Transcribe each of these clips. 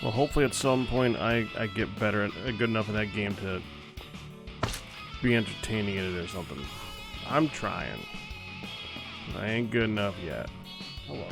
Well, hopefully at some point I get better at good enough in that game to be entertaining in it or something. I'm trying. I ain't good enough yet. Hello.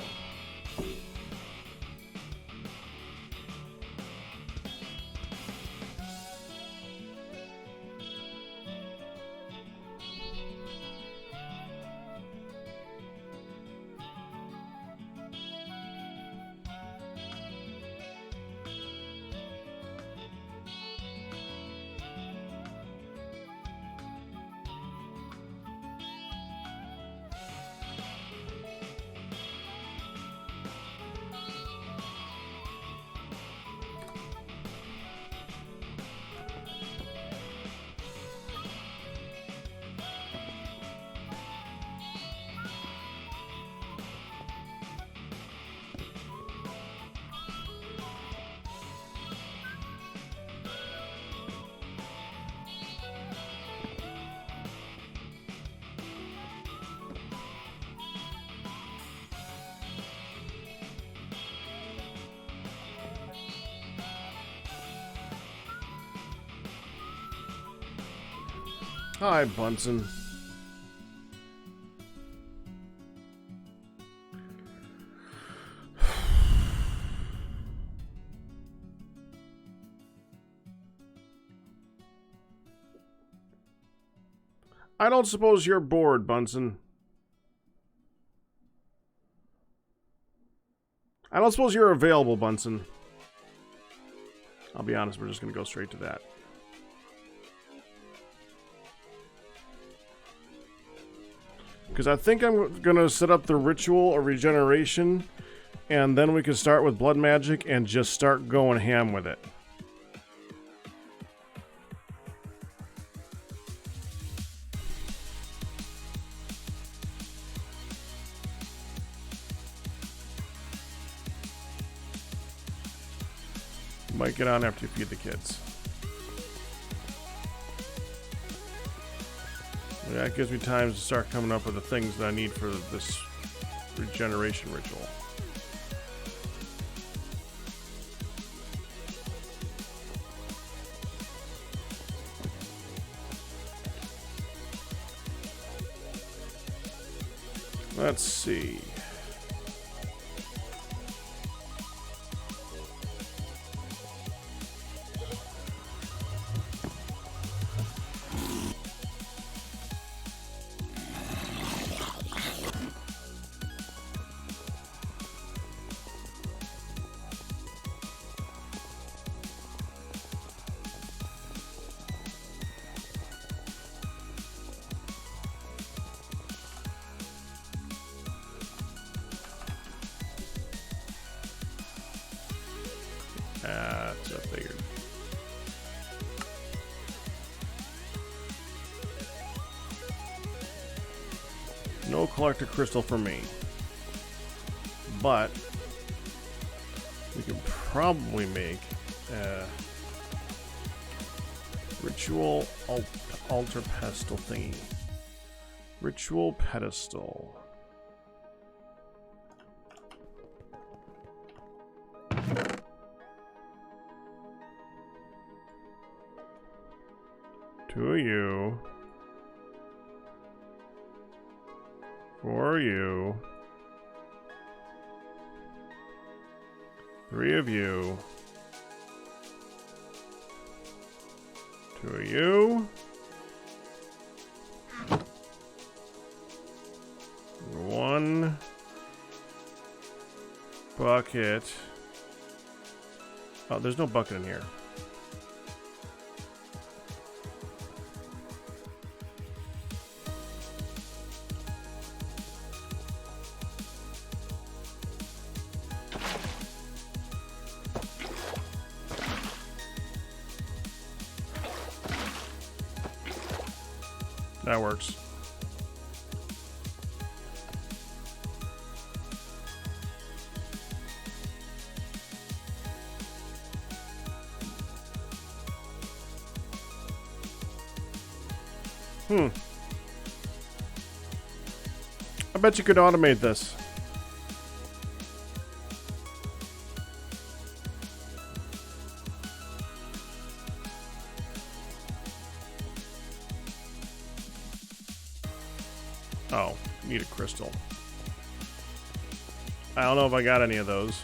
Hi, Bunsen. I don't suppose you're bored, Bunsen. I don't suppose you're available, Bunsen. I'll be honest, we're just going to go straight to that. Because I think I'm going to set up the ritual of regeneration, and then we can start with blood magic and just start going ham with it. Might get on after you feed the kids. That gives me time to start coming up with the things that I need for this regeneration ritual. Let's see. That's what I figured. No collector crystal for me. But we can probably make a ritual altar pedestal thingy. Ritual pedestal. Two of you. For you. 3 of you. 2 of you. 1 bucket. Oh, there's no bucket in here. That works. I bet you could automate this. Oh, need a crystal. I don't know if I got any of those.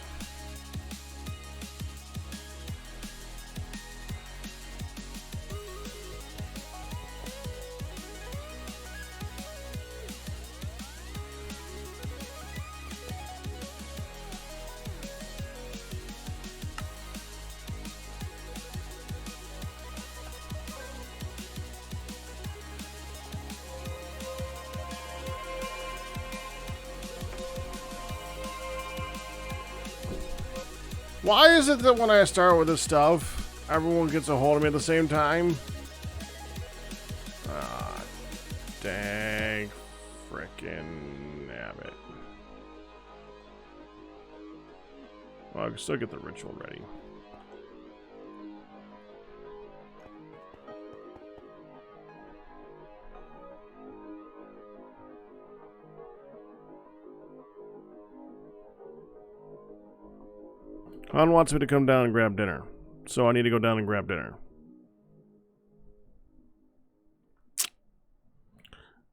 Why is it that when I start with this stuff, everyone gets a hold of me at the same time? Ah, dang frickin' nabbit. Well, I can still get the ritual ready. Han wants me to come down and grab dinner, so I need to go down and grab dinner.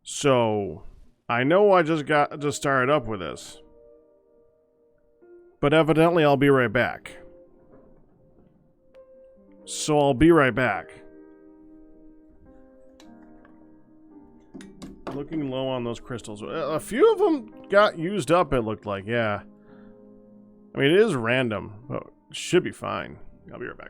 So, I know I just started up with this, but evidently I'll be right back. So I'll be right back. Looking low on those crystals. A few of them got used up, it looked like, yeah. I mean, it is random, but it should be fine. I'll be right back.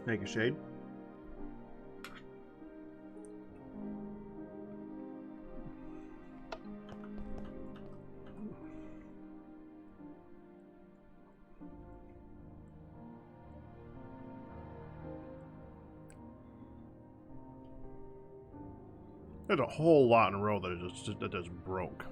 Thank you, Shade. There's a whole lot in a row that just broke.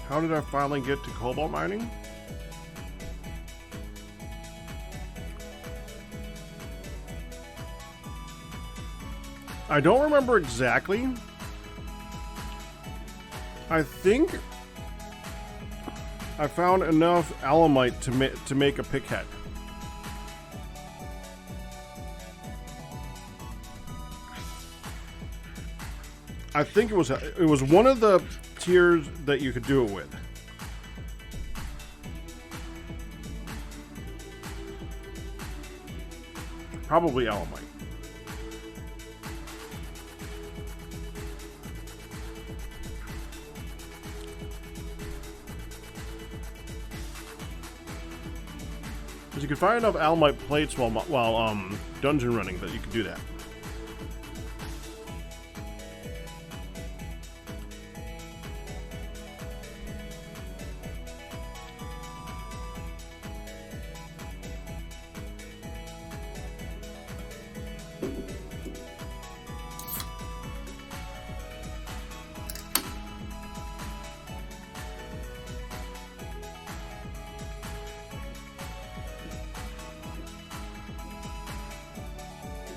How did I finally get to cobalt mining? I don't remember exactly. I think I found enough alamite to make a pickhead. I think it was one of the tiers that you could do it with. Probably alamite. Because you can find enough alamite plates while dungeon running that you can do that.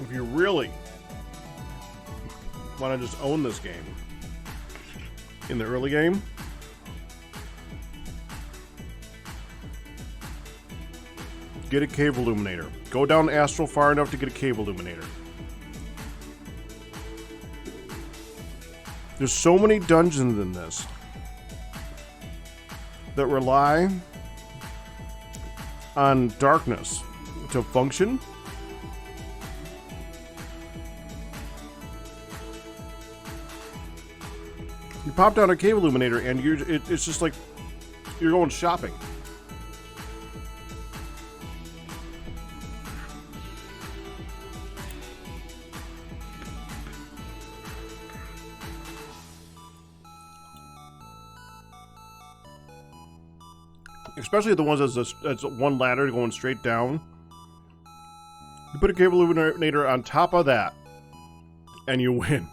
If you really want to just own this game in the early game, get a cave illuminator. Go down Astral far enough to get a cave illuminator. There's so many dungeons in this that rely on darkness to function. You pop down a cave illuminator and it's just like you're going shopping. Especially the ones that's one ladder going straight down. You put a cave illuminator on top of that and you win.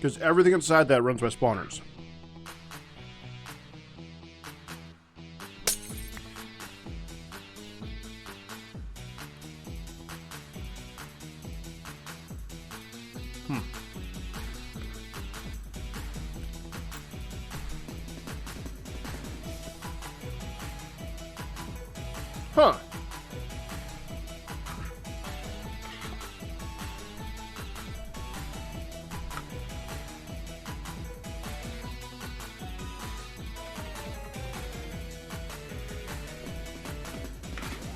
Because everything inside that runs by spawners. Huh.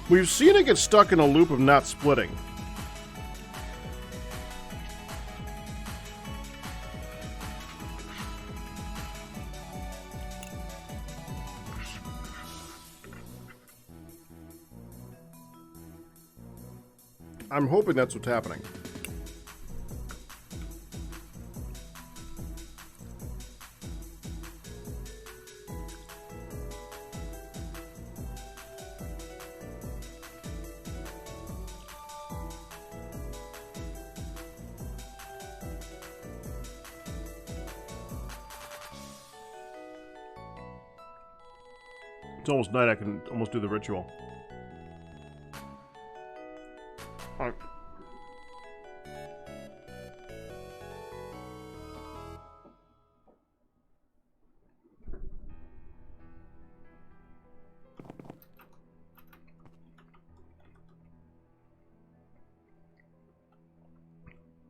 We've seen it get stuck in a loop of not splitting. I'm hoping that's what's happening. It's almost night. I can almost do the ritual. All right.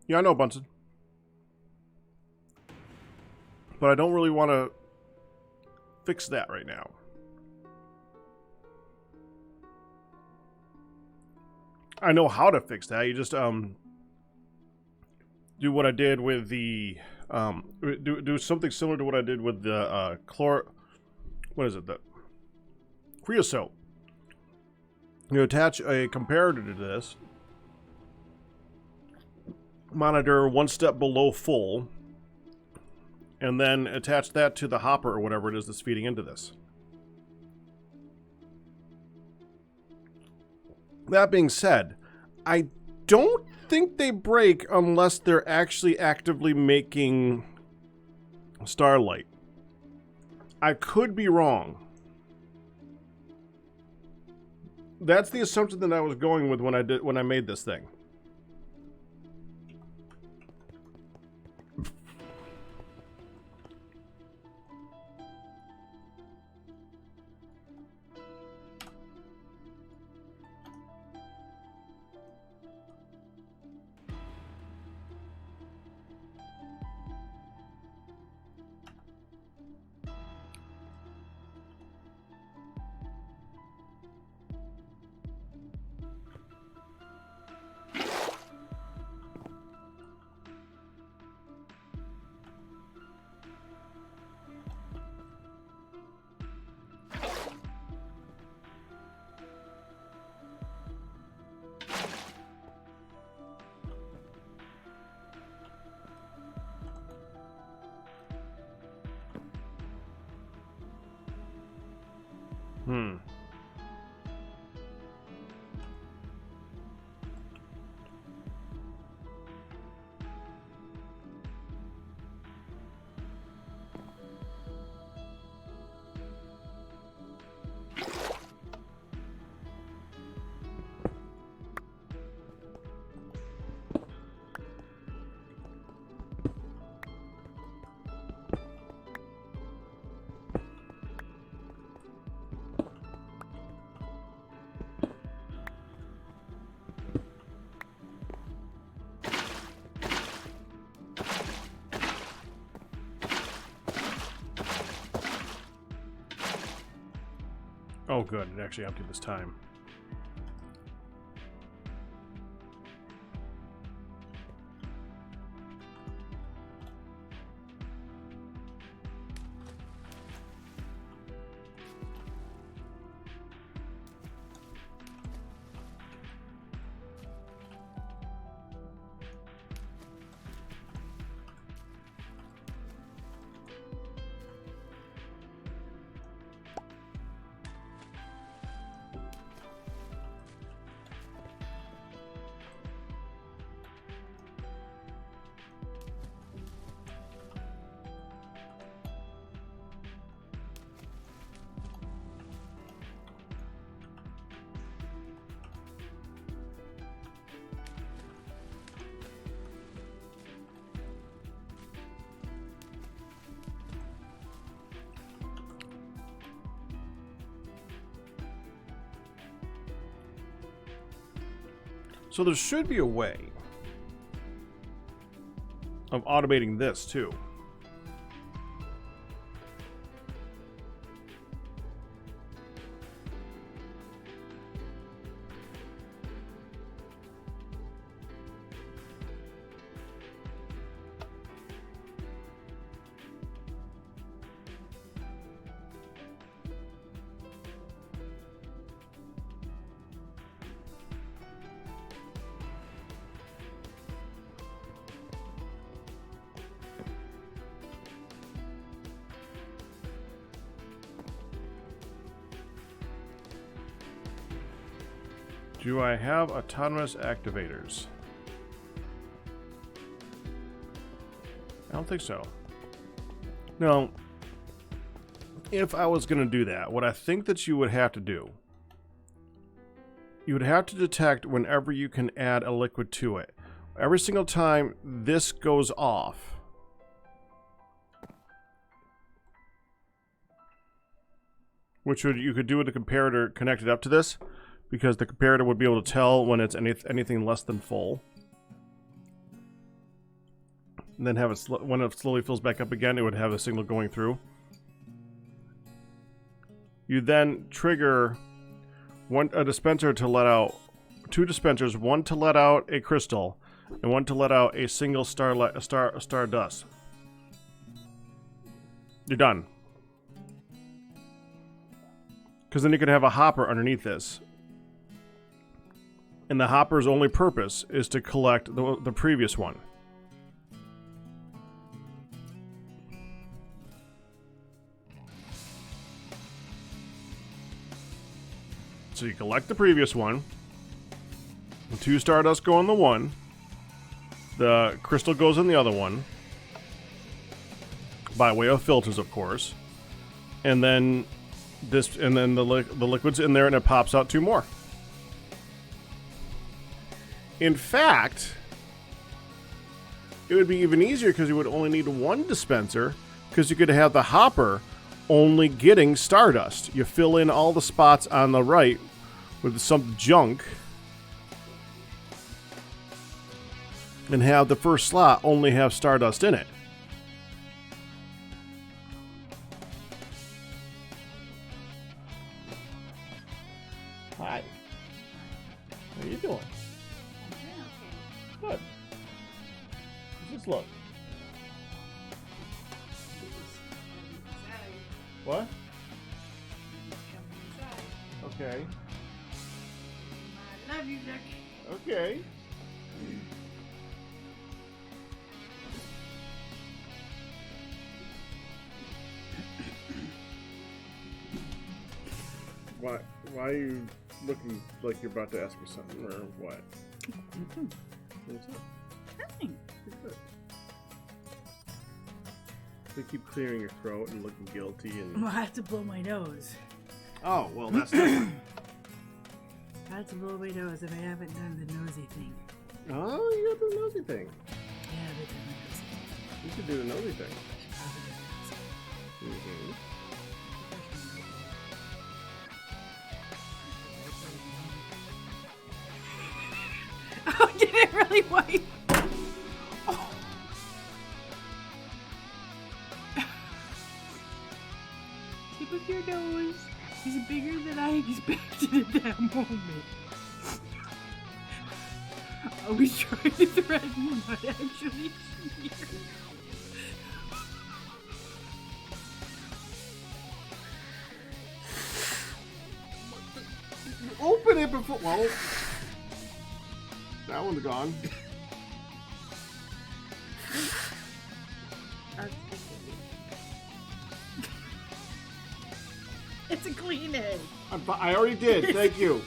Yeah, I know, Bunsen. But I don't really want to fix that right now. I know how to fix that. You just do what I did with the do something similar to what I did with the what is it? The creosote. You attach a comparator to this. Monitor one step below full, and then attach that to the hopper or whatever it is that's feeding into this. That being said, I don't think they break unless they're actually actively making starlight. I could be wrong. That's the assumption that I was going with when I made this thing. Oh, good. It actually emptied this time. So there should be a way of automating this too. Do I have autonomous activators? I don't think so. No. if I was going to do that, what I think that you would have to do, you would have to detect whenever you can add a liquid to it. Every single time this goes off, which you could do with a comparator connected up to this, because the comparator would be able to tell when it's anything less than full. And then have it when it slowly fills back up again, it would have the signal going through. You then trigger a dispenser to let out 2 dispensers, one to let out a crystal, and one to let out a single stardust. You're done. Because then you can have a hopper underneath this. And the hopper's only purpose is to collect the previous one. So you collect the previous one. The 2 stardust go in the one. The crystal goes in the other one. By way of filters, of course. And then the liquid's in there and it pops out 2 more. In fact, it would be even easier because you would only need 1 dispenser, because you could have the hopper only getting stardust. You fill in all the spots on the right with some junk and have the first slot only have stardust in it. Hi. How you doing? Good. Just look. What? Okay. I love you, Jack. Okay. Why are you looking like you're about to ask me something, or what? What's up? Nothing. Good. You keep clearing your throat and looking guilty and... Well, I have to blow my nose. Oh, well, that's different. I have to blow my nose and I haven't done the nosy thing. Oh, you got the nosy thing. Yeah, I haven't done the nosy thing. You should do the nosy thing. Mm-hmm. Oh, did it really wipe? Oh. Tip of your nose is bigger than I expected at that moment. I was trying to threaten, but actually here. Open it before... Well... That one's gone. It's a clean head. I already did. Thank you.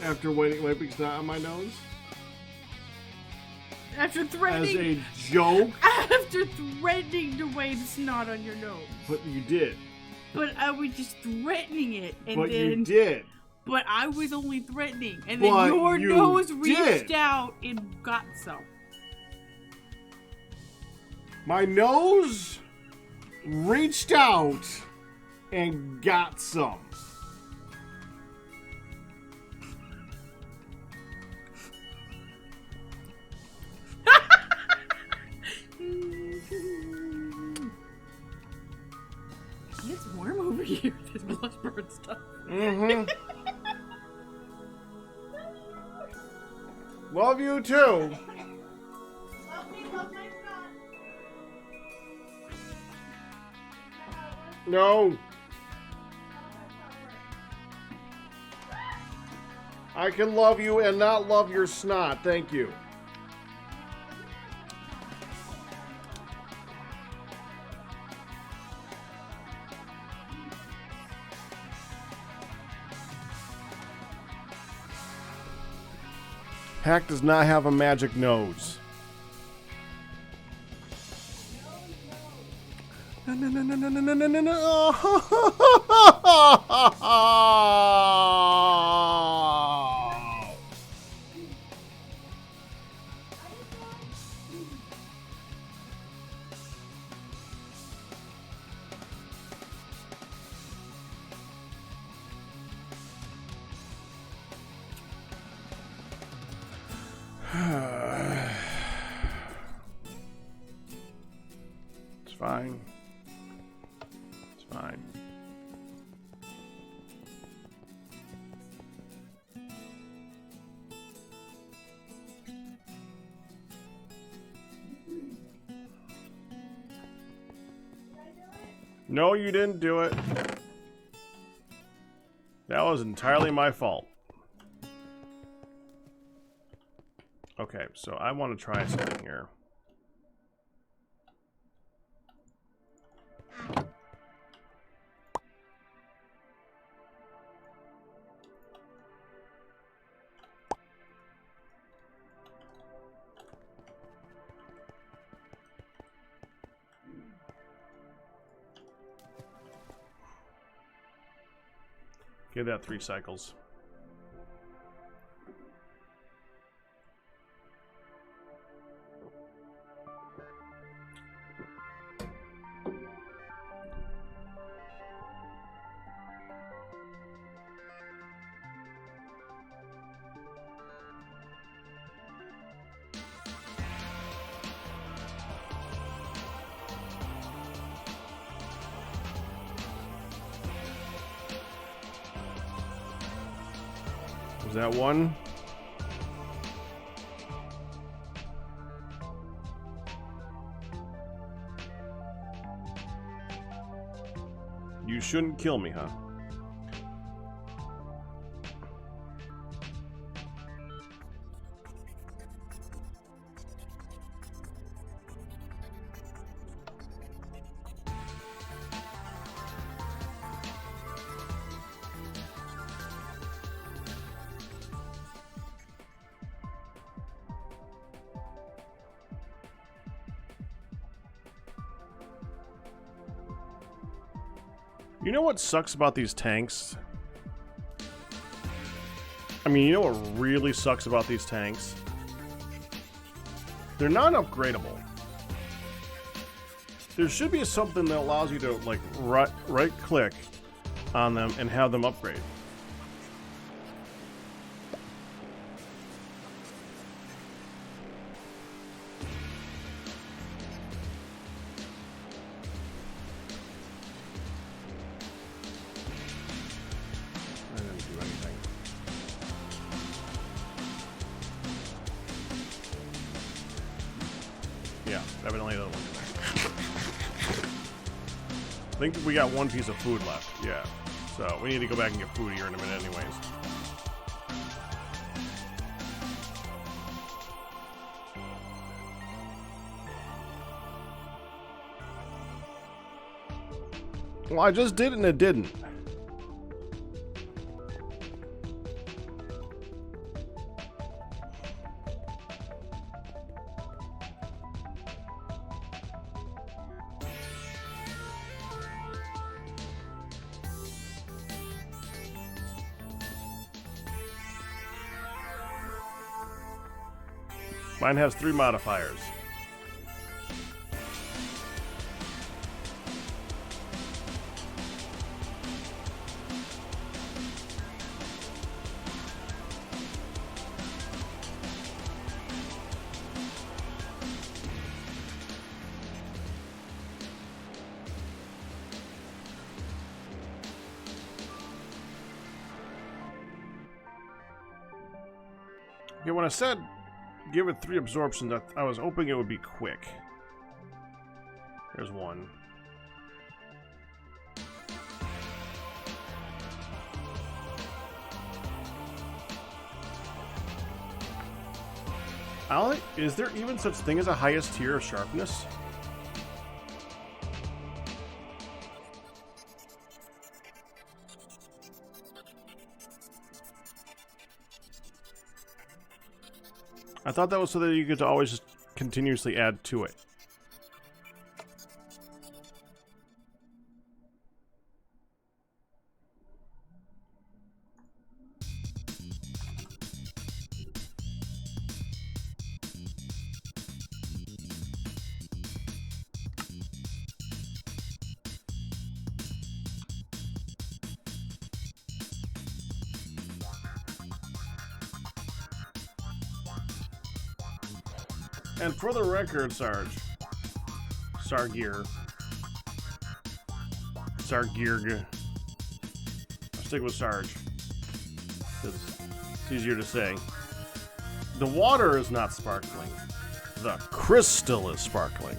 After wiping snot on my nose? After threatening... As a joke? After threatening to wipe snot on your nose. But you did. But I was just threatening it, and but then... you did. But I was only threatening, and then but your you nose reached did. out and got some. My nose reached out and got some. It's warm over here, this blush burn stuff. Mm-hmm. Love you too. Love me, love my son. No. I can love you and not love your snot. Thank you. Hack does not have a magic nose. No, no, no, no, no, no, no, no, no. It's fine. It's fine. No, you didn't do it. That was entirely my fault. Okay, so I want to try something here. Give that 3 cycles. Is that one? You shouldn't kill me, huh? You know what sucks about these tanks? I mean, you know what really sucks about these tanks? They're not upgradable. There should be something that allows you to, like, right click on them and have them upgrade. Yeah, evidently that one. I think we got one piece of food left. Yeah. So we need to go back and get food here in a minute anyways. Well, I just did it and it didn't. Mine has 3 modifiers. Okay, when I said give it 3 absorptions, I was hoping it would be quick. There's one. Is there even such thing as a highest tier of sharpness? I thought that was so that you could always just continuously add to it. And for the record, Sargir, I'll stick with Sarge, because it's easier to say. The water is not sparkling. The crystal is sparkling.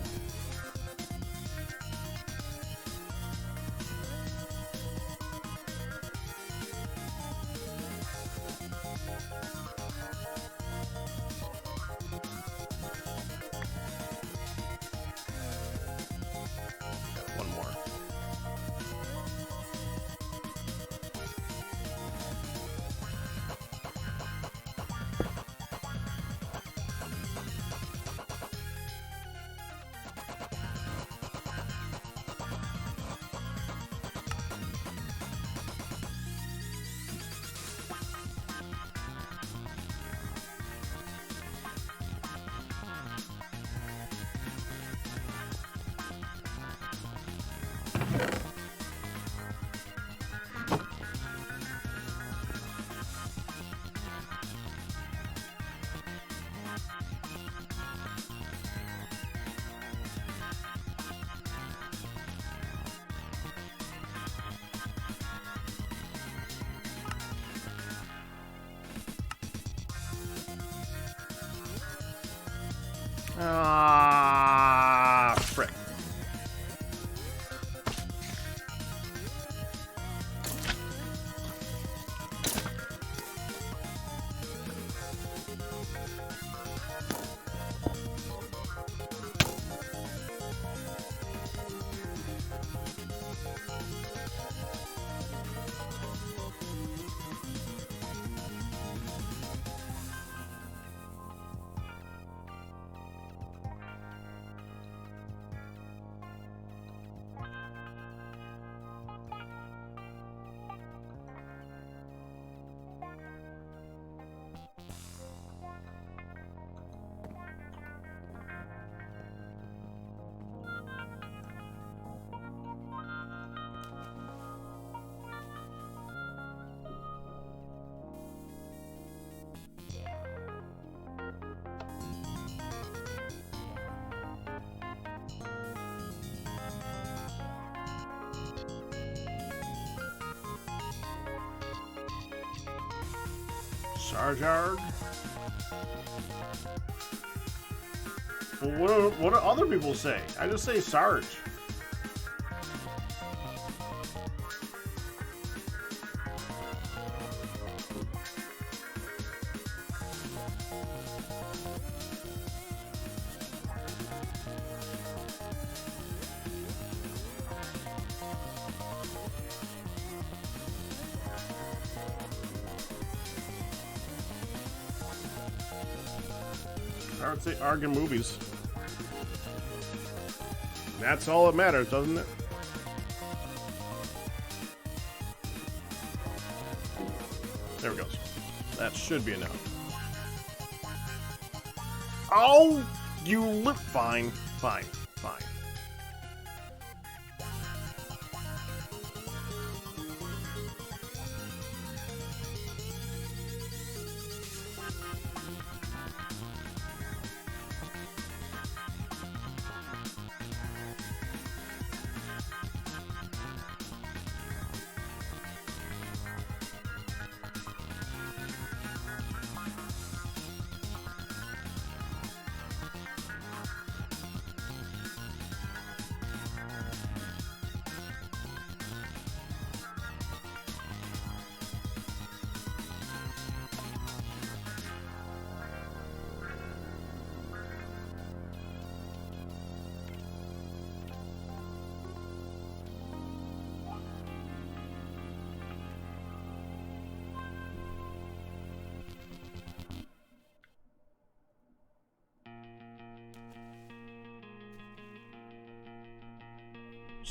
One more. Ah, frick. Sarjarg? Well, what do other people say? I just say Sarge. I would say Arg in movies. That's all that matters, doesn't it? There it goes. That should be enough. Oh, you look fine, fine, fine.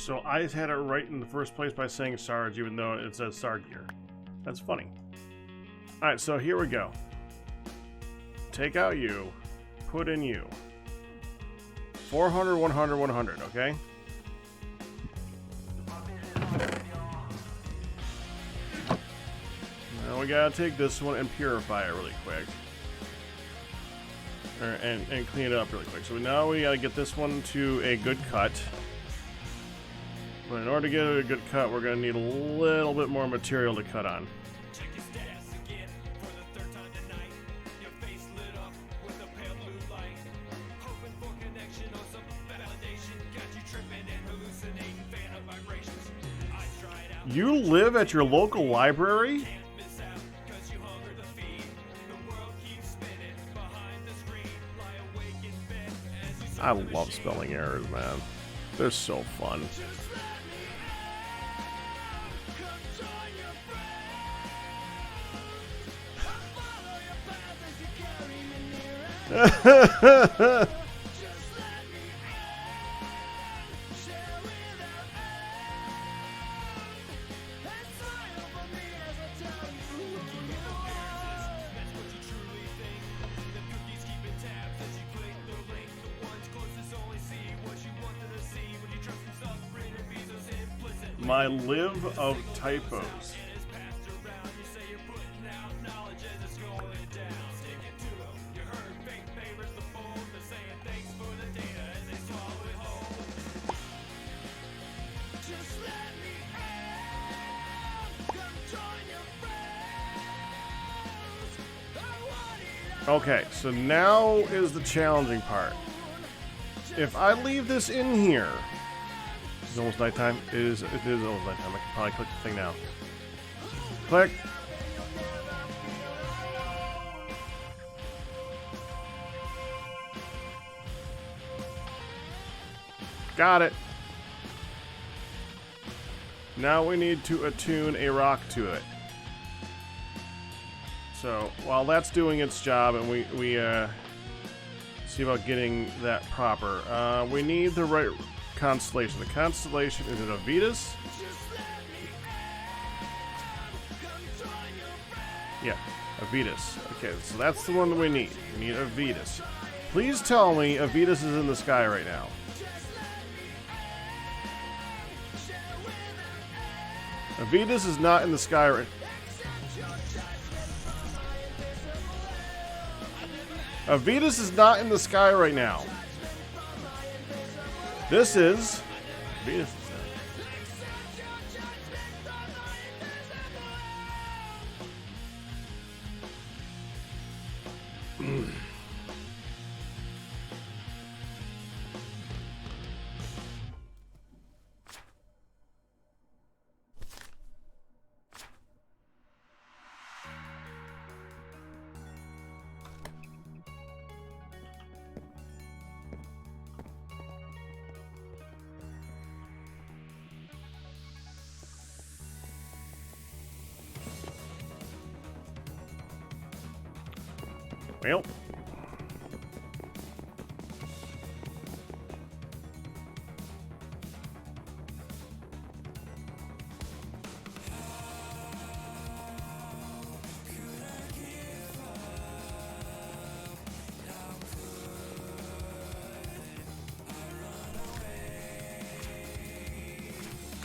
So I had it right in the first place by saying Sarge, even though it says Sargear. That's funny. Alright, so here we go. Take out you. Put in you. 400, 100, 100, okay? Now we gotta take this one and purify it really quick. And clean it up really quick. So now we gotta get this one to a good cut. But in order to get it a good cut, we're gonna need a little bit more material to cut on. You live at your local library? I love spelling errors, man. They're so fun. My live of typos. Okay, so now is the challenging part. If I leave this in here, it's almost nighttime. It is almost nighttime. I can probably click the thing now. Click. Got it. Now we need to attune a rock to it. So while that's doing its job, and we see about getting that proper, we need the right constellation. The constellation, is it a Vetus? Yeah, a Vetus. Okay, so that's the one that we need. We need a Vetus. Please tell me a Vetus is in the sky right now. A Vetus is not in the sky right now. A Vetus is not in the sky right now. This is Venus. Well,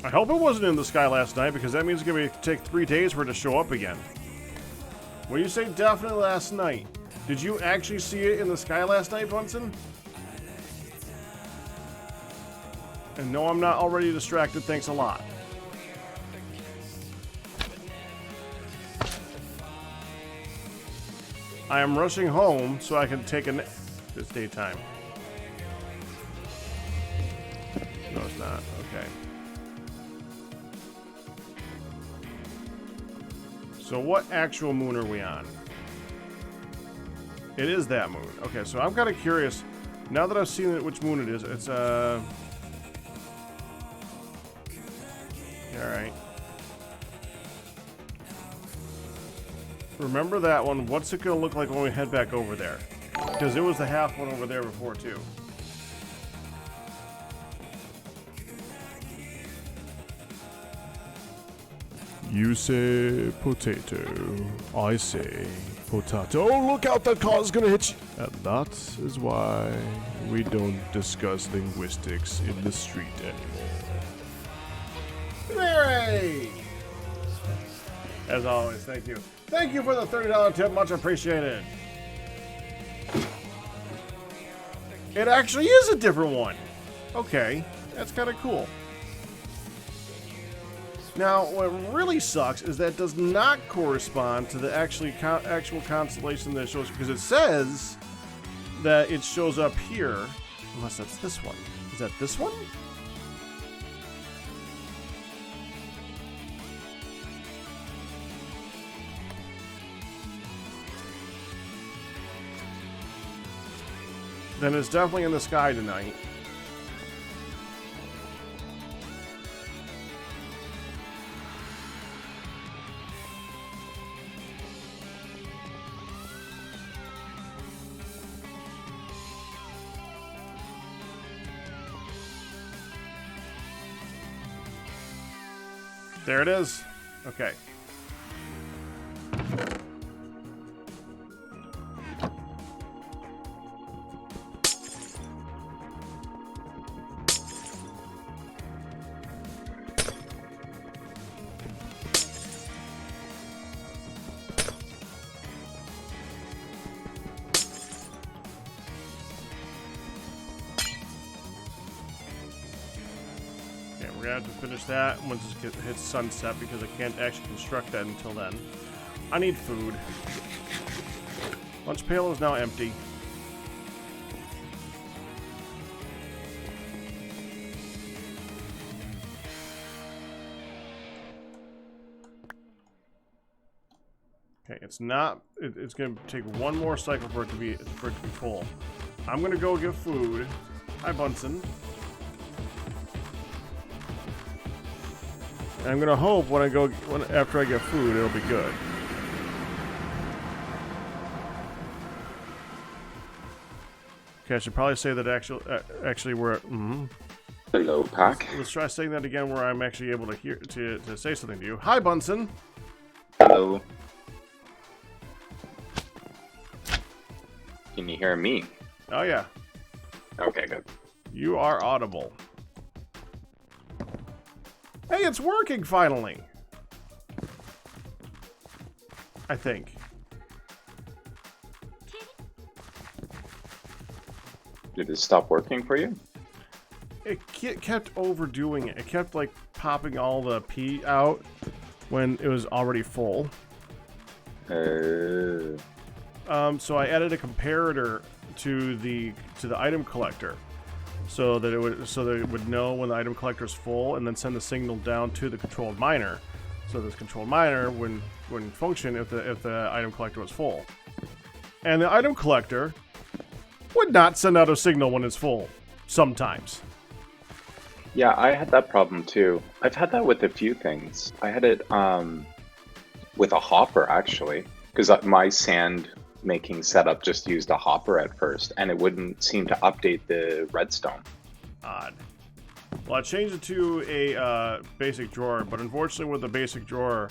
I hope it wasn't in the sky last night, because that means it's going to take 3 days for it to show up again. When you say definitely last night, did you actually see it in the sky last night, Bunsen? And no, I'm not already distracted, thanks a lot. I am rushing home so I can take a nap. It's daytime. No, it's not. Okay. So what actual moon are we on? It is that moon. Okay, so I'm kind of curious. Now that I've seen it, which moon it is, it's all right. Remember that one. What's it gonna look like when we head back over there? Because it was the half one over there before too. You say potato, I say potato. Oh, look out, that car is gonna hit you. And that is why we don't discuss linguistics in the street anymore. Hooray! As always, thank you. Thank you for the $30 tip, much appreciated. It actually is a different one. Okay, that's kind of cool. Now, what really sucks is that does not correspond to the actual constellation that it shows, because it says that it shows up here, unless that's this one. Is that this one? Then it's definitely in the sky tonight. There it is. Okay. We're gonna have to finish that once it hits sunset because I can't actually construct that until then. I need food. Lunch pail is now empty. Okay, it's not. It's gonna take one more cycle for it to be full. I'm gonna go get food. Hi, Bunsen. I'm gonna hope after I get food, it'll be good. Okay, I should probably say that actually we're. Hello, Pack. Let's try saying that again, where I'm actually able to hear to say something to you. Hi, Bunsen. Hello. Can you hear me? Oh yeah. Okay, good. You are audible. Hey, it's working finally. I think. Did it stop working for you? It kept overdoing it. It kept like popping all the pee out when it was already full. So I added a comparator to the item collector. So that it would know when the item collector is full, and then send the signal down to the controlled miner. So this controlled miner wouldn't function if the item collector was full, and the item collector would not send out a signal when it's full. Sometimes. Yeah, I had that problem too. I've had that with a few things. I had it with a hopper actually, because my sand making setup just used a hopper at first, and it wouldn't seem to update the redstone. Odd. Well, I changed it to a basic drawer, but unfortunately with a basic drawer,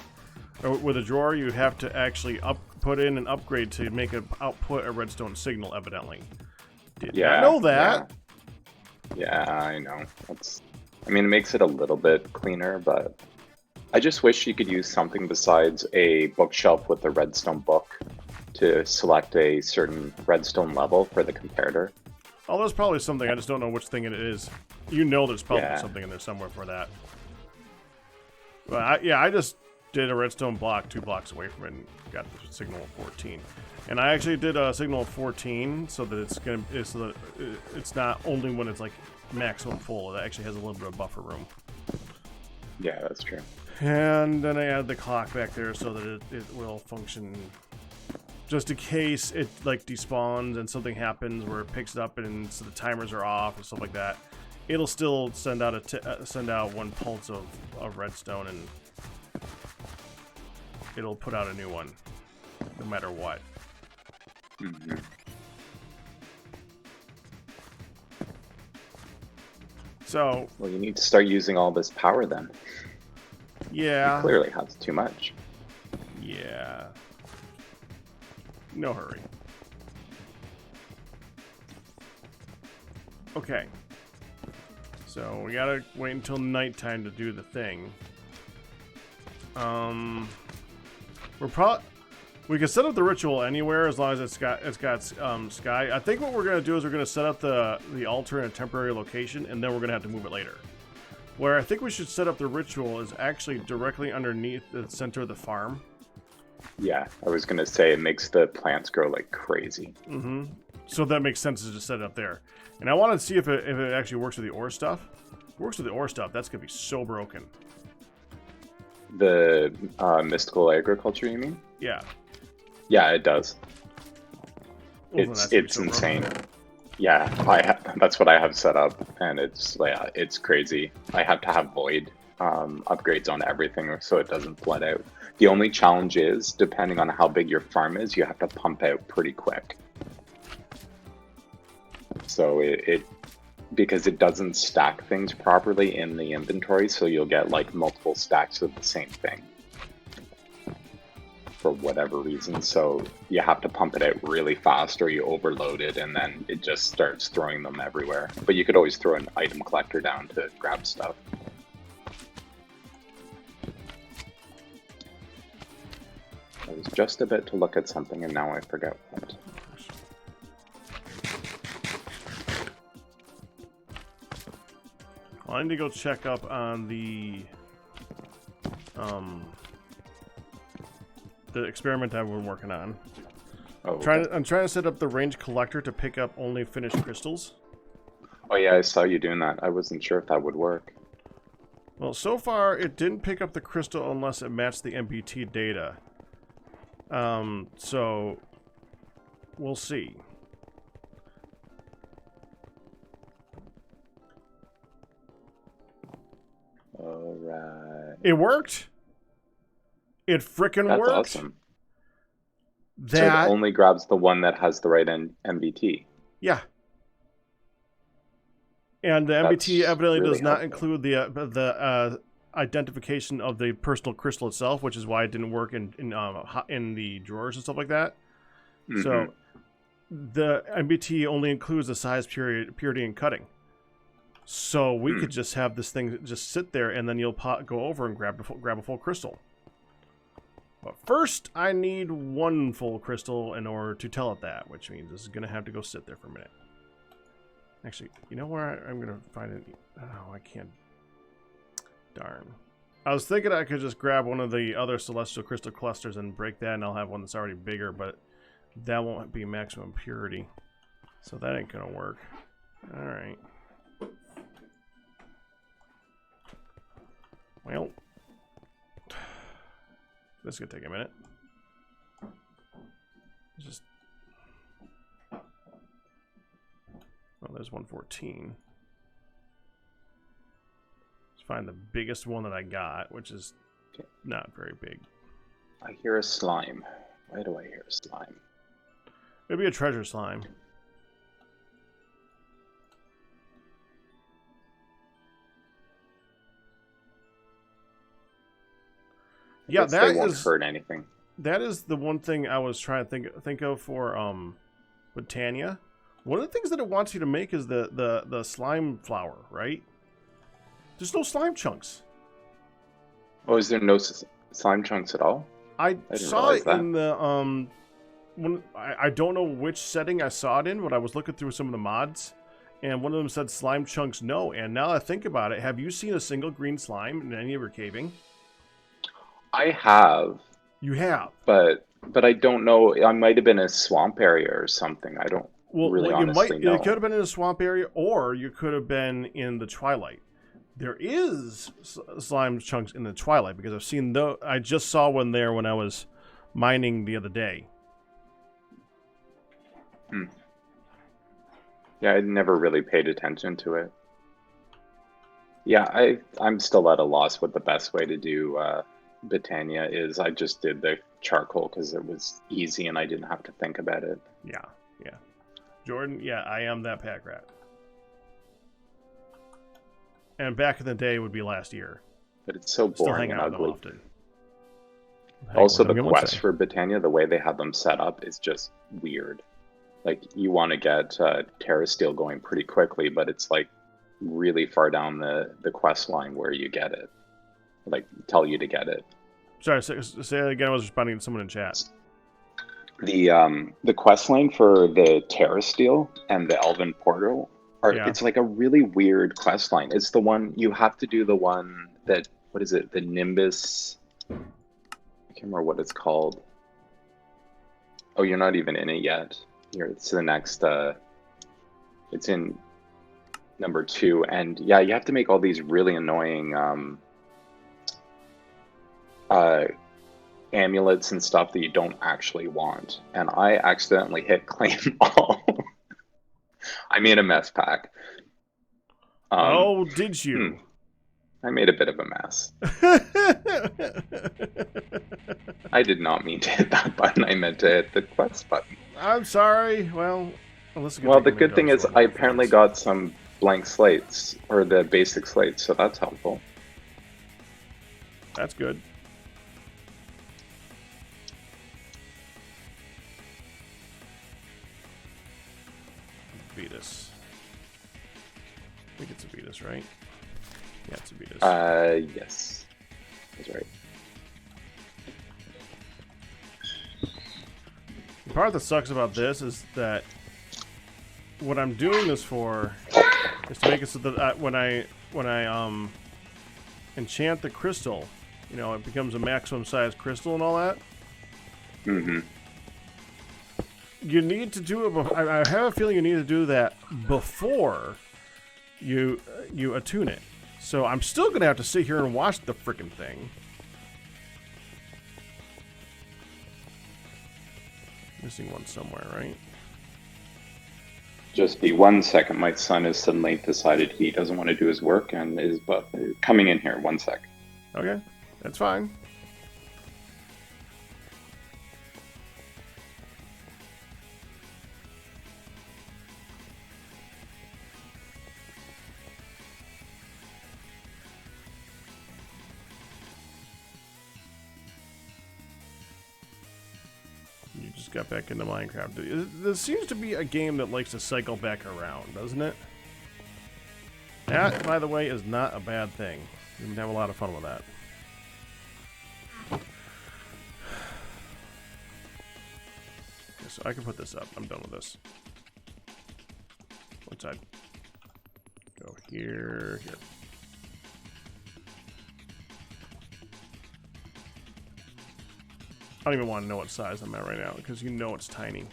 with a drawer you have to actually put in an upgrade to make it output a redstone signal, evidently. Did not know that. Yeah, I know. I mean, it makes it a little bit cleaner, but I just wish you could use something besides a bookshelf with a redstone book to select a certain redstone level for the comparator. Oh, there's probably something. I just don't know which thing it is. You know there's probably something in there somewhere for that. But I just did a redstone block 2 blocks away from it and got the signal of 14. And I actually did a signal of 14 so that it's not only when it's like maximum full. It actually has a little bit of buffer room. Yeah, that's true. And then I added the clock back there so that it will function just in case it like despawns and something happens where it picks it up and so the timers are off and stuff like that. It'll still send out one pulse of redstone, and it'll put out a new one no matter what. Mm-hmm. So, well, you need to start using all this power then. Yeah. Clearly has too much. Yeah. No hurry. Okay. So we gotta wait until nighttime to do the thing. We can set up the ritual anywhere as long as it's got sky. I think what we're gonna do is we're gonna set up the altar in a temporary location, and then we're gonna have to move it later. Where I think we should set up the ritual is actually directly underneath the center of the farm. Yeah, I was gonna say it makes the plants grow like crazy. Mm-hmm. So that makes sense to just set it up there. And I want to see if it actually works with the ore stuff. If it works with the ore stuff, that's gonna be so broken. The mystical agriculture, you mean? Yeah. Yeah, it does. Well, It's so insane. broken. Yeah, that's what I have set up, and it's crazy. I have to have void upgrades on everything so it doesn't flood out. The only challenge is, depending on how big your farm is, you have to pump out pretty quick. So because it doesn't stack things properly in the inventory, so you'll get like multiple stacks of the same thing for whatever reason. So you have to pump it out really fast, or you overload it and then it just starts throwing them everywhere. But you could always throw an item collector down to grab stuff. I was just about to look at something and now I forgot what. Well, I need to go check up on the experiment I've been working on. Oh, I'm trying to set up the range collector to pick up only finished crystals. Oh yeah, I saw you doing that. I wasn't sure if that would work. Well, so far it didn't pick up the crystal unless it matched the MBT data. So we'll see. Alright. It worked. It frickin' That's worked. awesome. So That it only grabs the one that has the right MBT. yeah. And the MBT That's evidently really does not helpful. include the identification of the personal crystal itself, which is why it didn't work in the drawers and stuff like that. Mm-hmm. So the MBT only includes the size, purity, and cutting. So we could just have this thing just sit there, and then you'll go over and grab a full crystal. But first, I need one full crystal in order to tell it that, which means this is going to have to go sit there for a minute. Actually, you know where I'm going to find it? Oh, I can't. Darn. I was thinking I could just grab one of the other celestial crystal clusters and break that, and I'll have one that's already bigger, but that won't be maximum purity. So that ain't going to work. Alright. Well, this is going to take a minute. Just... Oh, there's 114. Let's find the biggest one that I got, which is not very big. I hear a slime. Why do I hear a slime? Maybe a treasure slime. Yeah, they won't hurt anything. That is the one thing I was trying to think of for Britannia. One of the things that it wants you to make is the slime flower, right? There's no slime chunks. Oh, is there no slime chunks at all? I saw it that. in the I don't know which setting I saw it in, but I was looking through some of the mods, and one of them said slime chunks no. And now I think about it, have you seen a single green slime in any of your caving? I have. You have. But I don't know. I might have been a swamp area or something. I don't really honestly know. It could have been in a swamp area, or you could have been in the twilight. There is slime chunks in the twilight because I've seen those. I just saw one there when I was mining the other day. Yeah, I never really paid attention to it. Yeah, I'm still at a loss what the best way to do Britannia is. I just did the charcoal because it was easy and I didn't have to think about it. Yeah. Jordan, yeah, I am that pack rat. And back in the day would be last year. but it's so Still boring hang and out with them ugly. often. Also, Let the me get one quests say. for Britannia, the way they have them set up is just weird. Like, you want to get Terra Steel going pretty quickly, but it's like really far down the quest line where you get it. Like, tell you to get it. Sorry, say that again. I was responding to someone in chat. The quest line for the Terra Steel and the Elven Portal Yeah. it's like a really weird quest line. It's the one you have to do the one that, what is it? The Nimbus. I can't remember what it's called. Oh, you're not even in it yet. It's the next. It's in number 2, and yeah, you have to make all these really annoying amulets and stuff that you don't actually want. And I accidentally hit claim all. I made a mess pack. Oh, did you? I made a bit of a mess. I did not mean to hit that button. I meant to hit the quest button. I'm sorry. Well, The good thing is I apparently got some blank slates, or the basic slates, so that's helpful. That's good. Vetus. I think it's a Vetus, right? Yeah, it's a Vetus. Yes. That's right. The part that sucks about this is that what I'm doing this for is to make it so that when I enchant the crystal, you know, it becomes a maximum size crystal and all that. Mm-hmm. You need to do it. I have a feeling you need to do that before you attune it. So I'm still gonna have to sit here and watch the freaking thing. Missing one somewhere, right? Just be 1 second. My son has suddenly decided he doesn't want to do his work and is coming in here. 1 sec. Okay, that's fine. You just got back into Minecraft. This seems to be a game that likes to cycle back around, doesn't it? That, by the way, is not a bad thing. You can have a lot of fun with that. Okay, so I can put this up. I'm done with this. One side. Go here, here. I don't even want to know what size I'm at right now, because you know it's tiny.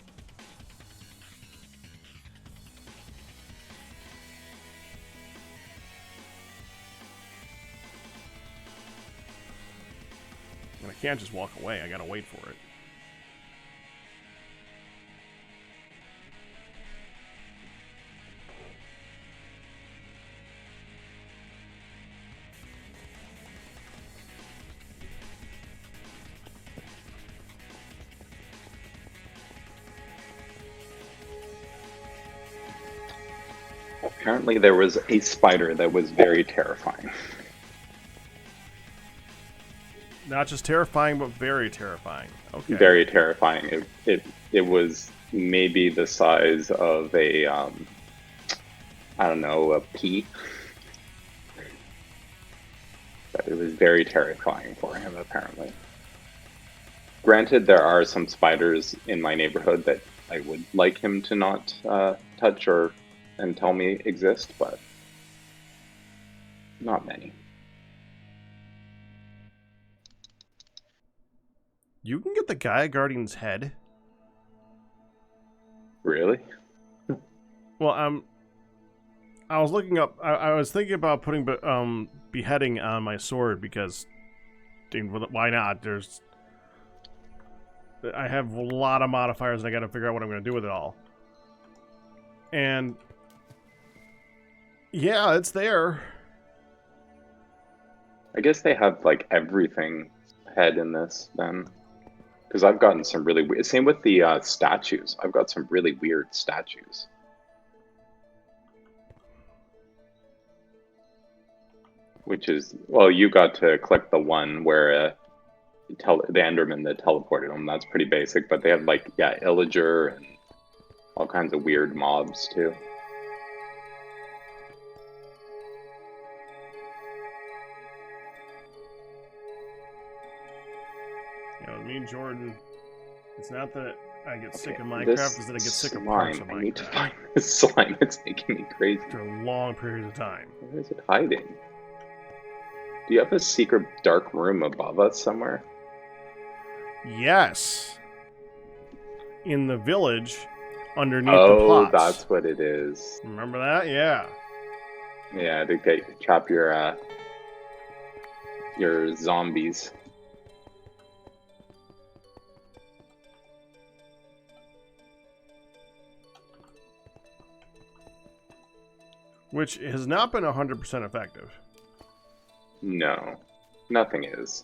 And I can't just walk away, I gotta wait for it. Apparently there was a spider that was very terrifying. Not just terrifying, but very terrifying. Okay. Very terrifying. It was maybe the size of a I don't know, a pea. But it was very terrifying for him, apparently. Granted, there are some spiders in my neighborhood that I would like him to not touch and tell me exist, but not many. You can get the Gaia Guardian's head. Really? Well, I was looking up. I was thinking about putting beheading on my sword because, dude, why not? I have a lot of modifiers, and I got to figure out what I'm going to do with it all. And yeah, it's there. I guess they have like everything head in this then. Because I've gotten some really weird. Same with the statues. I've got some really weird statues. which is, well, you got to click the one where the Enderman that teleported them. That's pretty basic, but they have like, yeah, Illager and all kinds of weird mobs too. Me and Jordan, it's not that I get sick of Minecraft, This it's that I get sick of slime, parts of I need to Minecraft find this slime. It's making me crazy. for long periods of time. Where is it hiding? Do you have a secret dark room above us somewhere? Yes. In the village, underneath the plots. Oh, that's what it is. Remember that? Yeah. Yeah, to trap your zombies. Which has not been 100% effective. No, nothing is.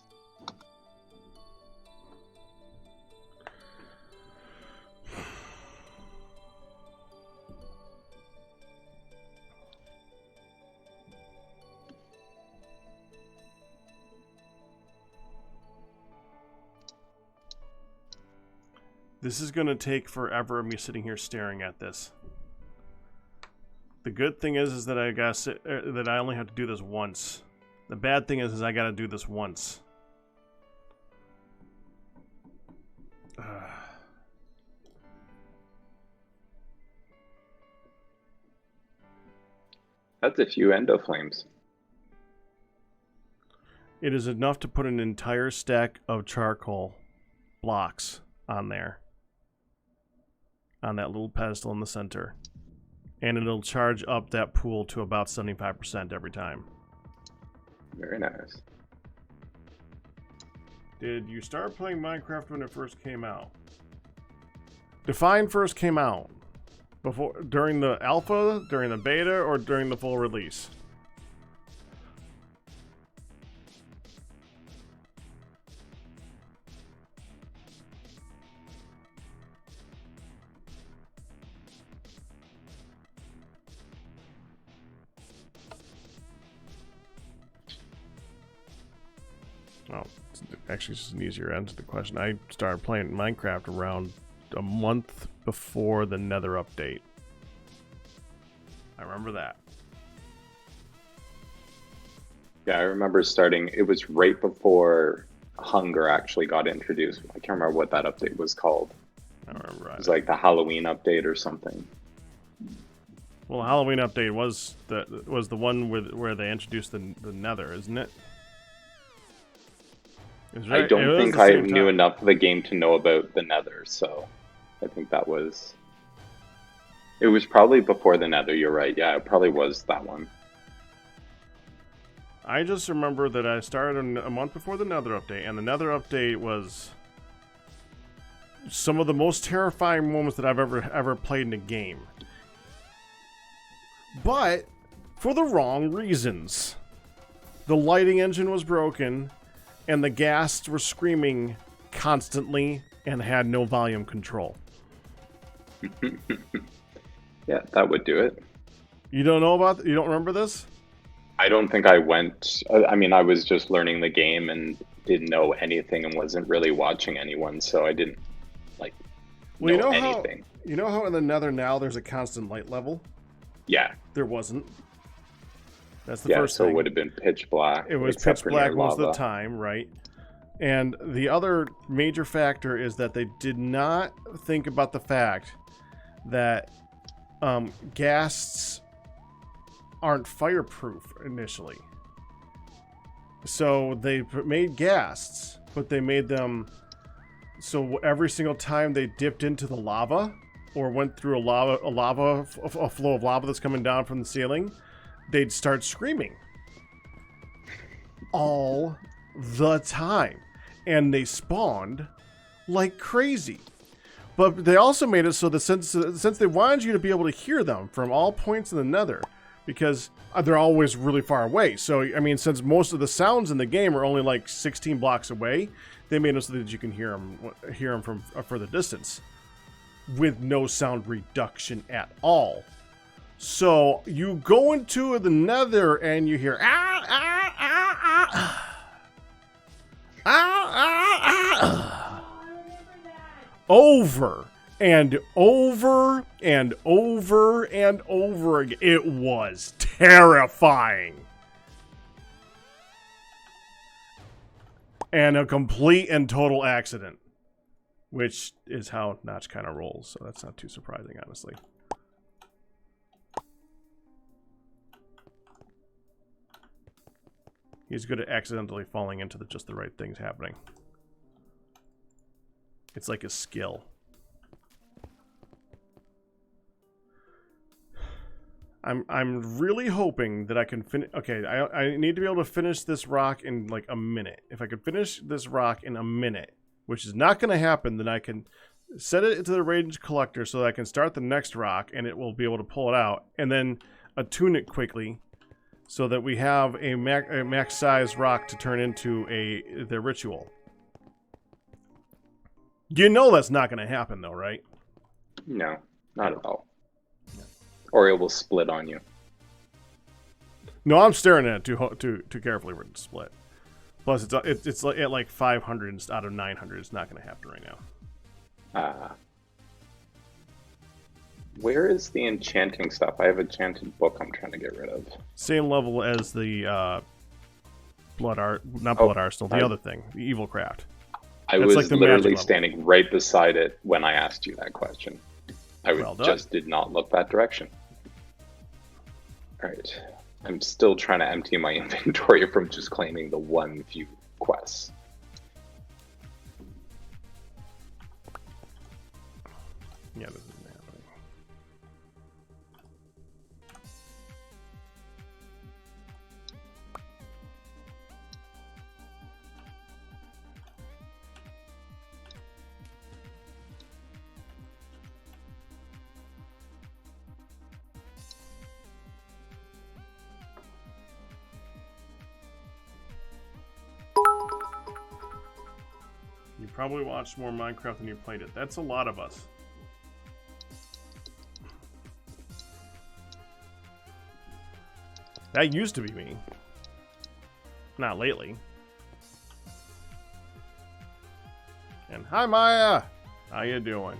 This is going to take forever of me sitting here staring at this. The good thing is that that I only have to do this once. The bad thing is I got to do this once. That's a few endo flames. It is enough to put an entire stack of charcoal blocks on there. On that little pedestal in the center. And it'll charge up that pool to about 75% every time. Very nice. Did you start playing Minecraft when it first came out? Define first came out. During the alpha, during the beta, or during the full release? Well, it's actually just an easier answer to the question. I started playing Minecraft around a month before the Nether update. I remember that. Yeah, I remember starting. It was right before Hunger actually got introduced. I can't remember what that update was called. I don't remember. It was like the Halloween update or something. Well, the Halloween update was the one where they introduced the Nether, isn't it? I don't think I knew enough of the game to know about the Nether, so I think that was... It was probably before the Nether, you're right. Yeah, it probably was that one. I just remember that I started a month before the Nether update, and the Nether update was some of the most terrifying moments that I've ever played in a game. But for the wrong reasons. The lighting engine was broken, and the ghasts were screaming constantly and had no volume control. Yeah, that would do it. You don't know about you don't remember this? I don't think I went... I mean, I was just learning the game and didn't know anything and wasn't really watching anyone, so I didn't, know anything. You know how in the Nether now there's a constant light level? Yeah. There wasn't. That's the first so thing. It would have been pitch black. It was pitch black most of the time, right? And the other major factor is that they did not think about the fact that ghasts aren't fireproof initially. So they made ghasts, but they made them so every single time they dipped into the lava or went through a flow of lava that's coming down from the ceiling, they'd start screaming all the time, and they spawned like crazy. But they also made it so that since they wanted you to be able to hear them from all points in the Nether, because they're always really far away. So I mean, since most of the sounds in the game are only like 16 blocks away, they made it so that you can hear them from a further distance with no sound reduction at all. So you go into the nether and you hear over and over and over and over again. It was terrifying. And a complete and total accident. Which is how Notch kind of rolls, so that's not too surprising, honestly. He's good at accidentally falling into just the right things happening. It's like a skill. I'm really hoping that I can finish. Okay, I need to be able to finish this rock in like a minute. If I could finish this rock in a minute, which is not going to happen, then I can set it into the range collector so that I can start the next rock and it will be able to pull it out and then attune it quickly so that we have a max size rock to turn into the ritual. You know that's not going to happen though, right? No, not at all. Or it will split on you. No, I'm staring at it too carefully for it to split. Plus, it's at like 500 out of 900. It's not going to happen right now. Where is the enchanting stuff? I have a enchanted book I'm trying to get rid of. Same level as the blood art, not blood arsenal, the other thing, the evil craft. I was like literally standing right beside it when I asked you that question. I just did not look that direction. All right. I'm still trying to empty my inventory from just claiming the one few quests. Yeah, this isn't happening. You probably watched more Minecraft than you played it. That's a lot of us. That used to be me. Not lately. And hi Maya! How you doing?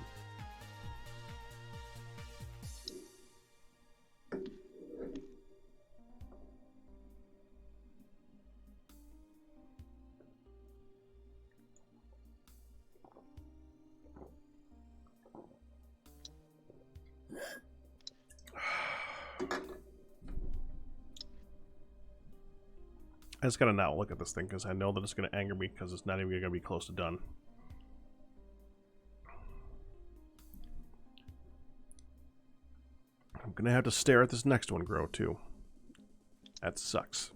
I just gotta not look at this thing because I know that it's gonna anger me because it's not even gonna be close to done. I'm gonna have to stare at this next one grow too. That sucks.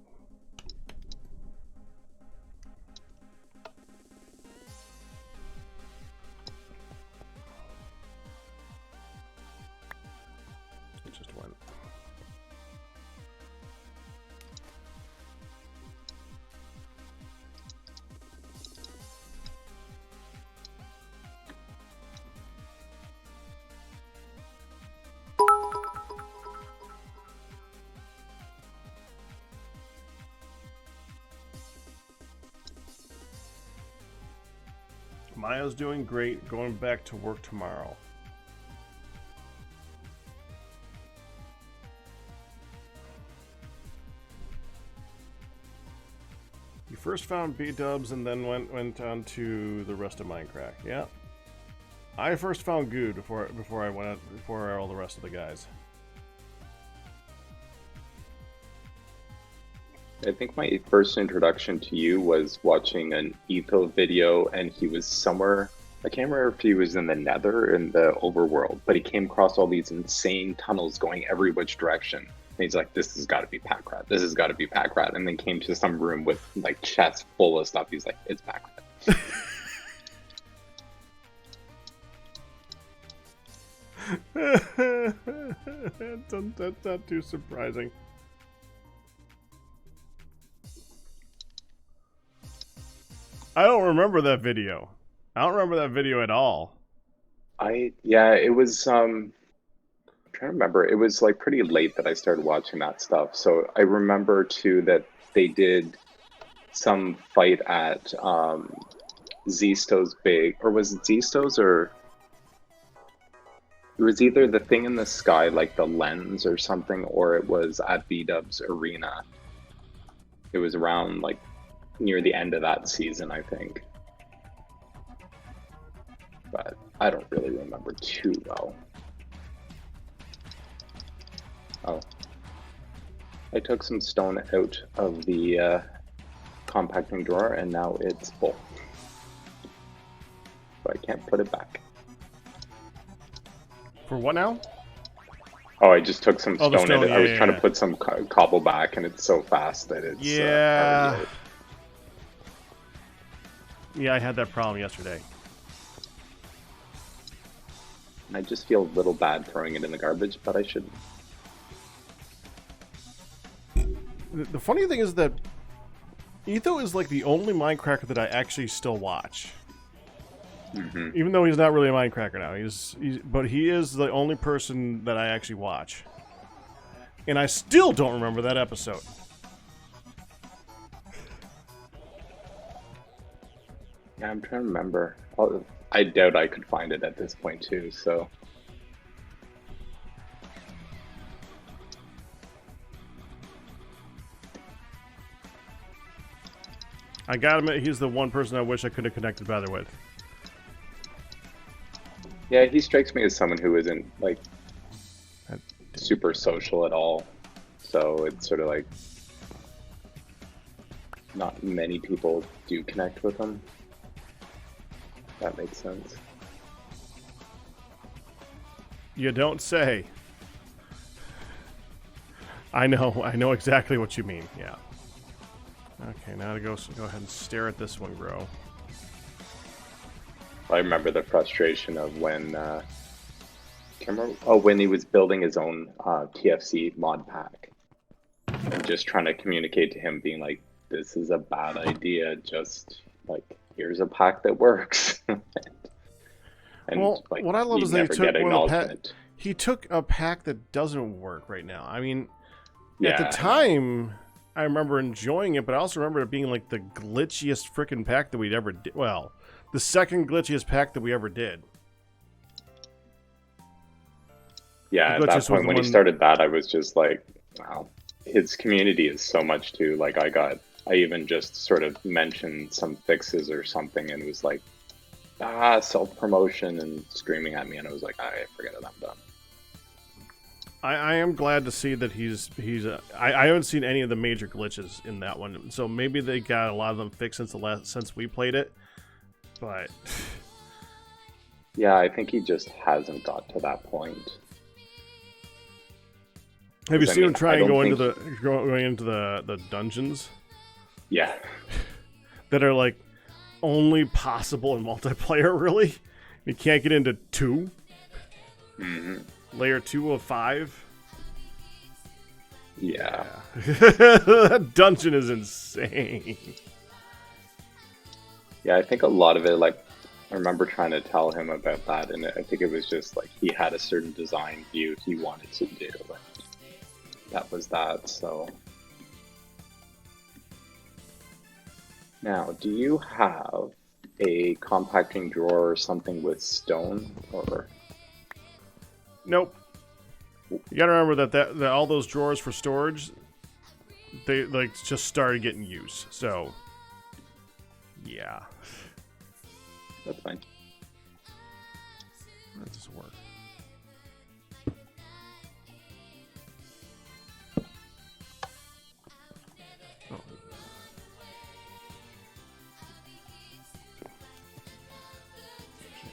It just went. Maya's doing great, going back to work tomorrow. You first found B-dubs and then went on to the rest of Minecraft. Yeah. I first found Good before all the rest of the guys. I think my first introduction to you was watching an Etho video, and he was somewhere, I can't remember if he was in the Nether, in the overworld, but he came across all these insane tunnels going every which direction. And he's like, this has got to be Pack Rat, this has got to be Pack Rat, and then came to some room with like chests full of stuff. He's like, it's Pack Rat. That's not too surprising. I don't remember that video. I don't remember that video at all. Yeah, it was trying to remember. It was like pretty late that I started watching that stuff. So I remember too that they did some fight at Zisto's big, or was it Zisto's, or it was either the thing in the sky, like the lens or something, or it was at B-Dub's arena. It was around like near the end of that season, I think. But I don't really remember too well. Oh. I took some stone out of the compacting drawer and now it's full. So I can't put it back. For what now? Oh, I just took some stone stone, in it. yeah, I was yeah, trying yeah. to put some cobble back and it's so fast that it's... Yeah. already out. Yeah, I had that problem yesterday. I just feel a little bad throwing it in the garbage, but I shouldn't. The funny thing is that Etho is like the only Minecracker that I actually still watch. Mm-hmm. Even though he's not really a Minecracker now, but he is the only person that I actually watch. And I still don't remember that episode. Yeah, I'm trying to remember. I doubt I could find it at this point too, so... I gotta admit, he's the one person I wish I could have connected better with. Yeah, he strikes me as someone who isn't, like, super social at all. So it's sort of like... not many people do connect with him. That makes sense. You don't say. I know exactly what you mean, yeah. Okay, now to go ahead and stare at this one grow. I remember the frustration of when, can't remember, when he was building his own TFC mod pack. And just trying to communicate to him being like, this is a bad idea, just like, here's a pack that works. And well, like, what I love you is that never he took a pack that doesn't work right now. I mean, Yeah. at the time, I remember enjoying it, but I also remember it being like the glitchiest freaking pack that we'd ever did. Well, the second glitchiest pack that we ever did. Yeah, at that point when he started that, I was just like, wow, his community is so much too. Like I even just sort of mentioned some fixes or something and it was like, self-promotion and screaming at me. And I was like, I forget it, I'm done. I am glad to see that I haven't seen any of the major glitches in that one. So maybe they got a lot of them fixed since we played it. But yeah, I think he just hasn't got to that point. Have you seen him try and going into the dungeons? Yeah. That are like only possible in multiplayer, really? You can't get into 2? Mm-hmm. Layer 2 of 5? Yeah. That dungeon is insane. Yeah, I think a lot of it, like, I remember trying to tell him about that, and I think it was just like he had a certain design view he wanted to do, and that was that, so. Now, do you have a compacting drawer or something with stone, or? Nope. You gotta remember that all those drawers for storage, they like just started getting used. So, yeah, That's fine. that doesn't work. Oh. I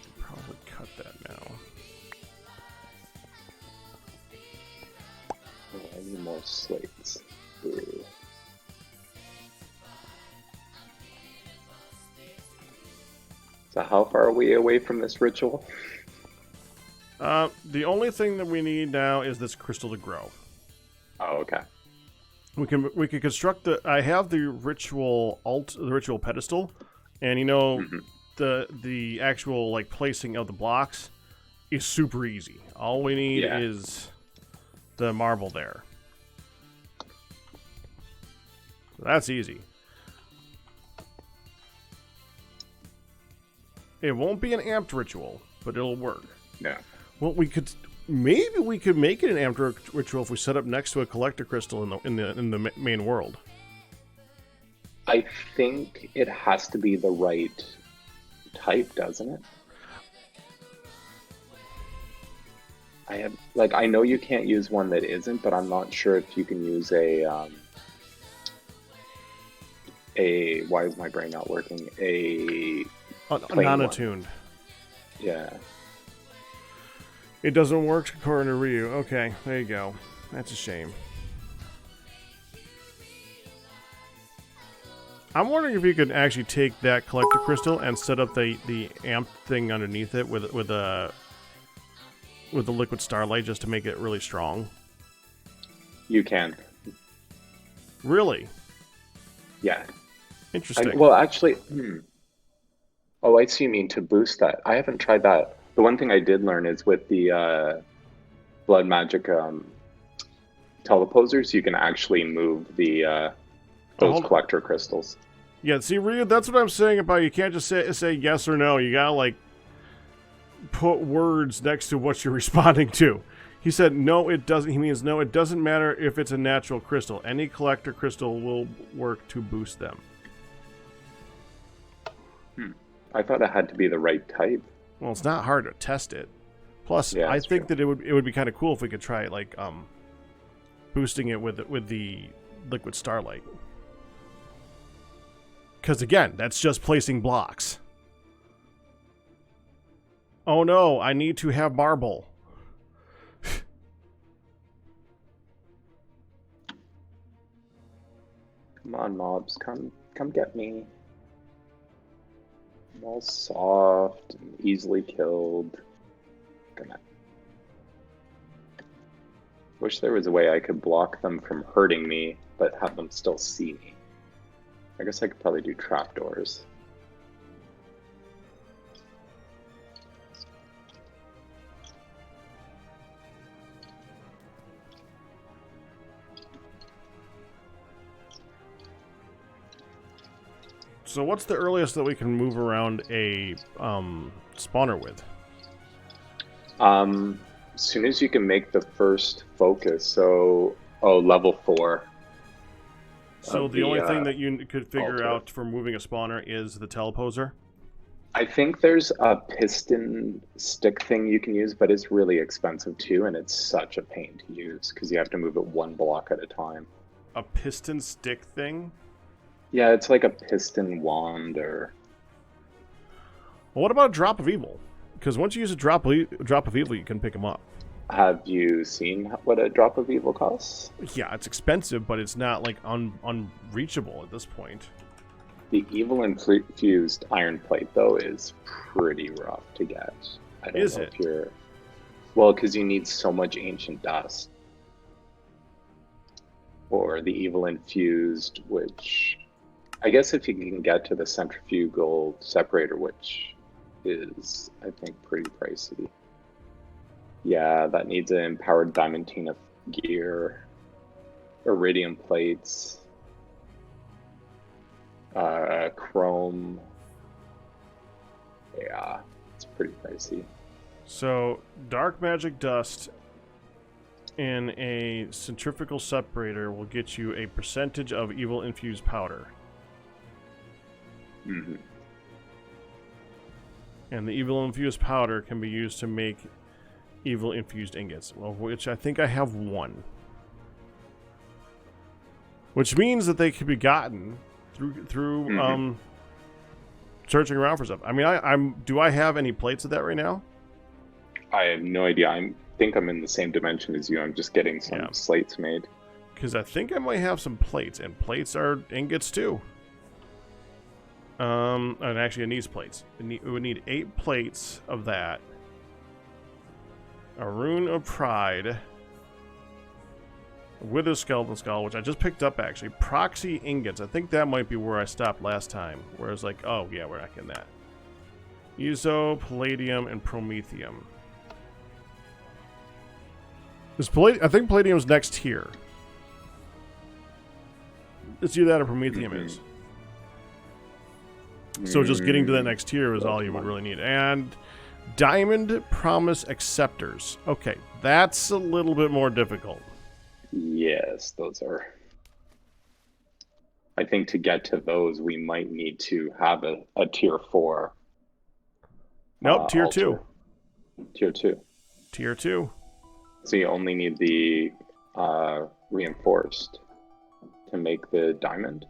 should probably cut that now. Oh, I need more slates. Ooh. So how far are we away from this ritual? The only thing that we need now is this crystal to grow. Oh, okay. We can construct I have the ritual pedestal, and you know the actual like placing of the blocks is super easy. All we need Yeah. is the marble there. That's easy. It won't be an amped ritual, but it'll work. No. Well, maybe we could make it an amped ritual if we set up next to a collector crystal in the main world. I think it has to be the right type, doesn't it? I know you can't use one that isn't, but I'm not sure if you can use a why is my brain not working? A non-attuned. Yeah. It doesn't work according to Ryu. Okay, there you go. That's a shame. I'm wondering if you could actually take that collector crystal and set up the amp thing underneath it with the liquid starlight just to make it really strong. You can. Really? Yeah. Interesting. Well, actually, oh, I see you mean to boost that. I haven't tried that. The one thing I did learn is with the blood magic teleposers, you can actually move the those collector crystals. Yeah, see, Ryu, that's what I'm saying about you can't just say yes or no. You gotta, like, put words next to what you're responding to. He said, no, it doesn't. He means, no, it doesn't matter if it's a natural crystal. Any collector crystal will work to boost them. I thought it had to be the right type. Well, it's not hard to test it. Plus, Yeah, I that's think true. that it would be kind of cool if we could try, like, boosting it with the liquid starlight. Because, again, that's just placing blocks. Oh, no, I need to have marble. Come on, mobs, come get me. I'm all soft and easily killed. Gonna. Wish there was a way I could block them from hurting me, but have them still see me. I guess I could probably do trapdoors. So what's the earliest that we can move around a spawner with? As soon as you can make the first focus, so level 4. So the only thing that you could figure altar. out for moving a spawner is the teleposer? I think there's a piston stick thing you can use, but it's really expensive too, and it's such a pain to use because you have to move it one block at a time. A piston stick thing? Yeah, it's like a piston wand or... Well, what about a drop of evil? Because once you use a drop of evil, you can pick them up. Have you seen what a drop of evil costs? Yeah, it's expensive, but it's not like unreachable at this point. The evil infused iron plate, though, is pretty rough to get. I don't know if you're... Well, because you need so much ancient dust. Or the evil infused, which... I guess if you can get to the centrifugal separator, which is, I think, pretty pricey. Yeah, that needs an empowered diamantina gear, iridium plates, chrome. Yeah, it's pretty pricey. So, dark magic dust in a centrifugal separator will get you a percentage of evil infused powder. Mm-hmm. And the evil infused powder can be used to make evil infused ingots, well, which I think I have one. Which means that they can be gotten through searching around for stuff. I mean, do I have any plates of that right now? I have no idea. I think I'm in the same dimension as you. I'm just getting some slates made. Because I think I might have some plates, and plates are ingots too. And actually it needs plates. It would need 8 plates of that. A rune of pride. A wither skeleton skull, which I just picked up actually. Proxy ingots. I think that might be where I stopped last time. Where I was like, oh yeah, we're not getting that. Uso, palladium, and promethium. I think Palladium's next tier. It's either that or Promethium is. So just getting to that next tier is all you would really need. And Diamond Promise Acceptors. Okay, that's a little bit more difficult. Yes, those are. I think to get to those, we might need to have a tier 4. Nope, tier altar. 2. Tier 2. Tier 2. So you only need the reinforced to make the diamond?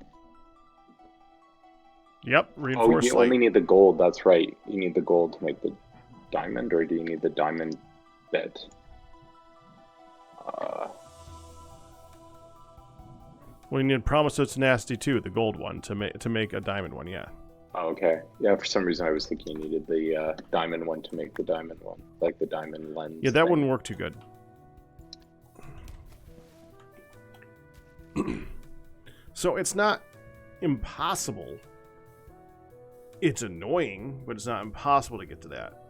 Yep, reinforced. You only need the gold, that's right. You need the gold to make the diamond, or do you need the diamond bit? Well, you need Promise of Tenacity too, the gold one, to make a diamond one, yeah. Okay. Yeah, for some reason I was thinking you needed the diamond one to make the diamond one. Like the diamond lens. Yeah, that thing. wouldn't work too good. So it's not impossible. It's annoying, but it's not impossible to get to that.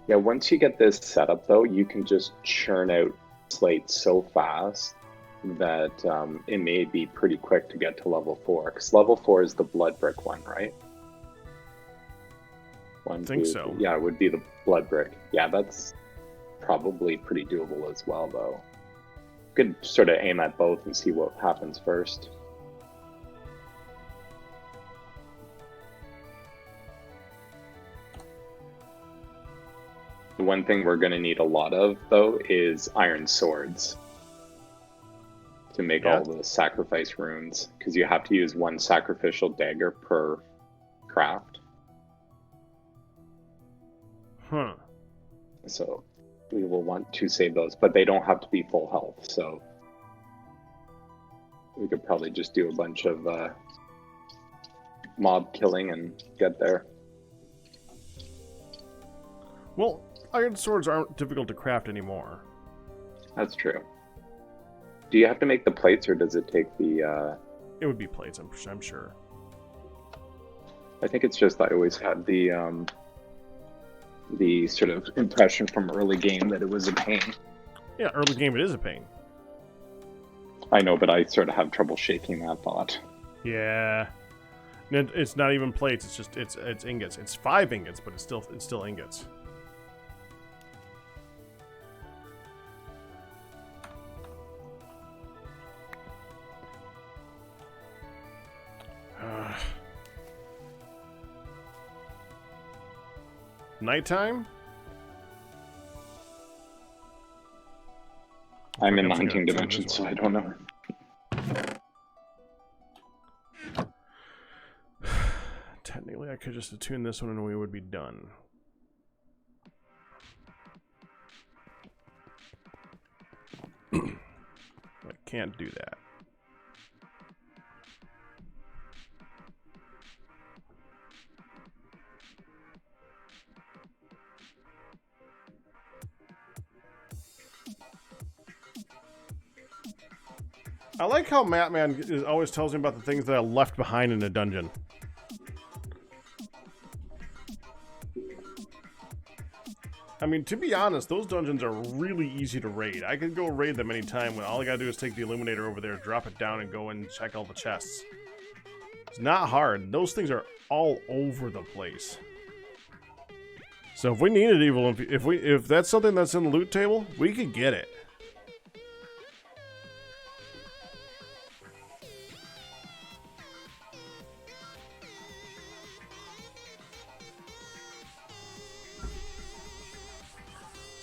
Yeah, once you get this set up though, you can just churn out slates so fast that it may be pretty quick to get to level 4. Because level 4 is the blood brick one, right? I think so. Yeah, it would be the blood brick. Yeah, that's probably pretty doable as well, though. Could sort of aim at both and see what happens first. The one thing we're going to need a lot of, though, is iron swords to make all the sacrifice runes, because you have to use 1 sacrificial dagger per craft. Huh. So we will want to save those, but they don't have to be full health, so we could probably just do a bunch of mob killing and get there. Well, iron swords aren't difficult to craft anymore. That's true. Do you have to make the plates, or does it take the... It would be plates, I'm sure. I think it's just I always had the sort of impression from early game that it was a pain. Yeah, early game it is a pain. I know, but I sort of have trouble shaking that thought. Yeah. It's not even plates, it's just it's ingots. It's 5 ingots, but it's still ingots. Nighttime? I'm in the hunting dimension, so I don't know. Technically, I could just attune this one and we would be done. I can't do that. I like how Matman always tells me about the things that I left behind in a dungeon. I mean, to be honest, those dungeons are really easy to raid. I could go raid them anytime when all I gotta do is take the Illuminator over there, drop it down, and go and check all the chests. It's not hard. Those things are all over the place. So if we needed evil, if that's something that's in the loot table, we could get it.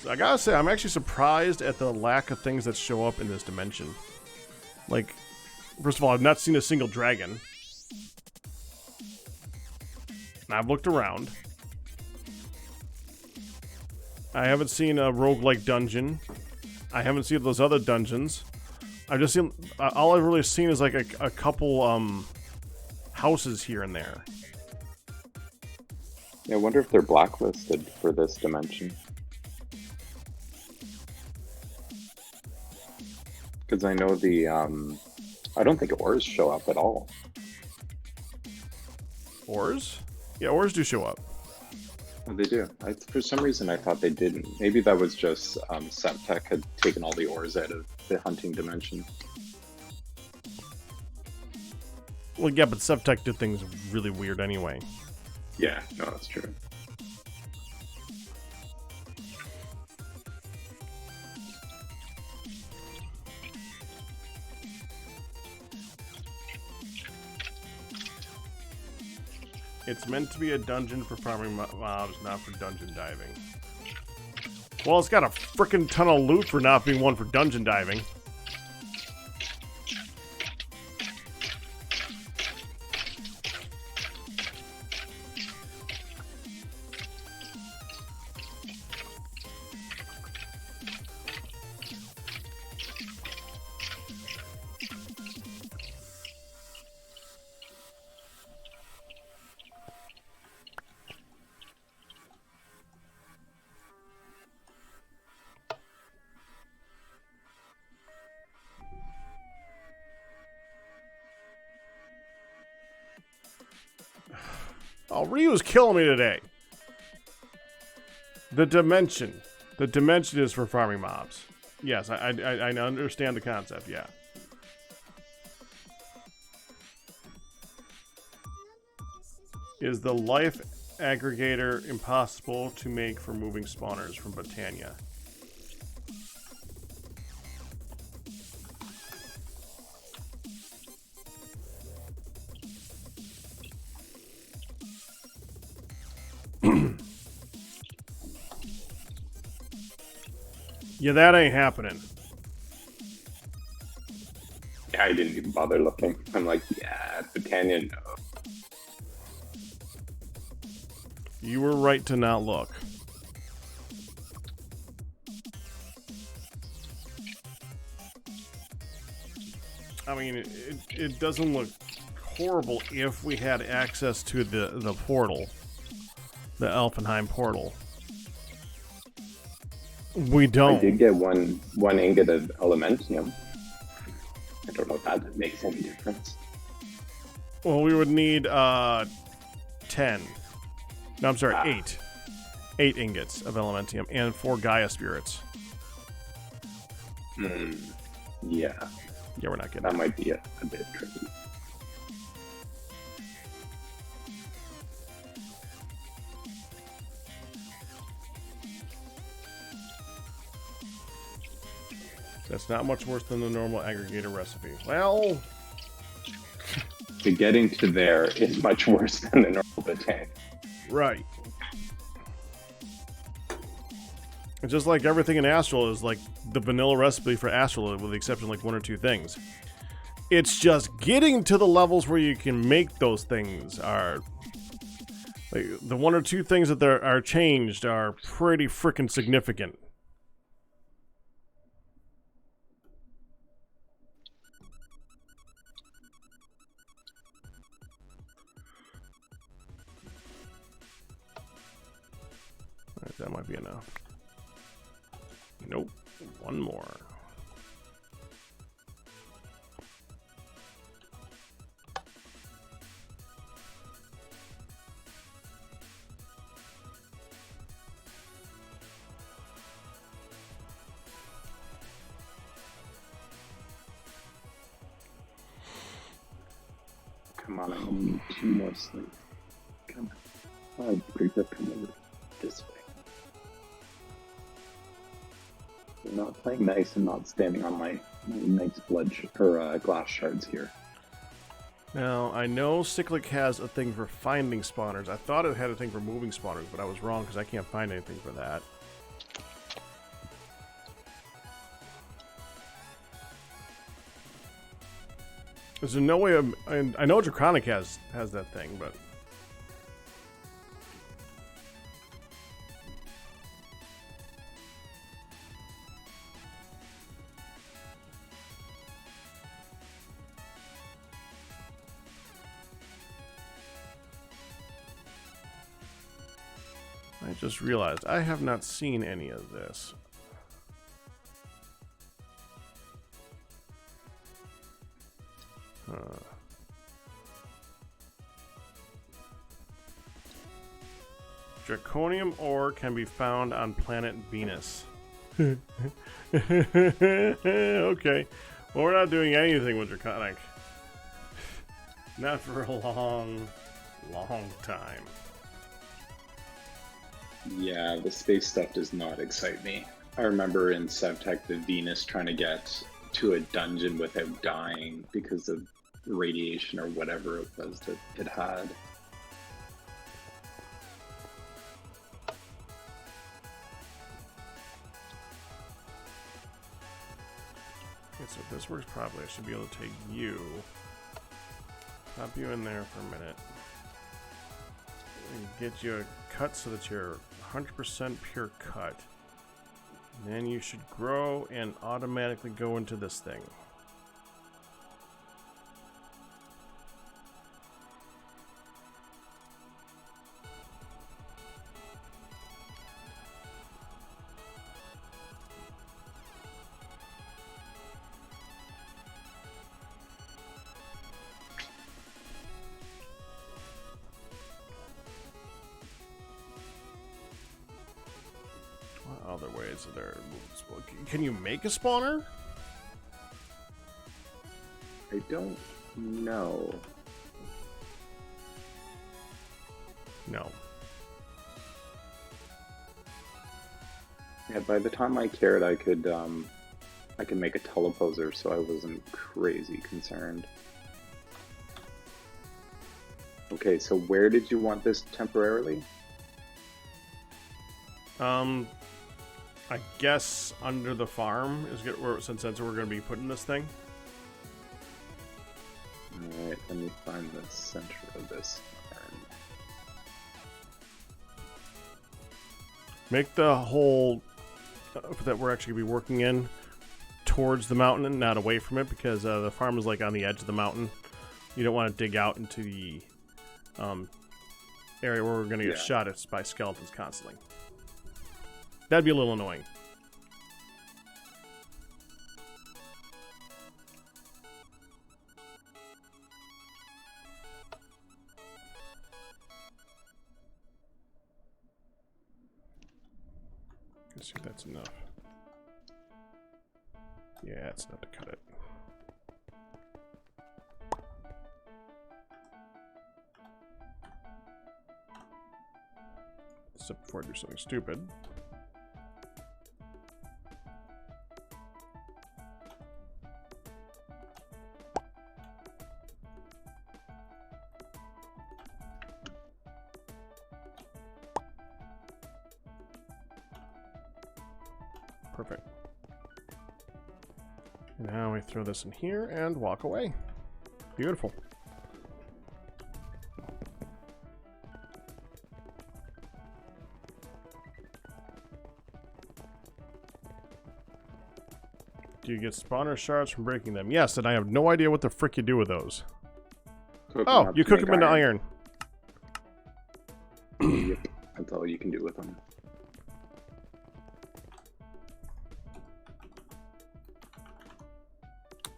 I gotta say, I'm actually surprised at the lack of things that show up in this dimension. Like, first of all, I've not seen a single dragon. I've looked around. I haven't seen a roguelike dungeon. I haven't seen those other dungeons. I've just seen... all I've really seen is like a couple houses here and there. Yeah, I wonder if they're blacklisted for this dimension. Because I know the, I don't think ores show up at all. Ores? Yeah, ores do show up. Oh, they do. For some reason, I thought they didn't. Maybe that was just Septech had taken all the ores out of the hunting dimension. Well, yeah, but Subtech did things really weird anyway. Yeah, no, that's true. It's meant to be a dungeon for farming mobs, not for dungeon diving. Well, it's got a frickin' ton of loot for not being one for dungeon diving. Oh, Ryu's killing me today. The dimension. The dimension is for farming mobs. Yes, I understand the concept, yeah. Is the life aggregator impossible to make for moving spawners from Botania? Yeah, that ain't happening. Yeah, I didn't even bother looking. I'm like, yeah, Britannia, no. You were right to not look. I mean, it doesn't look horrible if we had access to the portal. The Elfenheim portal. We don't. I did get one ingot of Elementium. I don't know if that makes any difference. Well, we would need 10. No, I'm sorry, 8. 8 ingots of Elementium and 4 Gaia spirits. Yeah. Yeah, we're not getting that. Might be a bit tricky. That's not much worse than the normal aggregator recipe. Well, getting to there is much worse than the normal Botania. Right. It's just like everything in Astral is like the vanilla recipe for Astral, with the exception of like 1 or 2 things. It's just getting to the levels where you can make those things are... Like, the 1 or 2 things that are changed are pretty freaking significant. Alright, that might be enough. Nope. 1 more. Come on, I need 2 more sleep. Come on. Oh, creeper, come over this way. You're not playing nice and not standing on my nice glass shards here. Now, I know Cyclic has a thing for finding spawners. I thought it had a thing for moving spawners, but I was wrong because I can't find anything for that. There's no way of... I know Draconic has that thing, but... I just realized I have not seen any of this. Draconium ore can be found on planet Venus. Okay. Well, we're not doing anything with Draconic. Not for a long time. Yeah, the space stuff does not excite me. I remember in SevTech the Venus trying to get to a dungeon without dying because of radiation or whatever it was that it had. Okay, so if this works properly, I should be able to take you, pop you in there for a minute, and get you a cut so that you're 100% pure cut. And then you should grow and automatically go into this thing. What other ways are there? Can you make a spawner? I don't know. No. Yeah, by the time I cared, I could make a teleposer, so I wasn't crazy concerned. Okay, so where did you want this temporarily? I guess under the farm is good, since that's where we're going to be putting this thing. Alright, let me find the center of this farm. Make the hole that we're actually going to be working in towards the mountain and not away from it, because the farm is like on the edge of the mountain. You don't want to dig out into the area where we're going to get shot at by skeletons constantly. That'd be a little annoying. Let's see if that's enough. Yeah, it's enough to cut it. Except before I do something stupid. Perfect. Now we throw this in here and walk away. Beautiful. Do you get spawner shards from breaking them? Yes, and I have no idea what the frick you do with those. Oh, you cook them into iron. Yep, that's all you can do with them.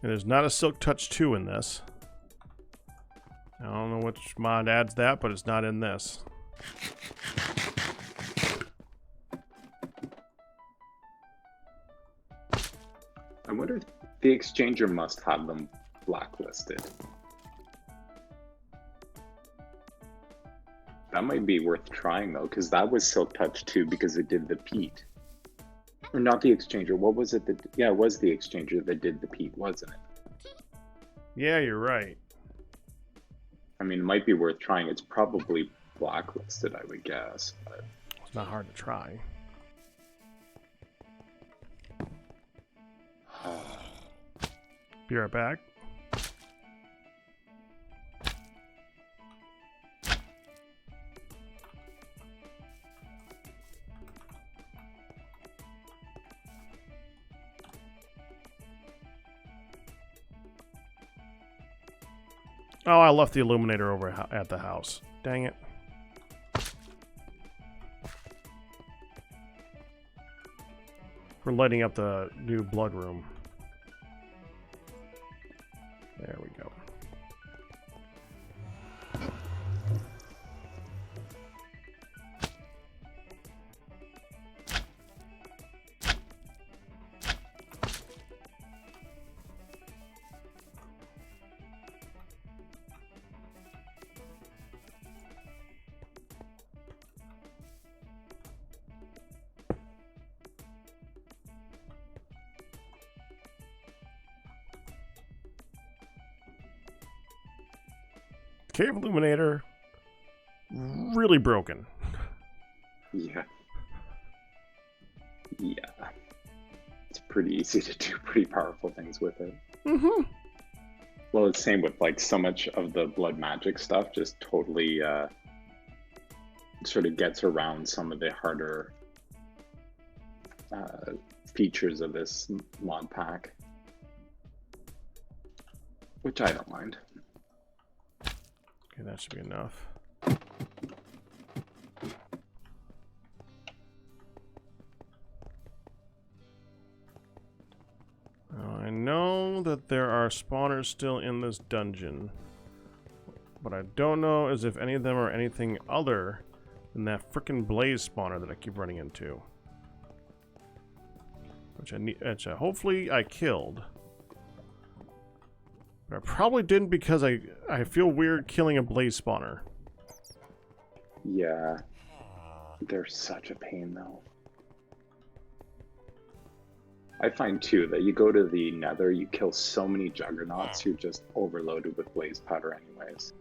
And there's not a Silk Touch 2 in this. I don't know which mod adds that, but it's not in this. I wonder if the exchanger must have them blacklisted. That might be worth trying though, because that was Silk Touch 2 because it did the peat. Or not the exchanger. What was it that... Yeah, it was the exchanger that did the peat, wasn't it? Yeah, you're right. I mean, it might be worth trying. It's probably blacklisted, I would guess. But... It's not hard to try. Be right back. Oh, I left the illuminator over at the house. Dang it. We're lighting up the new blood room. There we go. Cave Illuminator, really broken. Yeah. Yeah. It's pretty easy to do pretty powerful things with it. Mm-hmm. Well, it's same with like so much of the blood magic stuff, just totally sort of gets around some of the harder features of this mod pack, which I don't mind. Okay, that should be enough. I know that there are spawners still in this dungeon. What I don't know is if any of them are anything other than that frickin' blaze spawner that I keep running into. Which hopefully I killed. But I probably didn't because I feel weird killing a blaze spawner. Yeah. They're such a pain though. I find too that you go to the nether, you kill so many juggernauts, you're just overloaded with blaze powder anyways.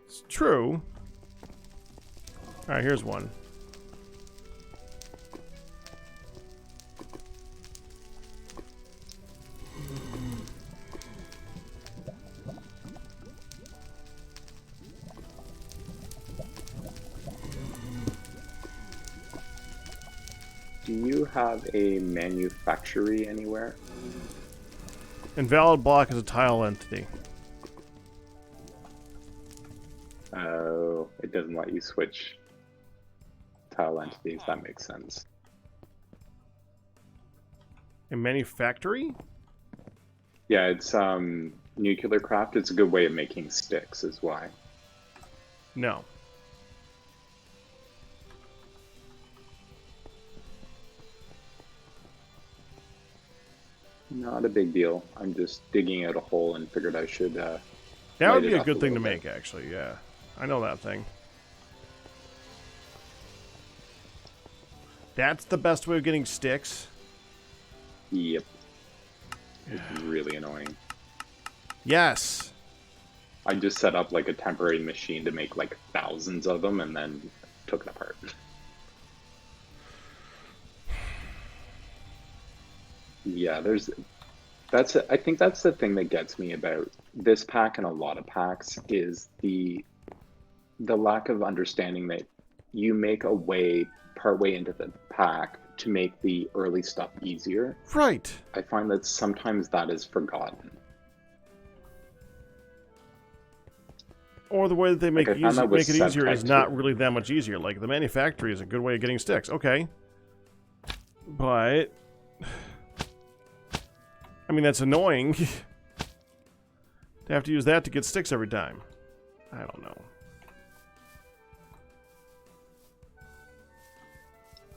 It's true. Alright, here's one. Do you have a manufactory anywhere? Invalid block is a tile entity. Oh, it doesn't let you switch tile entities. That makes sense. A manufactory? Yeah, it's nuclear craft. It's a good way of making sticks, is why. No. Not a big deal. I'm just digging out a hole and figured I should. That would be light it a up good a thing to little make, bit. actually, yeah. I know that thing. That's the best way of getting sticks? Yep. It's really annoying. Yes! I just set up like a temporary machine to make like thousands of them and then took it apart. Yeah, I think that's the thing that gets me about this pack and a lot of packs is the lack of understanding that you make a way partway into the pack to make the early stuff easier. Right! I find that sometimes that is forgotten. Or the way that they make, Like, I found that with make it easier is Subtech not too. really that much easier. Like, the manufactory is a good way of getting sticks. Okay. But... I mean, that's annoying. To have to use that to get sticks every time. I don't know.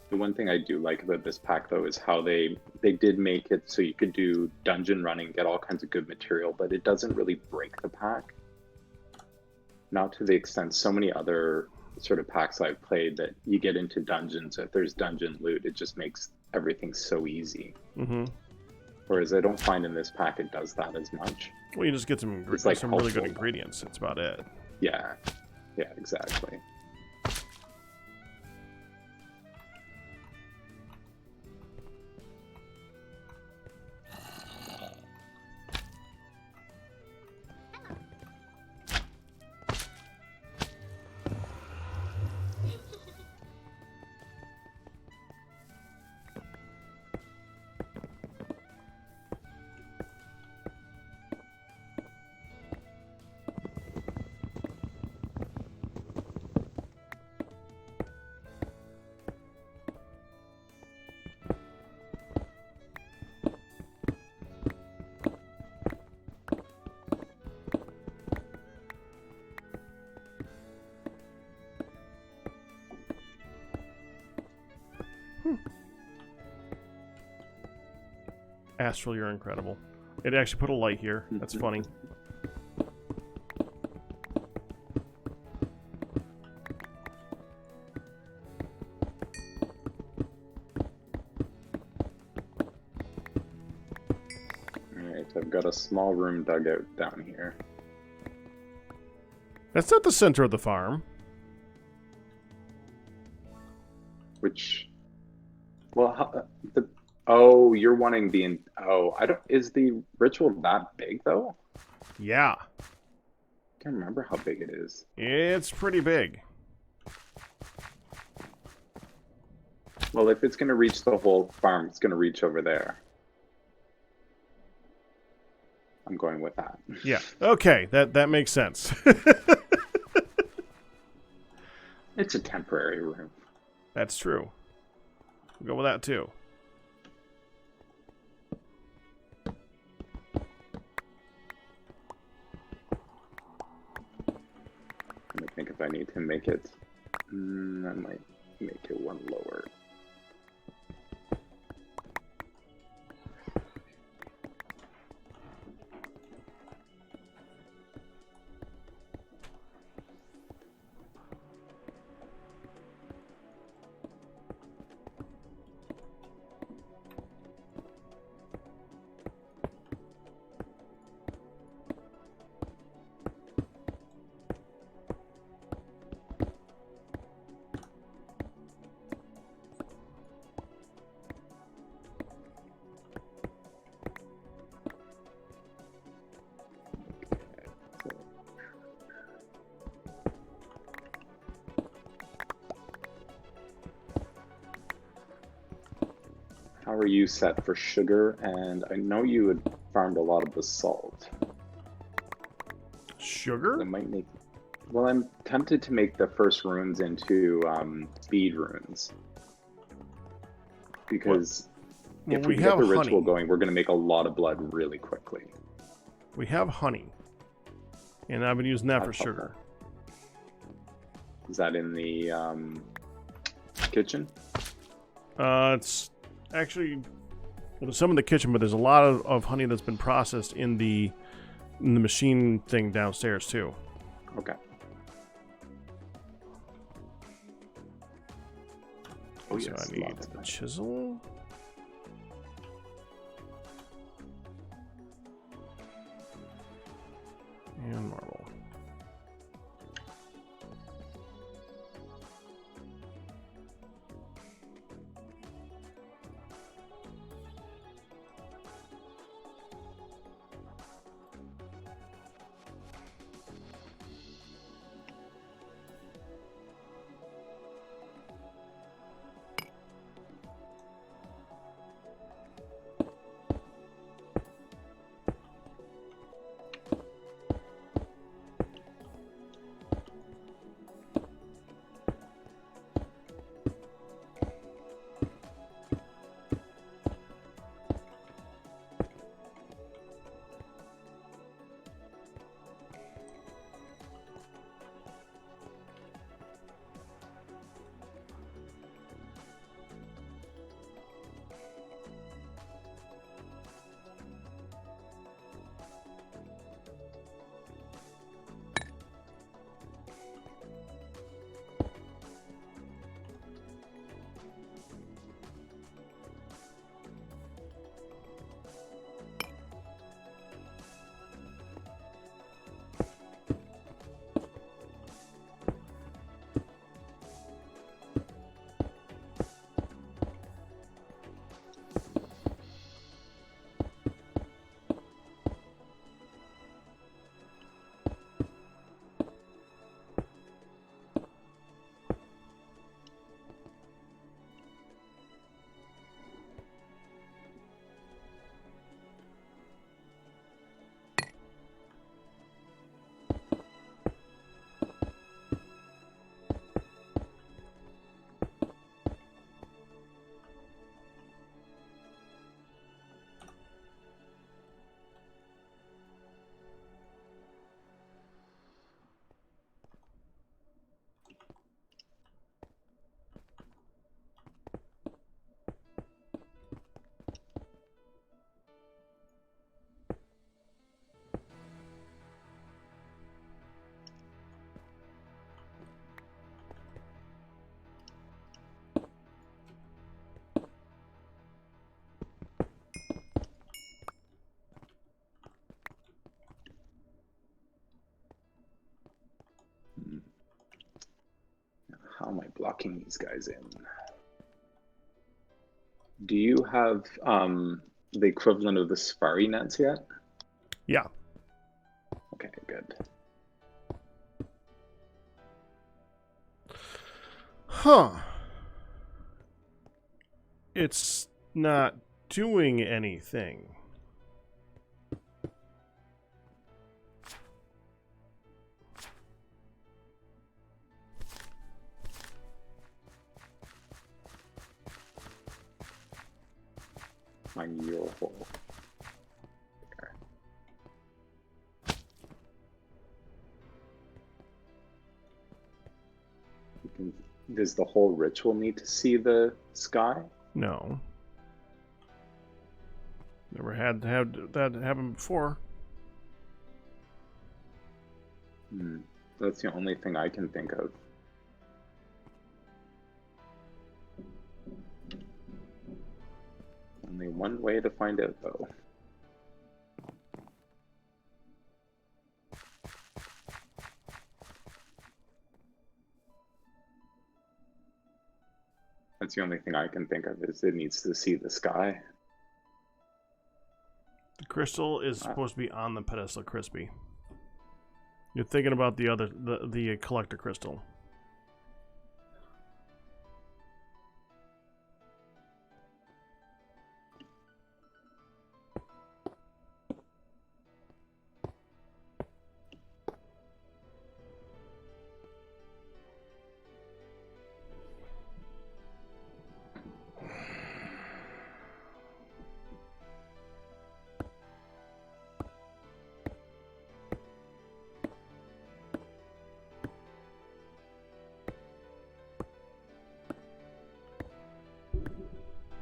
The one thing I do like about this pack, though, is how they did make it so you could do dungeon running, get all kinds of good material, but it doesn't really break the pack. Not to the extent so many other sort of packs I've played that you get into dungeons, if there's dungeon loot, it just makes everything so easy. Mm-hmm. Whereas I don't find in this pack it does that as much. Well, you just get some, It's like some really good helpful. ingredients. That's about it. Yeah, yeah, exactly. Astral, you're incredible. It actually put a light here. That's funny. Alright, I've got a small room dug out down here. That's not the center of the farm. Which, well, oh, you're wanting the, oh, I don't, is the ritual that big though? Yeah. I can't remember how big it is. It's pretty big. Well, if it's going to reach the whole farm, it's going to reach over there. I'm going with that. Yeah. Okay, that makes sense. It's a temporary room. That's true. We'll go with that too. Let me think if I need to make it. I might make it one lower. How are you set for sugar? And I know you had farmed a lot of basalt. Sugar? I might make. Well, I'm tempted to make the first runes into speed runes because Well, if we we get have the ritual honey. going, we're going to make a lot of blood really quickly. We have honey. And I've been using that for That's sugar. Is that in the kitchen? It's actually, well, there's some in the kitchen, but there's a lot of honey that's been processed in the machine thing downstairs too. Okay. Oh, So yes, I need lots of a honey. chisel. And marble. How am I blocking these guys in? Do you have the equivalent of the safari nets yet? Yeah. Okay, good. Huh. It's not doing anything. Find your hole. There. Does the whole ritual need to see the sky? No. Never had to have that happen before. That's the only thing I can think of. Only one way to find out, though. That's the only thing I can think of, is it needs to see the sky. The crystal is supposed to be on the pedestal crispy. You're thinking about the other, the collector crystal.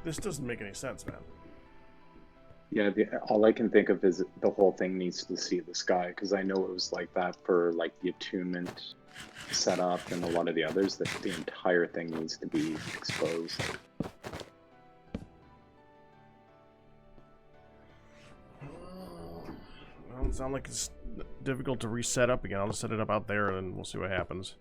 This doesn't make any sense, man. Yeah, all I can think of is the whole thing needs to see the sky, because I know it was like that for like the attunement setup and a lot of the others, that the entire thing needs to be exposed. Well, it sounds like it's difficult to reset up again. I'll just set it up out there and we'll see what happens.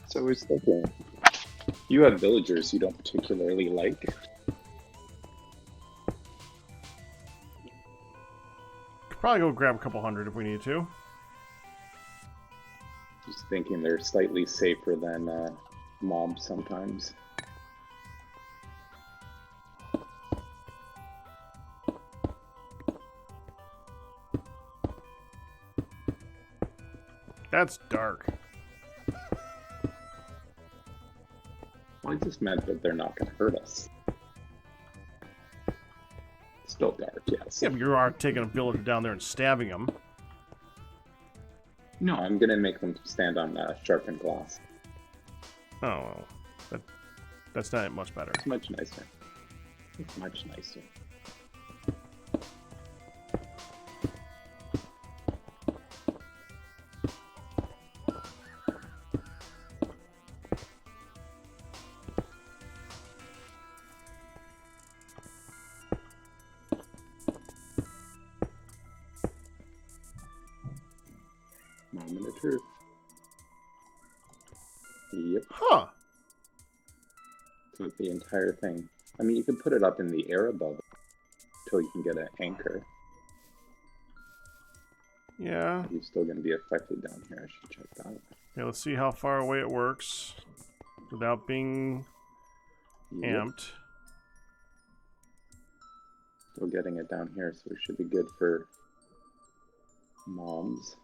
So I was thinking, You have villagers you don't particularly like. Could probably go grab a couple hundred if we need to. Just thinking they're slightly safer than mobs sometimes. That's dark. Well, I just meant that they're not going to hurt us. Still dark, yes. Yeah, but you are taking a villager down there and stabbing him. No, I'm going to make them stand on sharpened glass. Oh, well, that's not much better. It's much nicer. It's much nicer. Moment of truth. Yep. Huh. So the entire thing. I mean, you can put it up in the air above it until you can get an anchor. Yeah. You're still going to be affected down here. I should check that. Yeah, let's see how far away it works without being Yep. amped. Still getting it down here, so it should be good for mobs.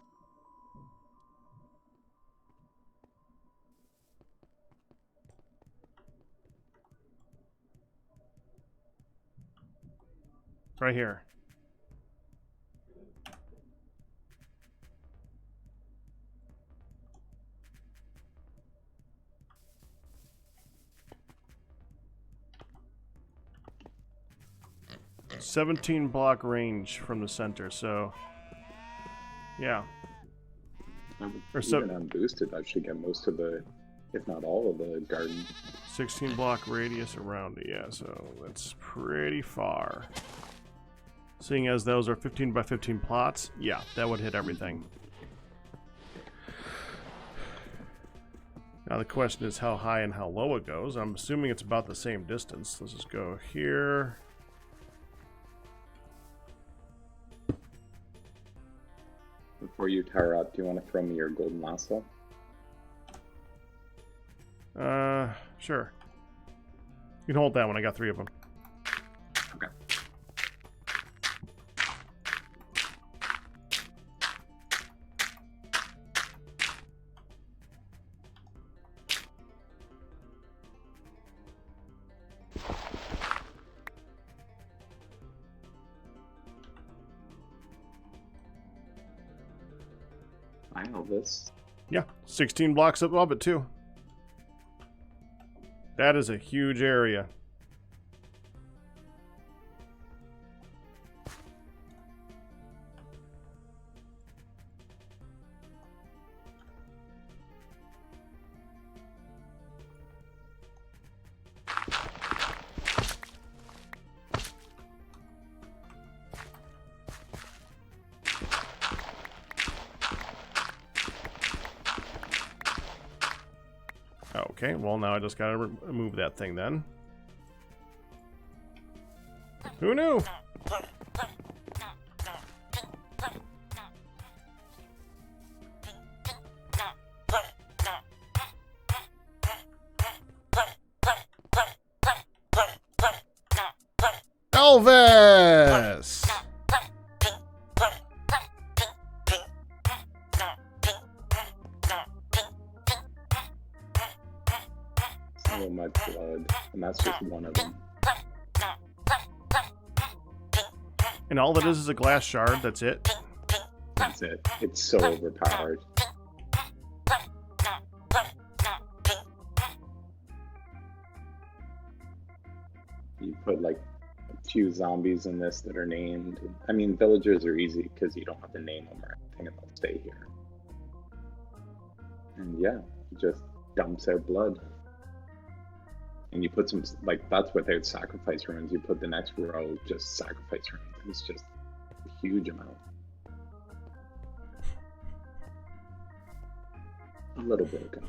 Right here. $17 range from the center, so yeah. Or so- Even unboosted, I should get most of the, if not all of the garden. 16 block radius around it, yeah, so that's pretty far. Seeing as those are 15 by 15 plots, yeah, that would hit everything. Now the question is how high and how low it goes. I'm assuming it's about the same distance. Let's just go here. Before you tower up, do you want to throw me your golden lasso? Sure. You can hold that one. I got 3 of them. Okay. I know this. Yeah, 16 blocks above it too. That is a huge area. Okay, well now I just gotta remove that thing then. Who knew? Elvis! So much blood, and that's just one of them. And all that is a glass shard, that's it. That's it. It's so overpowered. You put like a few zombies in this that are named. I mean, villagers are easy because you don't have to name them or anything, and they'll stay here. And yeah, it just dumps their blood. And you put some, like, that's without sacrifice runes. You put the next row just sacrifice runes. It's just a huge amount. A little broken.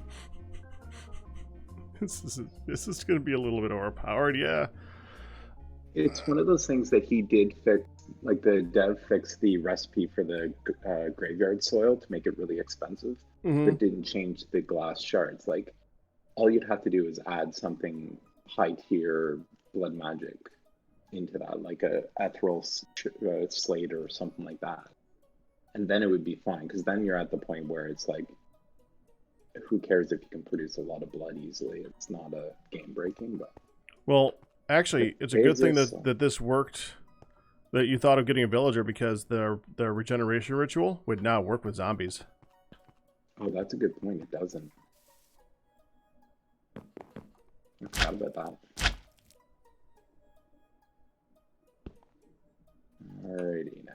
This is going to be a little bit overpowered, yeah. It's one of those things that he did fix, like the dev fixed the recipe for the graveyard soil to make it really expensive, Mm-hmm. but didn't change the glass shards. Like, all you'd have to do is add something high tier blood magic into that, like a ethereal slate or something like that. And then it would be fine, because then you're at the point where it's like, who cares if you can produce a lot of blood easily? It's not a game breaking, but Well, actually, it's a good thing Phases, that this worked. That you thought of getting a villager because the regeneration ritual would now work with zombies. oh, that's a good point. It doesn't. I forgot about that. Alrighty now.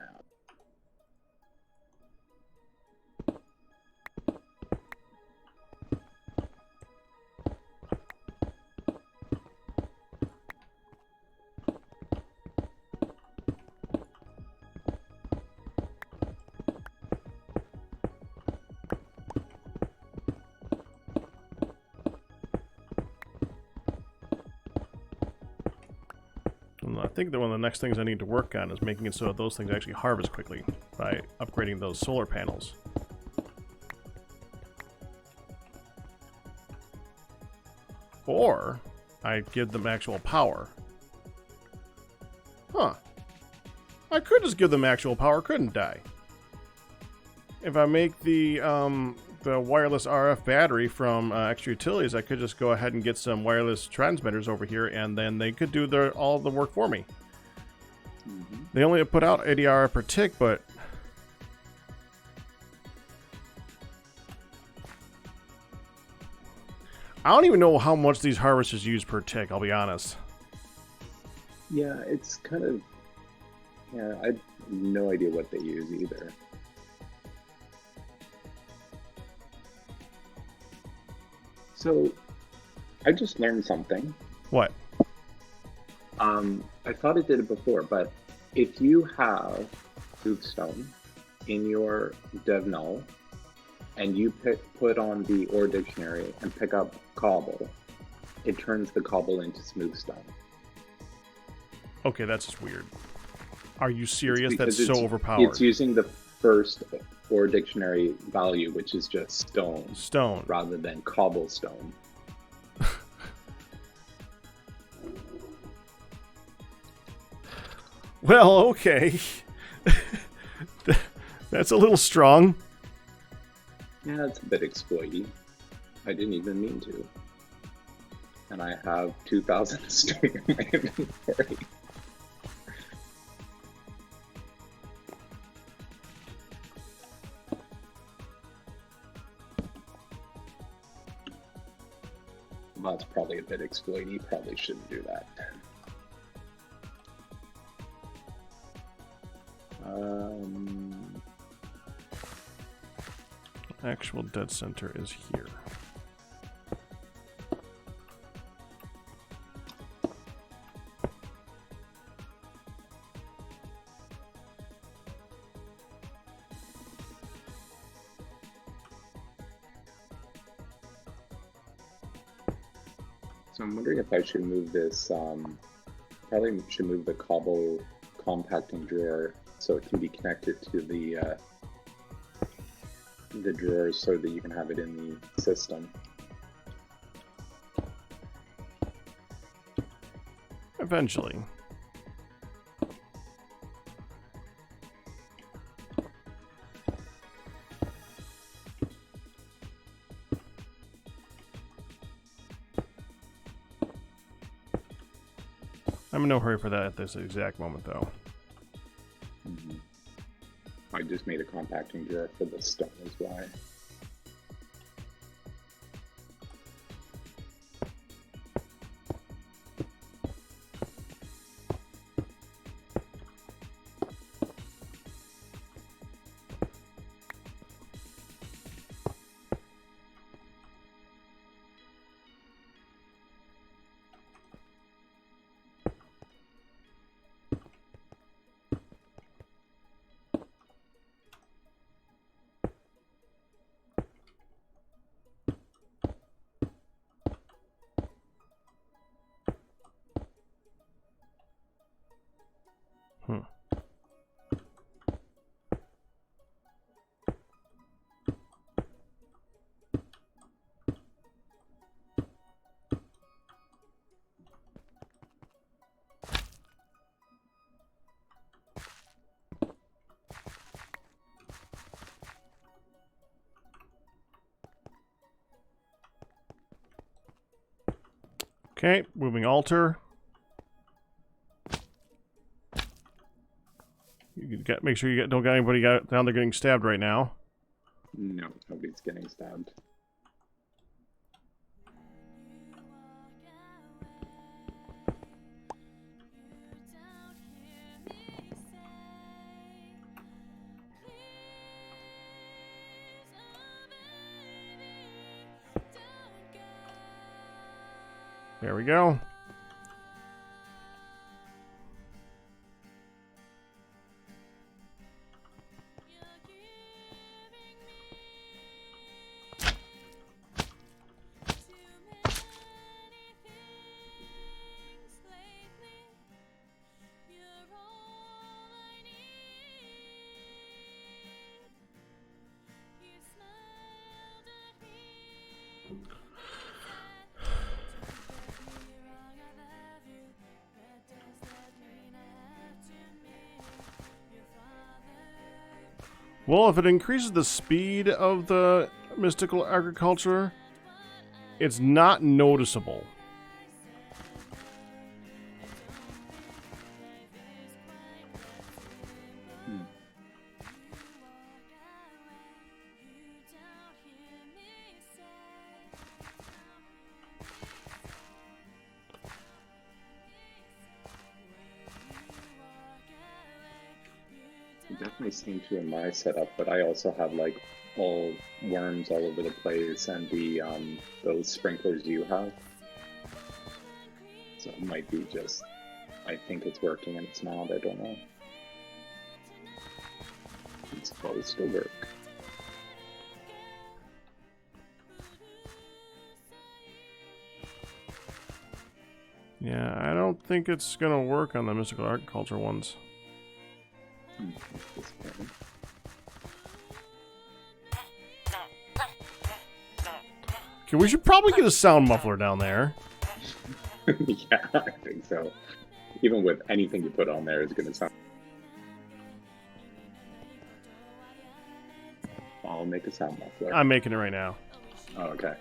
And I think that one of the next things I need to work on is making it so that those things actually harvest quickly by upgrading those solar panels. Or I give them actual power. Huh. I could just give them actual power, couldn't I? If I make the wireless RF battery from extra utilities, I could just go ahead and get some wireless transmitters over here, and then they could do all the work for me. Mm-hmm. They only put out 80 RF per tick, but I don't even know how much these harvesters use per tick, I'll be honest. Yeah, it's kind of. Yeah, I have no idea what they use either. So, I just learned something. What? I thought it did it before, but if you have Smoothstone in your dev null and you put on the ore dictionary and pick up cobble, it turns the cobble into Smoothstone. Okay, that's just weird. Are you serious? Because That's so overpowered. It's using the first ore dictionary value, which is just stone, rather than cobblestone. Well, okay. That's a little strong. Yeah, it's a bit exploity. I didn't even mean to. And I have 2,000 stone in my inventory. Well, that's probably a bit exploity. Probably shouldn't do that. Actual dead center is here. So I'm wondering if I should move this, probably should move the cobble compacting drawer so it can be connected to the drawers so that you can have it in the system. Eventually. I'm in no hurry for that at this exact moment, though. Mm-hmm. I just made a compacting drawer for the stone as well. Okay, moving altar. You got make sure you don't got anybody down there getting stabbed right now. No, nobody's getting stabbed. There we go. Well, if it increases the speed of the mystical agriculture, it's not noticeable. It definitely seemed to in my setup, but I also have like all worms all over the place and the those sprinklers you have. So it might be just I think it's working and it's not, I don't know. It's supposed to work. Yeah, I don't think it's gonna work on the mystical agriculture ones. Okay, we should probably get a sound muffler down there. Yeah, I think so. Even with anything you put on there, it's going to sound. I'll make a sound muffler. I'm making it right now. Oh, okay.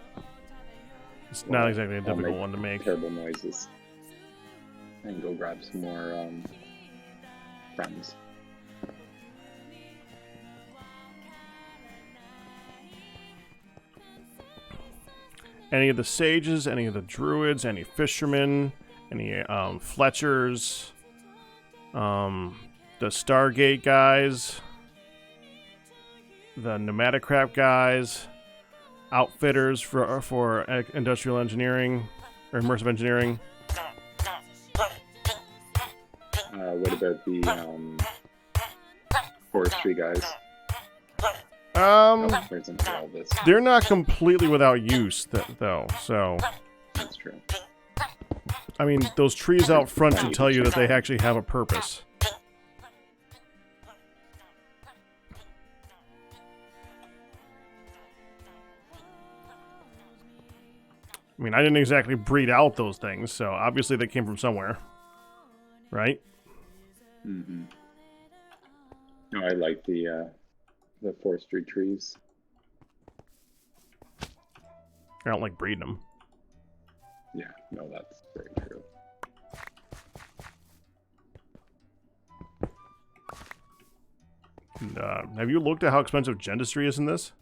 It's not exactly a difficult one to make. Terrible noises. And go grab some more friends. Any of the sages, any of the druids, any fishermen, any Fletchers, the Stargate guys, the Pneumaticraft guys, outfitters for industrial engineering or immersive engineering. What about the forestry guys? They're not completely without use, though, so... That's true. I mean, those trees out front should tell you that they actually have a purpose. I mean, I didn't exactly breed out those things, so obviously they came from somewhere. Right? Mm-hmm. No, I like the forestry trees. I don't like breeding them. Yeah, no, that's very true. And, have you looked at how expensive dentistry is in this?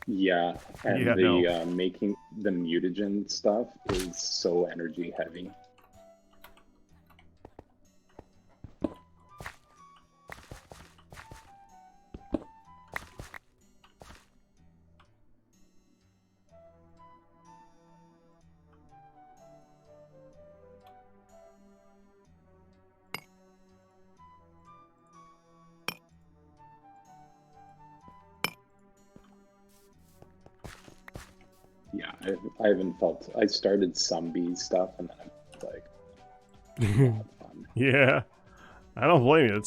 Yeah, and Yeah, the making the mutagen stuff is so energy heavy. Yeah, I haven't felt. I started some bee stuff, and then I'm like, not fun. Yeah, I don't blame you.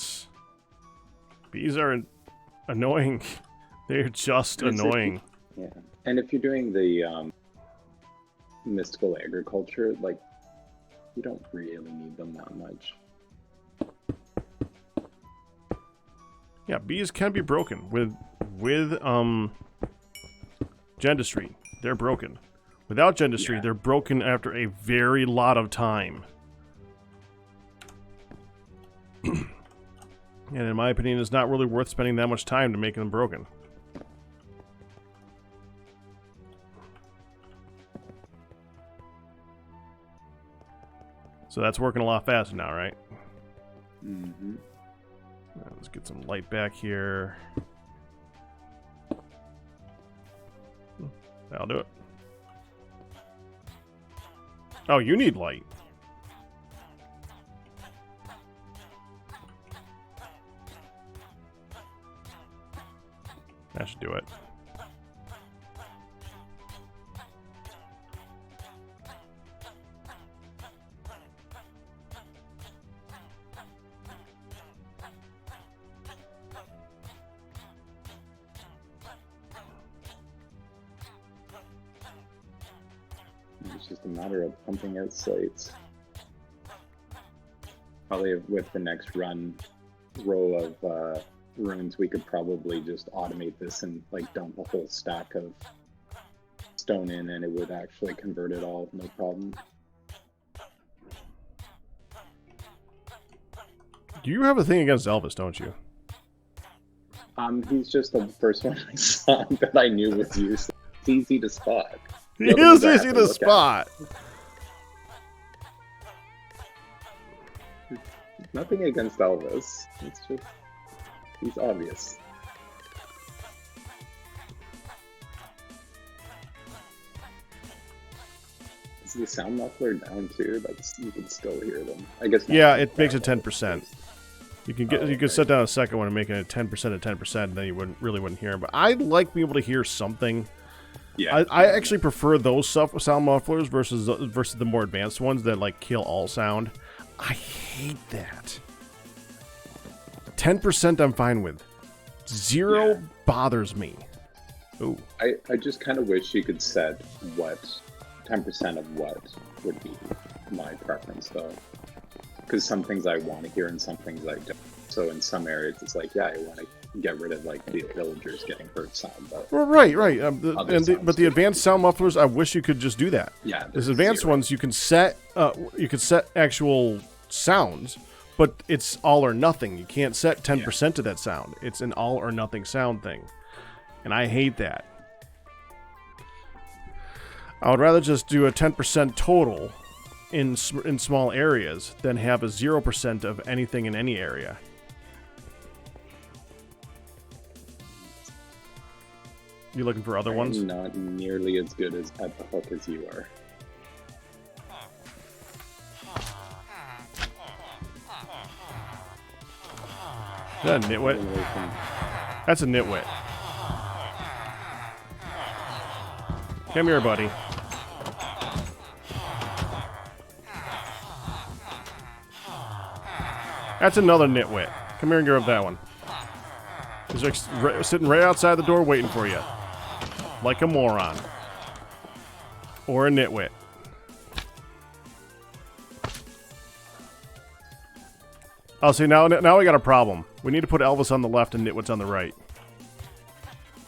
Bees are annoying. They're just annoying. Yeah, and if you're doing the mystical agriculture, like you don't really need them that much. Yeah, bees can be broken with dentistry. They're broken. Without Gendustry, Yeah. they're broken after a very lot of time. And in my opinion, it's not really worth spending that much time to make them broken. So that's working a lot faster now, right? Mm-hmm. Let's get some light back here. That'll do it. Oh, you need light. That should do it. It's just a matter of pumping out slates. Probably with the next row of runes, we could probably just automate this and like dump a whole stack of stone in, and it would actually convert it all, no problem. You have a thing against Elvis, don't you? He's just the first one I saw that I knew was useless. It's easy to spot. He The other is ones I have easy to to look at. spot. Nothing against Elvis. It's just he's obvious. Is the sound muffler down too? That's you can still hear them. I guess. Not Yeah, too it makes it far. 10%. You can get Oh, you can okay. set down a second one and make it a 10% at 10%, and then you wouldn't hear them. But I like being able to hear something. Yeah, I actually prefer those sound mufflers versus the more advanced ones that like kill all sound. I hate that. 10% I'm fine with. 0 Yeah. bothers me. Ooh. I just kind of wish you could set what 10% of what would be my preference though, because some things I want to hear and some things I don't. So in some areas it's like, yeah, I want to get rid of like the villagers getting hurt sound, but Well, right. Other sounds But the too. advanced sound mufflers, I wish you could just do that. yeah, These there's advanced 0. ones, you can set actual sounds, but it's all or nothing. You can't set 10% to that sound. It's an all or nothing sound thing, and I hate that. I would rather just do a 10% total in small areas than have a 0% of anything in any area. You looking for other ones? I'm not nearly as good at the hook as you are. Is that a nitwit? That's a nitwit. Come here, buddy. That's another nitwit. Come here and grab that one. He's like sitting right outside the door waiting for you. Like a moron. Or a nitwit. Oh, see, now we got a problem. We need to put Elvis on the left and nitwits on the right.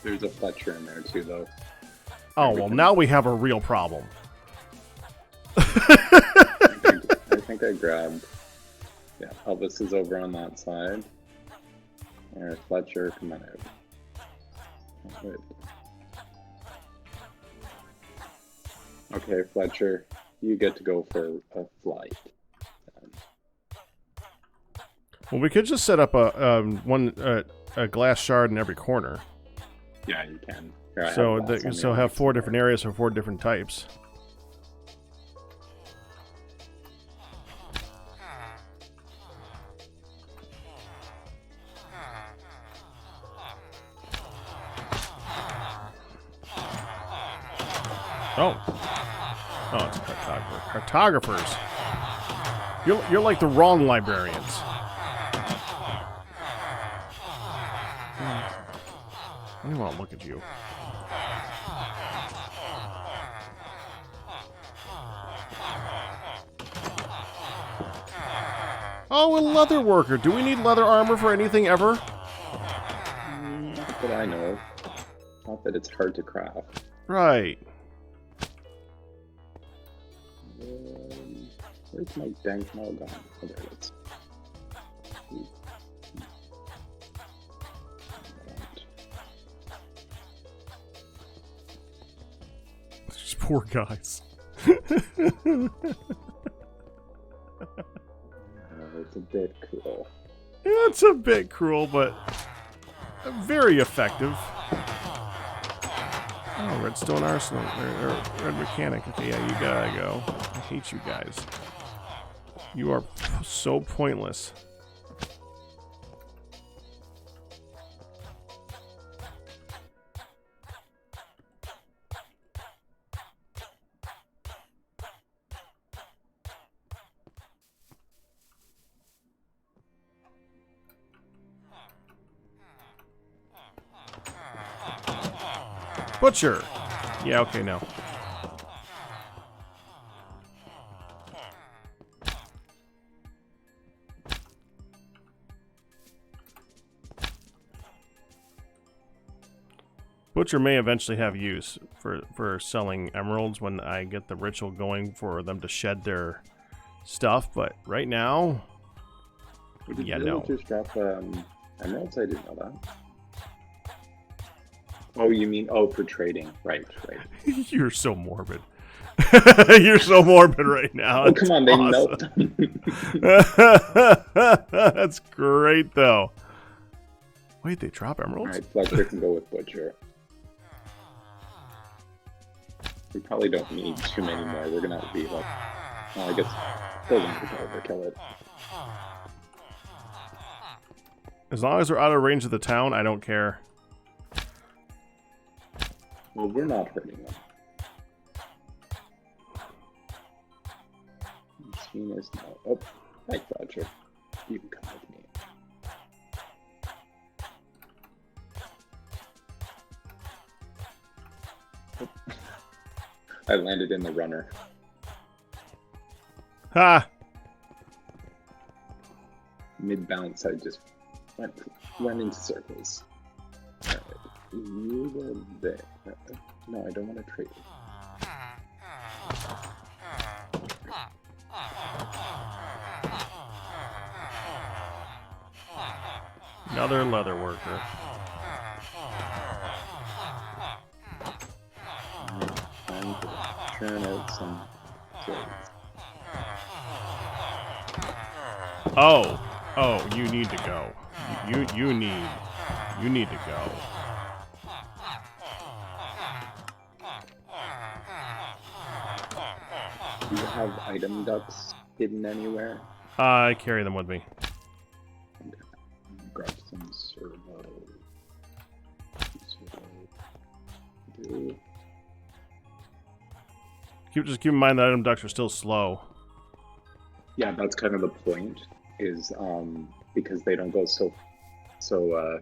There's a Fletcher in there too, though. Oh, well, now we have a real problem. I think I grabbed. Yeah, Elvis is over on that side. There, Fletcher, come on out. Wait. Okay, Fletcher, you get to go for a flight. Well, we could just set up a glass shard in every corner. Yeah, you can. Here, I So glass on me. so have 4 different areas for 4 different types. Oh, it's a cartographer. Cartographers. You're like the wrong librarians. I don't want to look at you. Oh, a leather worker. Do we need leather armor for anything ever? Not that I know of. Not that it's hard to craft. Right. Where's my dang small gun? Oh, there it is. These poor guys. It's a bit cool. It's a bit cruel, but very effective. Oh, Redstone Arsenal, or Red Mechanic. Okay, yeah, you gotta go. I hate you guys. You are so pointless. Butcher! Yeah, okay, no. Butcher may eventually have use for selling emeralds when I get the ritual going for them to shed their stuff, but right now, yeah, no. Just drop emeralds? I didn't know that. Oh, you mean for trading? Right. You're so morbid. You're so morbid right now. Oh, come on, they melt. That's great, though. Wait, they drop emeralds? Alright, Fletcher can go with Butcher. We probably don't need too many more. We're gonna have to be like, well, I guess still gonna overkill it. As long as they're out of range of the town, I don't care. Well, we're not hurting them. Machine is now. Oh, hi, Fletcher. You can come with me. I landed in the runner. Ha! Mid bounce, I just went into circles. Alright, you go there. No, I don't want to trade. Another leather worker. Time to churn out some trades. Oh, you need to go. You need to go. Do you have item ducts hidden anywhere? I carry them with me. Okay. Grab some servo. Just keep in mind that item ducts are still slow. Yeah, that's kind of the point. Is because they don't go so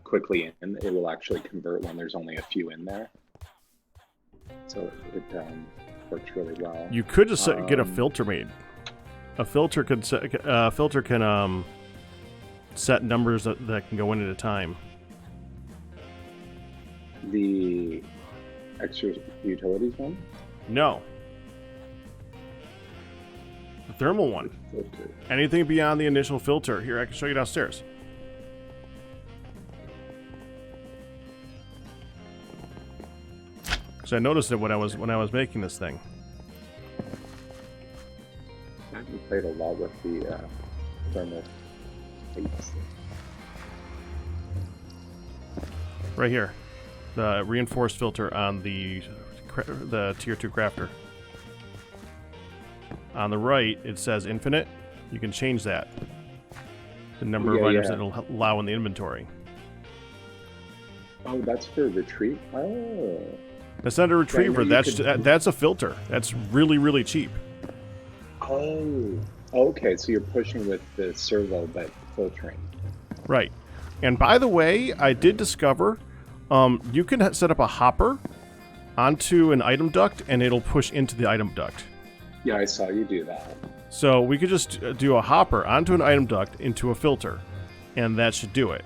quickly in, it will actually convert when there's only a few in there. So it works really well. You could just get a filter made. A filter can set numbers that can go in at a time. The extra utilities one? No. The thermal one. Filter. Anything beyond the initial filter. Here, I can show you downstairs. So I noticed it when I was making this thing. I haven't played a lot with the thermal things. Right here. The reinforced filter on the tier 2 crafter. On the right, it says infinite. You can change that. The number of items that it'll allow in the inventory. Oh, that's for retreat? Oh. That's not a retriever. That's a filter. That's really, really cheap. Oh. Okay, so you're pushing with the servo, but filtering. Right. And by the way, I did discover you can set up a hopper onto an item duct, and it'll push into the item duct. Yeah, I saw you do that. So we could just do a hopper onto an item duct into a filter, and that should do it.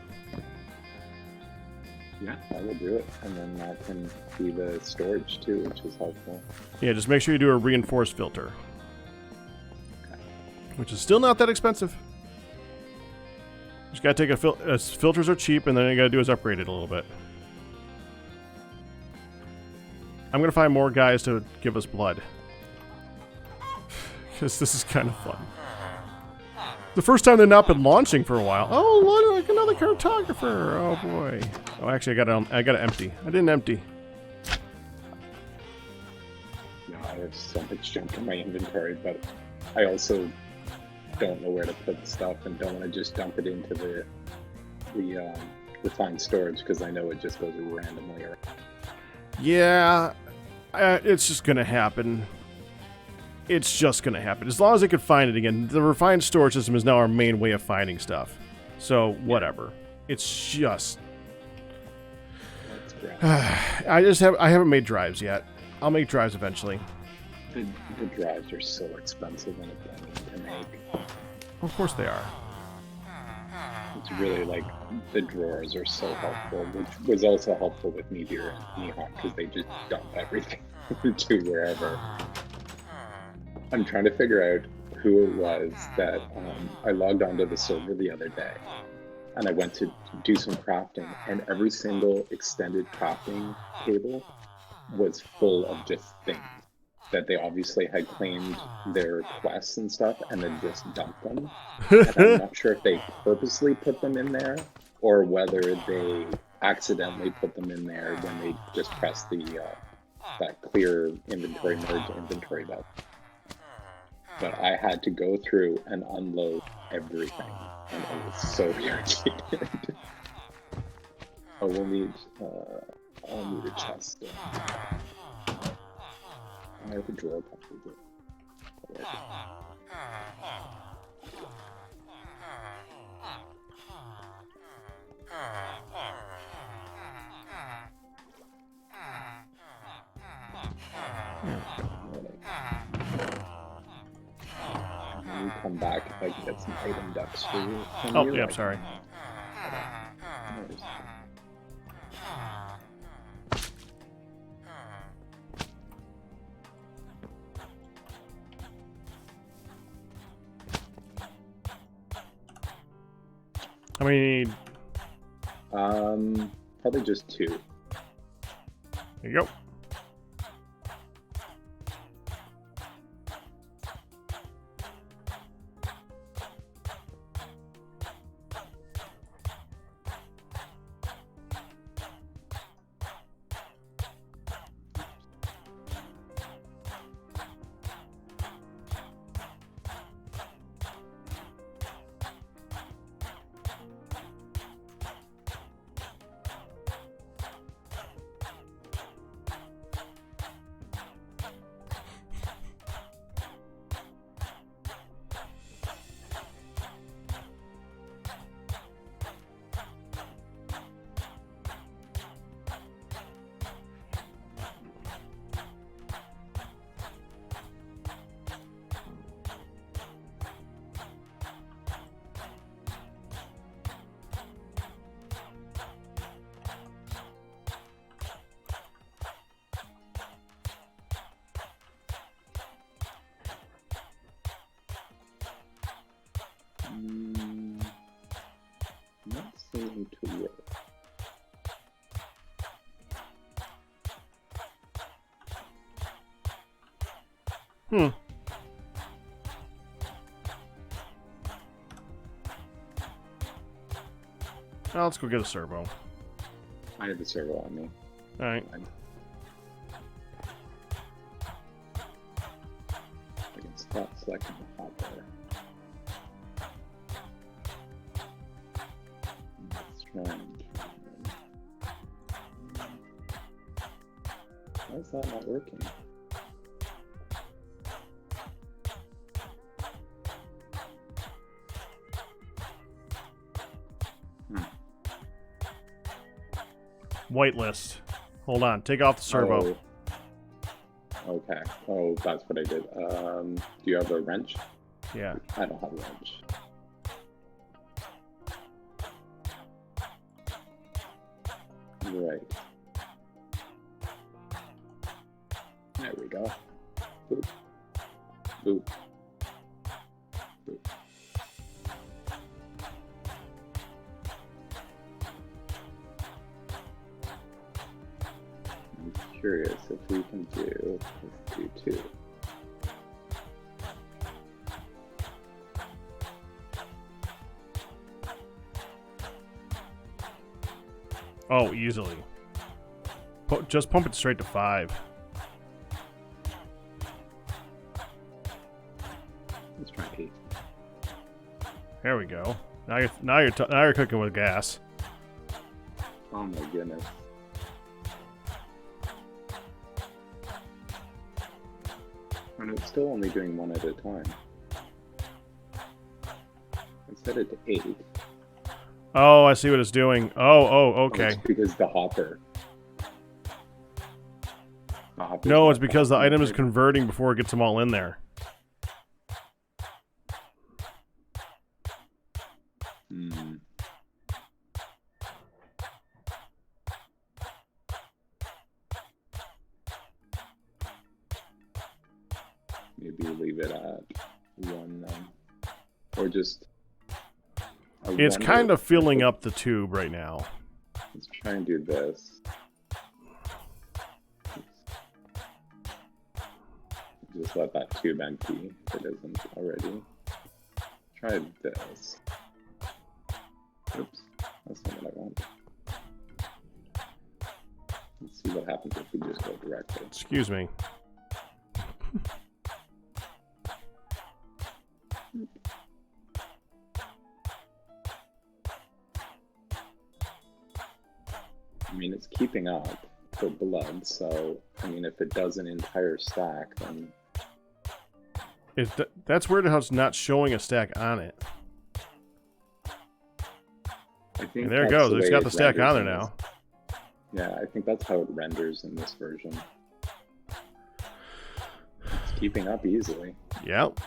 Yeah, I will do it. And then that can be the storage too, which is helpful. Yeah, just make sure you do a reinforced filter. which is still not that expensive. Just gotta take filters are cheap, and then all you gotta do is upgrade it a little bit. I'm gonna find more guys to give us blood. Because this is kind of fun. The first time they've not been launching for a while. Oh, look, like another cartographer. Oh boy. Oh, actually, I gotta empty. I didn't empty. Yeah, I have so much junk in my inventory, but I also don't know where to put the stuff and don't want to just dump it into the refined storage because I know it just goes randomly around. Yeah, it's just gonna happen. It's just gonna happen. As long as I can find it again. The refined storage system is now our main way of finding stuff. So, whatever. It's just... I haven't made drives yet. I'll make drives eventually. The drives are so expensive and to make. Of course they are. It's really like the drawers are so helpful, which was also helpful with Meteor and Nihon because they just dump everything to wherever. I'm trying to figure out who it was that I logged onto the server the other day and I went to do some crafting and every single extended crafting table was full of just things that they obviously had claimed their quests and stuff and then just dumped them. And I'm not sure if they purposely put them in there or whether they accidentally put them in there when they just pressed the that clear inventory, merge inventory button. But I had to go through and unload everything, and it was so irritated. I'll need a chest. I have a drawer probably. You come back if I can get some item ducks for you. Oh, yeah, I'm sorry. How many need? Probably just 2. There you go. Not seeming to work. Well, let's go get a servo. I have the servo on me. Alright. I can stop selecting the hopper. Let's try and... Why is that not working? Whitelist. Hold on. Take off the servo. Oh. Okay. Oh, that's what I did. Do you have a wrench? Yeah. I don't have a wrench. Right. There we go. Boop. Boop. Boop. curious if we can do, let's do 2. Oh, easily. Just pump it straight to 5. Let's try 8. There we go. Now you're cooking with gas. Oh my goodness. And it's still only doing 1 at a time. I set it to 8. Oh, I see what it's doing. Oh, okay. It's because the hopper. No, it's because the item is converting before it gets them all in there. Hmm. Maybe leave it at 1 then. Or just... It's kind of filling up the tube right now. Let's try and do this. Just let that tube empty if it isn't already. Try this. Oops, that's not what I want. Let's see what happens if we just go directly. Excuse me. I mean, it's keeping up for blood, so, I mean, if it does an entire stack, then... That's weird how it's not showing a stack on it. I think And there it goes. It's got the stack on there now. Yeah, I think that's how it renders in this version. It's keeping up easily. Yep.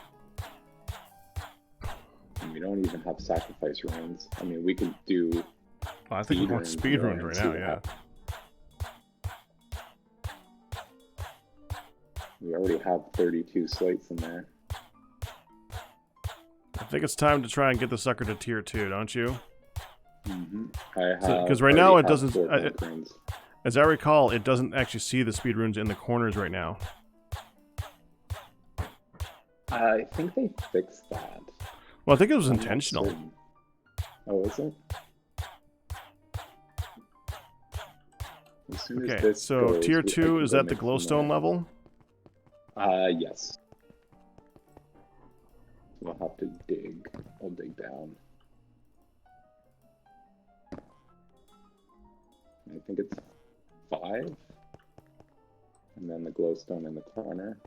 And we don't even have sacrifice runes. I mean, we could do... Well, I think we want speed runes right now, yeah. We already have 32 slates in there. I think it's time to try and get the sucker to tier 2, don't you? Mm-hmm. Because right now it doesn't... as I recall, it doesn't actually see the speed runes in the corners right now. I think they fixed that. Well, I think it was intentional. Oh, is it? Okay, so tier 2 is at the glowstone level? Yes. We'll have to dig. I'll dig down. I think it's 5. And then the glowstone in the corner.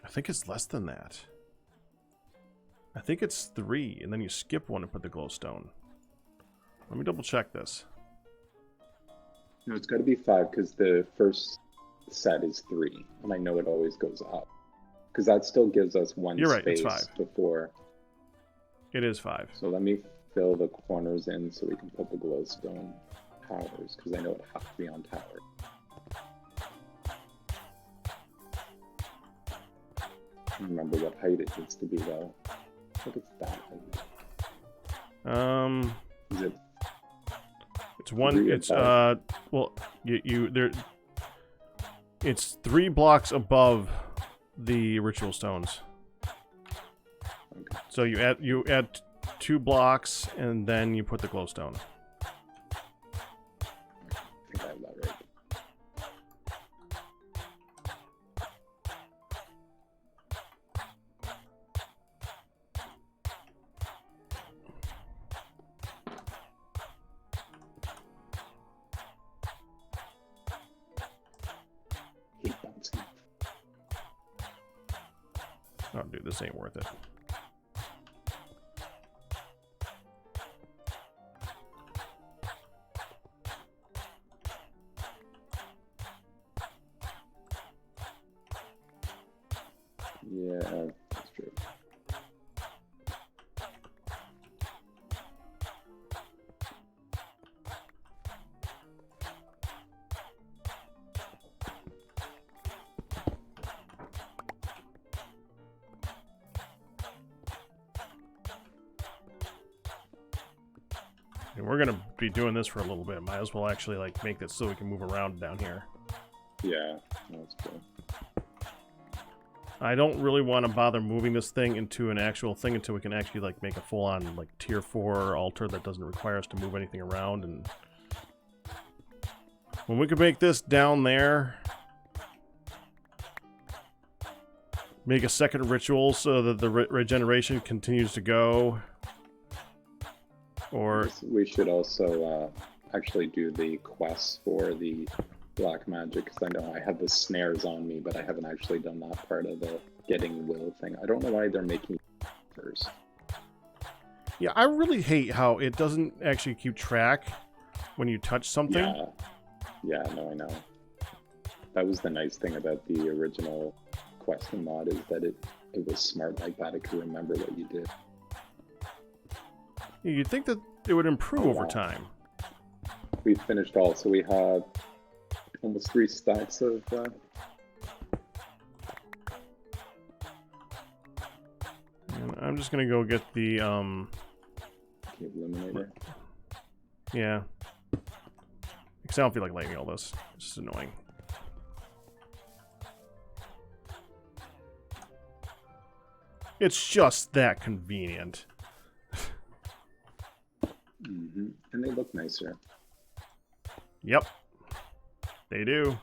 I think it's less than that. I think it's 3, and then you skip 1 and put the glowstone. Let me double check this. No, it's got to be 5 because the first set is 3, and I know it always goes up. Because that still gives us one You're right, space it's 5. Before. It is 5. So let me fill the corners in so we can put the glowstone towers, because I know it has to be on tower. I don't remember what height it needs to be though. I think it's that height. Is it? It's 1. It's well, you there. It's 3 blocks above the ritual stones. Okay. So you add 2 blocks and then you put the glowstone. I think I have that right. Hate bouncing. Oh, dude, this ain't worth it. Yeah, that's true. And we're gonna be doing this for a little bit. Might as well actually like make this so we can move around down here. Yeah, that's cool. I don't really want to bother moving this thing into an actual thing until we can actually like make a full-on like tier 4 altar that doesn't require us to move anything around. And when we could make this down there, make a second ritual so that the regeneration continues to go. Or we should also actually do the quests for the black magic, because I know I have the snares on me, but I haven't actually done that part of the getting will thing. I don't know why they're making first. yeah, I really hate how it doesn't actually keep track when you touch something. Yeah, no, I know. That was the nice thing about the original question mod, is that it was smart like that. It could remember what you did. You'd think that it would improve over time. We've finished all, so we have almost 3 stacks of And I'm just gonna go get the Illuminator. Yeah. Because I don't feel like lighting all this. It's just annoying. It's just that convenient. And they look nicer. Yep. They do.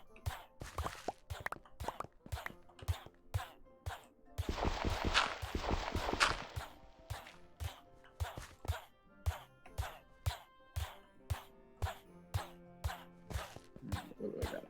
What do I got?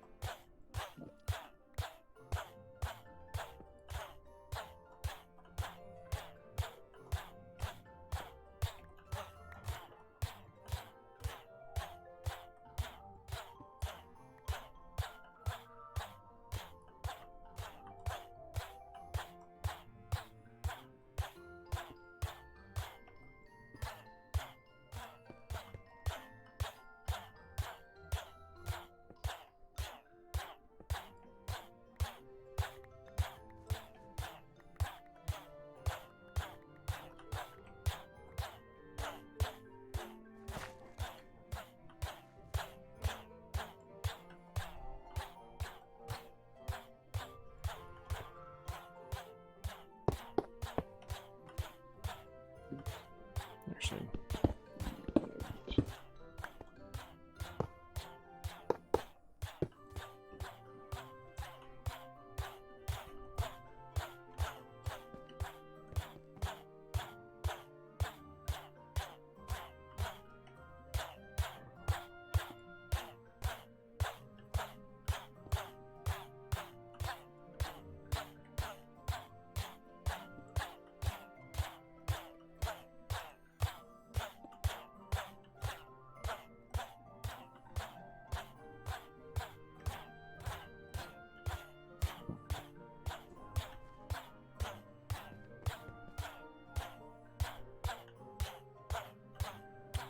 Actually.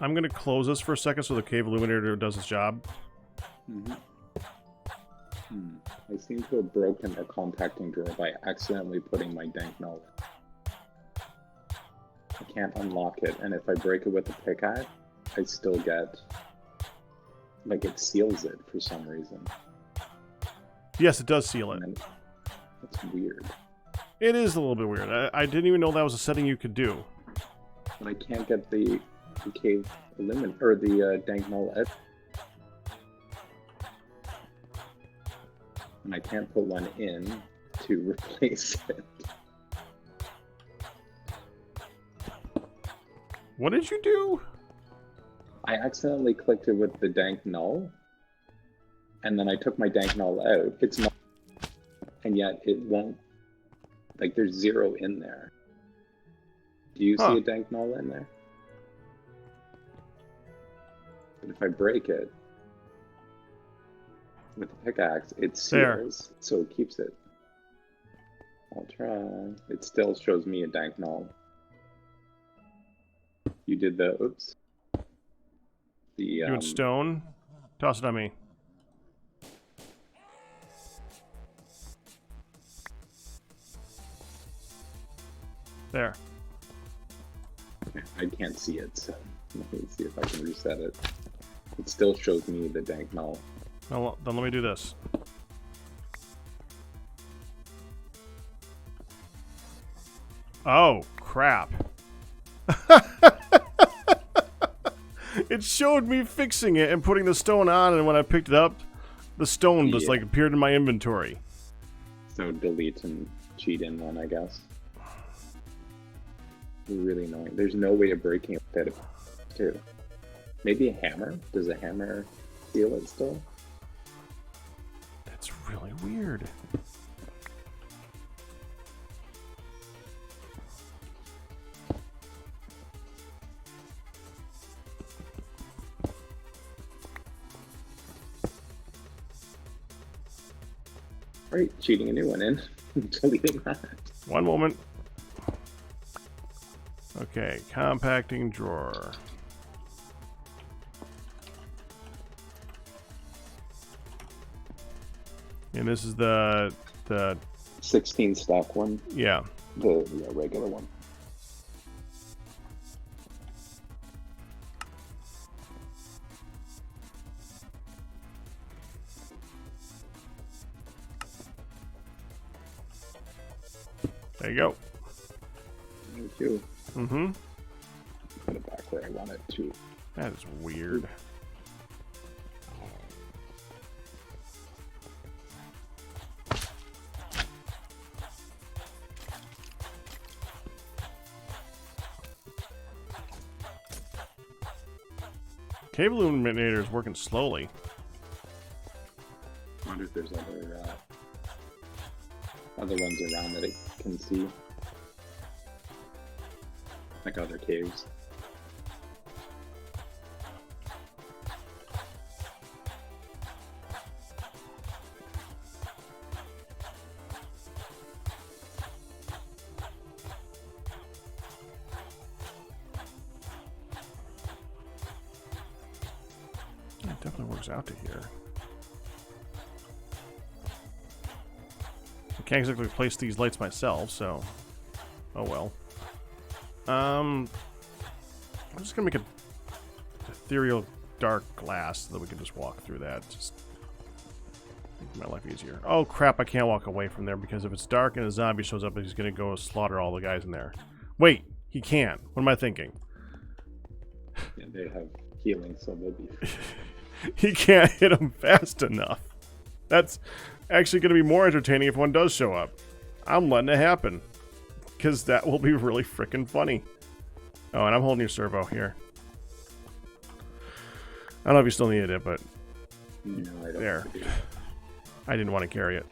I'm going to close this for a second so the cave illuminator does its job. I seem to have broken a compacting drawer by accidentally putting my dank null in. I can't unlock it, and if I break it with a pickaxe, I still get... like, it seals it for some reason. Yes, it does seal it. That's weird. It is a little bit weird. I didn't even know that was a setting you could do. But I can't get the cave illuminator, or the dank null edge. And I can't put one in to replace it. What did you do? I accidentally clicked it with the dank null, and then I took my dank null out. It's not, and yet it won't, like, there's 0 in there. Do you see a dank null in there? But if I break it with the pickaxe, it seals, so it keeps it. I'll try. It still shows me a dank null. You did the, oops. You want stone? Toss it on me. There. I can't see it, so. Let me see if I can reset it. It still shows me the dank null. Well, then let me do this. Oh, crap. It showed me fixing it and putting the stone on, and when I picked it up, the stone just like appeared in my inventory. So delete and cheat in one, I guess. Really annoying. There's no way of breaking it too. Maybe a hammer? Does a hammer seal it still? That's really weird. Alright, cheating a new one in. Deleting that. One moment. Okay, compacting drawer. And this is the 16 stack one. yeah. The regular one. There you go. Me too. Mm-hmm. Put it back where I want it to. That is weird. Cable illuminator is working slowly. I wonder if there's other ones around that it can see. Like other caves. It definitely works out to here. I can't exactly place these lights myself, so oh well. I'm just gonna make a ethereal dark glass so that we can just walk through that. Just make my life easier. Oh crap! I can't walk away from there because if it's dark and a zombie shows up, he's gonna go slaughter all the guys in there. Wait, he can't. What am I thinking? Yeah, they have healing, so they'll be. He can't hit him fast enough. That's actually going to be more entertaining if one does show up. I'm letting it happen. Because that will be really freaking funny. Oh, and I'm holding your servo here. I don't know if you still needed it, but... No, I don't. There. I didn't want to carry it.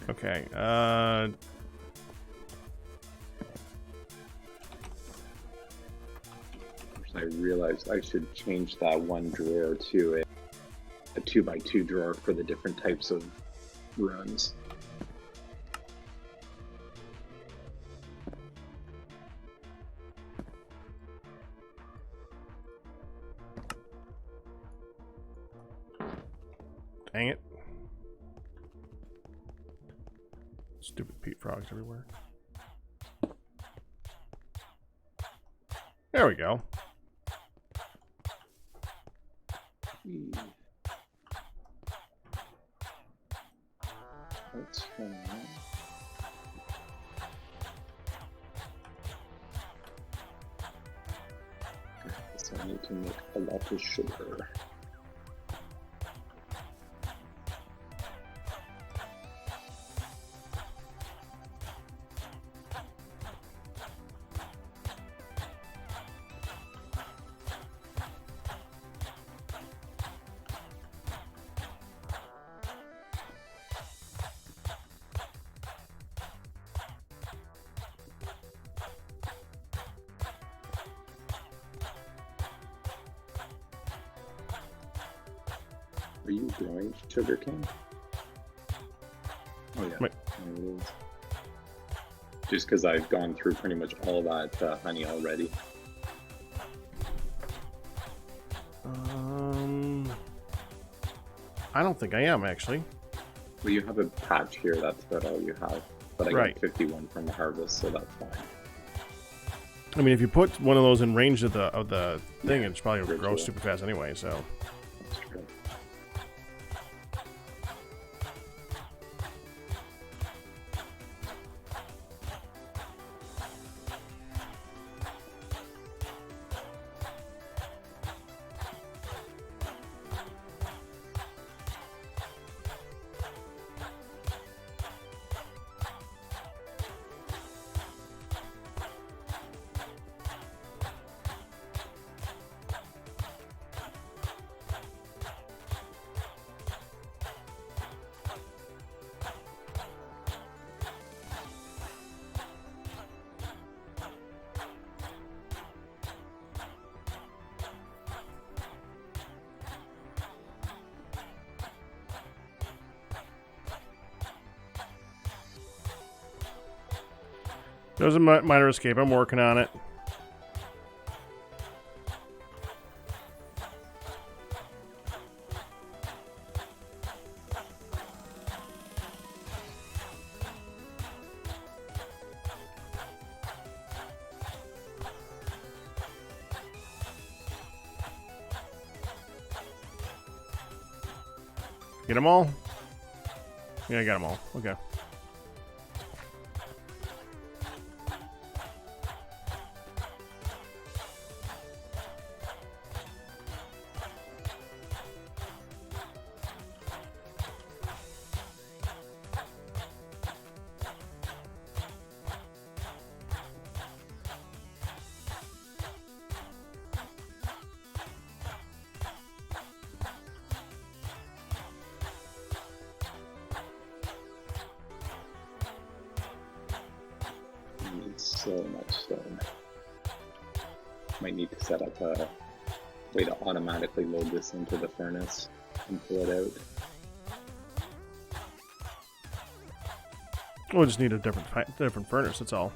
Okay, I realized I should change that one drawer to a 2x2 drawer for the different types of runs. dang it. Stupid peat frogs everywhere. There we go. Let's try that. So I need to make a lot of sugar. Are you growing sugarcane? Oh yeah, Wait. there it is. Just because I've gone through pretty much all that honey already. I don't think I am, actually. Well, you have a patch here, that's about all you have. but I Right. got 51 from the harvest, so that's fine. I mean, if you put one of those in range of the thing, Yeah, it's probably gonna grow ritual. super fast anyway. So That's true. there's a minor escape. I'm working on it. Get them all? Yeah, I got them all. Okay. I need so much stone. Might need to set up a way to automatically load this into the furnace and pull it out. We'll just need a different furnace. That's all.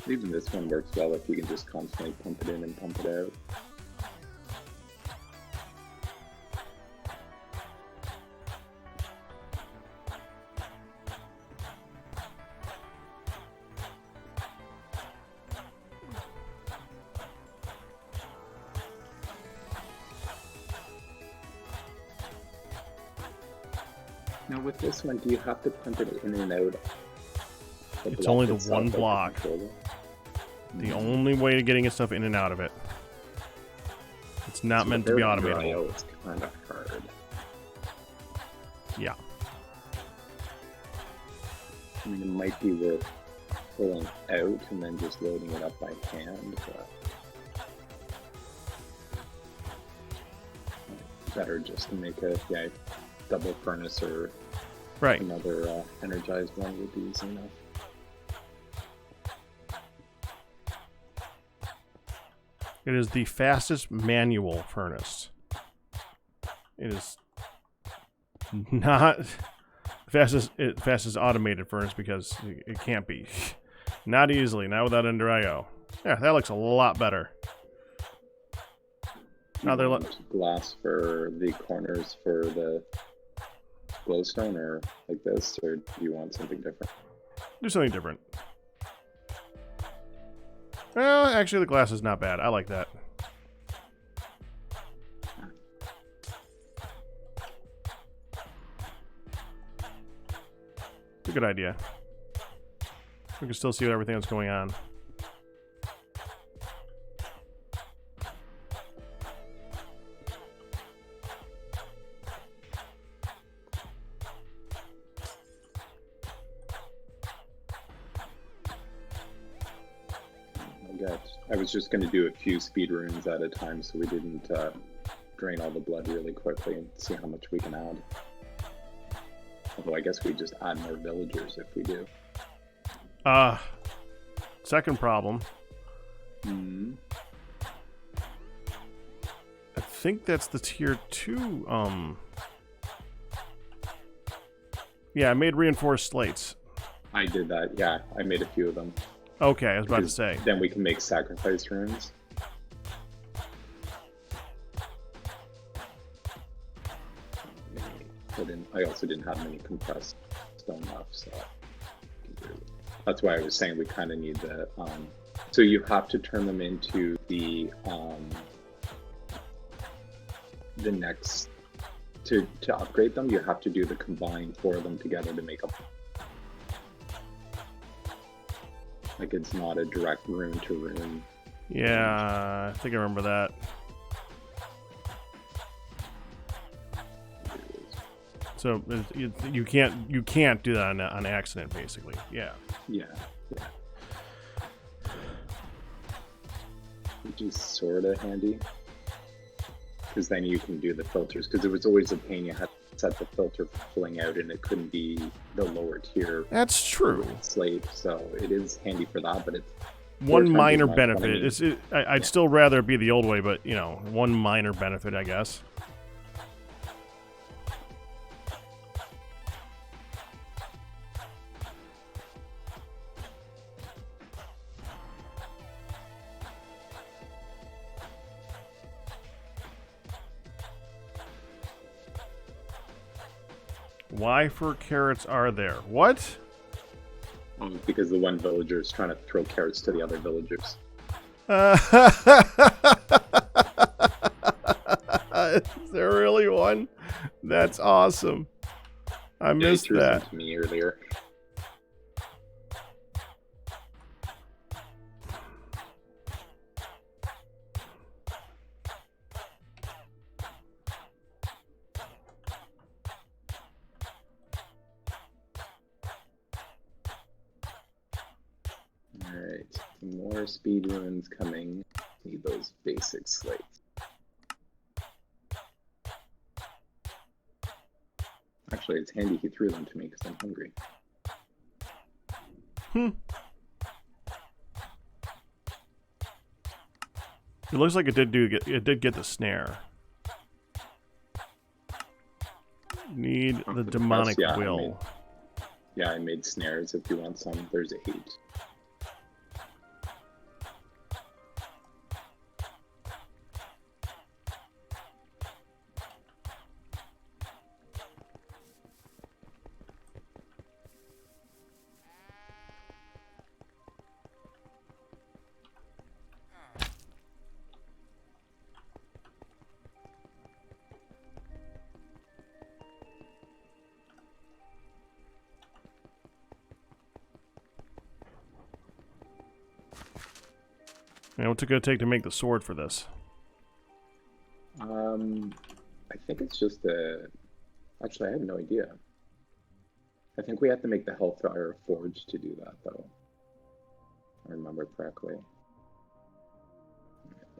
Even this one works well if you can just constantly pump it in and pump it out. Now with this one, do you have to pump it in and out? It's only the one block. The only way to getting stuff in and out of it. It's not meant to be automated. It's kind of hard. Yeah. I mean, it might be worth pulling out and then just loading it up by hand, but better just to make a double furnace or Right. another energized one would be easy enough. It is the fastest manual furnace. It is not fastest automated furnace because it can't be. Not easily, not without Ender IO. Yeah, that looks a lot better. Now they're glass for the corners for the glowstone or like this, or do you want something different? do something different. Well, actually, the glass is not bad. I like that. It's a good idea. We can still see everything that's going on. I was just going to do a few speed runes at a time so we didn't drain all the blood really quickly and see how much we can add. Although I guess we just add more villagers if we do. Second problem. Mm-hmm. I think that's the tier 2. Yeah, I made reinforced slates. I did that, yeah. I made a few of them. Okay, I was about to say. Then we can make sacrifice runes. I also didn't have many compressed stone left, so That's why I was saying we kind of need the. So you have to turn them into the next to upgrade them. You have to do the combine for them together to make up. Like it's not a direct rune to rune. Yeah, I think I remember that. So you can't do that on accident, basically. Yeah. Yeah. Which is sort of handy. Because then you can do the filters. Because it was always a pain. You had to set the filter for pulling out, and it couldn't be the lower tier. That's true. Slate, so it is handy for that, but it's one minor benefit. I'd still rather be the old way, but you know, one minor benefit, I guess. Why for carrots are there? What? Because the one villager is trying to throw carrots to the other villagers. Is there really one? That's awesome. I missed threw that. Some to me earlier. Alright, some more speed runes coming. Need those basic slates. Actually, it's handy he threw them to me because I'm hungry. It looks like it did get the snare. Need the demonic will. I made snares if you want some. There's 8. Man, what's it gonna take to make the sword for this? I think it's just a. Actually, I have no idea. I think we have to make the Hellfire Forge to do that, though. If I remember correctly.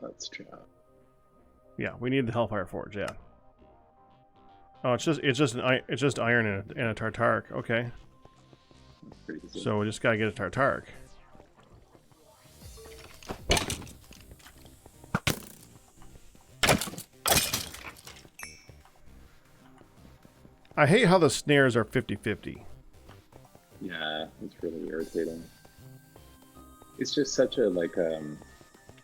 Let's try. Yeah, we need the Hellfire Forge. Yeah. Oh, it's just iron and a tartaric. Okay. That's pretty easy. So we just gotta get a tartaric. I hate how the snares are 50-50. Yeah, it's really irritating. It's just such a, like, I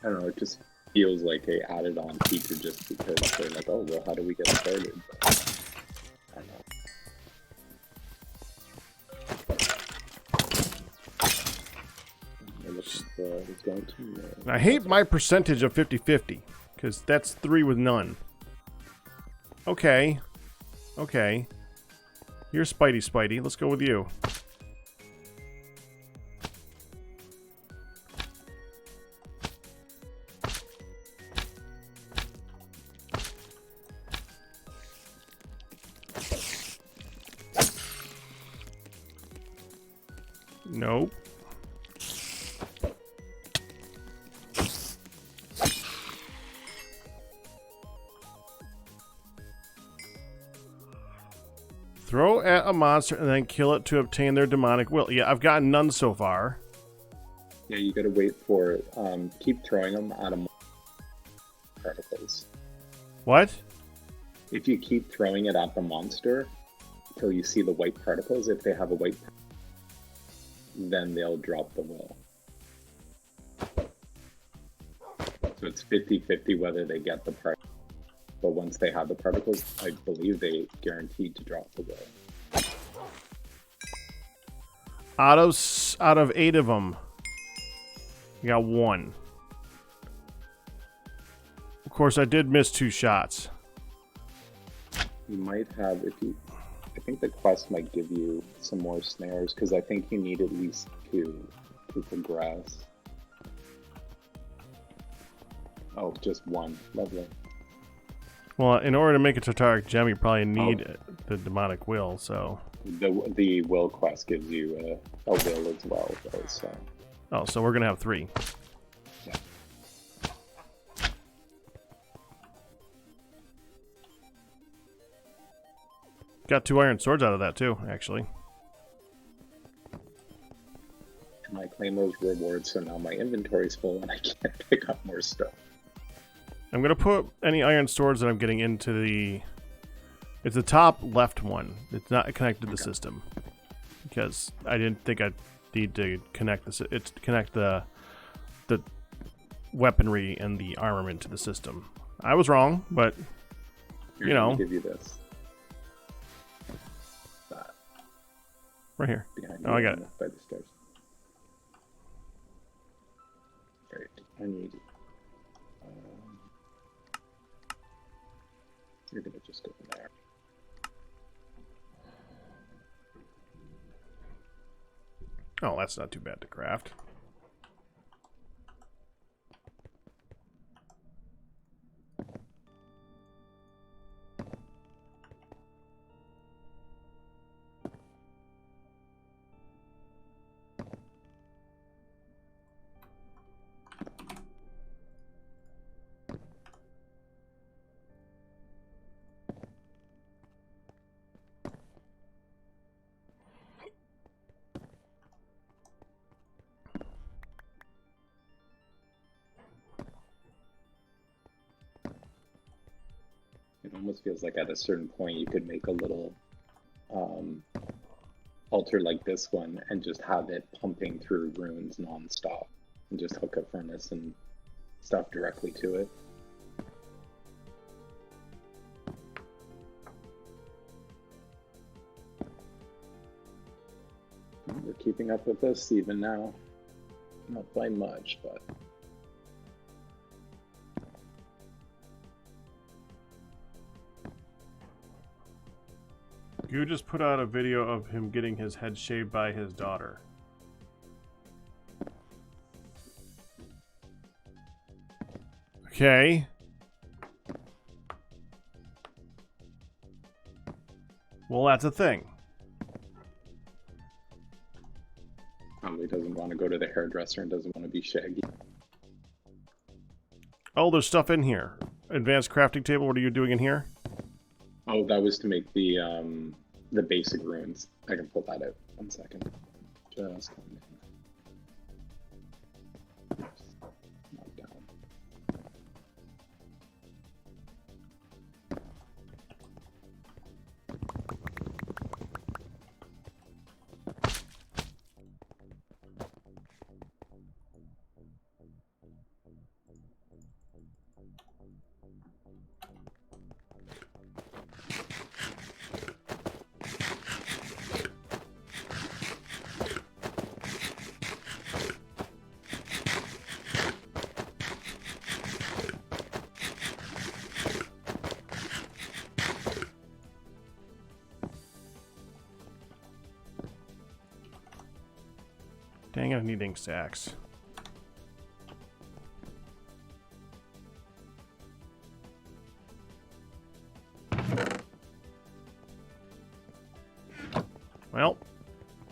don't know, it just feels like a added on feature just because they're like, oh, well, how do we get started? But, I don't know. I hate my percentage of 50-50, because that's 3 with none. Okay. Okay. You're Spidey. Let's go with you. Nope. Throw at a monster and then kill it to obtain their demonic will. Yeah, I've gotten none so far. Yeah, you gotta wait for it. Keep throwing them at a particles. What? If you keep throwing it at the monster until you see the white particles, if they have a white particle, then they'll drop the will. So it's 50-50 whether they get the particles. But once they have the particles, I believe they guaranteed to drop the will. Out of 8 of them, you got 1. Of course, I did miss 2 shots. You might have, I think the quest might give you some more snares, because I think you need at least 2 to progress. Oh, just 1. Lovely. Well, in order to make a Tartaric gem, you probably need the demonic will, so... The will quest gives you a will as well, though, so... Oh, so we're gonna have 3. Yeah. Got 2 iron swords out of that, too, actually. And I claim those rewards, so now my inventory's full and I can't pick up more stuff. I'm gonna put any iron swords that I'm getting into the... It's the top left one. It's not connected to the system. Because I didn't think I'd need to connect the weaponry and the armament to the system. I was wrong, but Here, you know. Let me give you this. That. Right here. Behind Oh, I got it. by the stairs. Right. I need. You're gonna just go in there. Oh, that's not too bad to craft. It almost feels like at a certain point you could make a little altar like this one and just have it pumping through runes non-stop and just hook a furnace and stuff directly to it. We're keeping up with this even now. Not by much, but... You just put out a video of him getting his head shaved by his daughter. Okay. Well, that's a thing. Probably doesn't want to go to the hairdresser and doesn't want to be shaggy. Oh, there's stuff in here. Advanced crafting table, what are you doing in here? Oh, that was to make the basic runes. I can pull that out. 1 second. Just not down. Dang it, I need ink sacks. Well,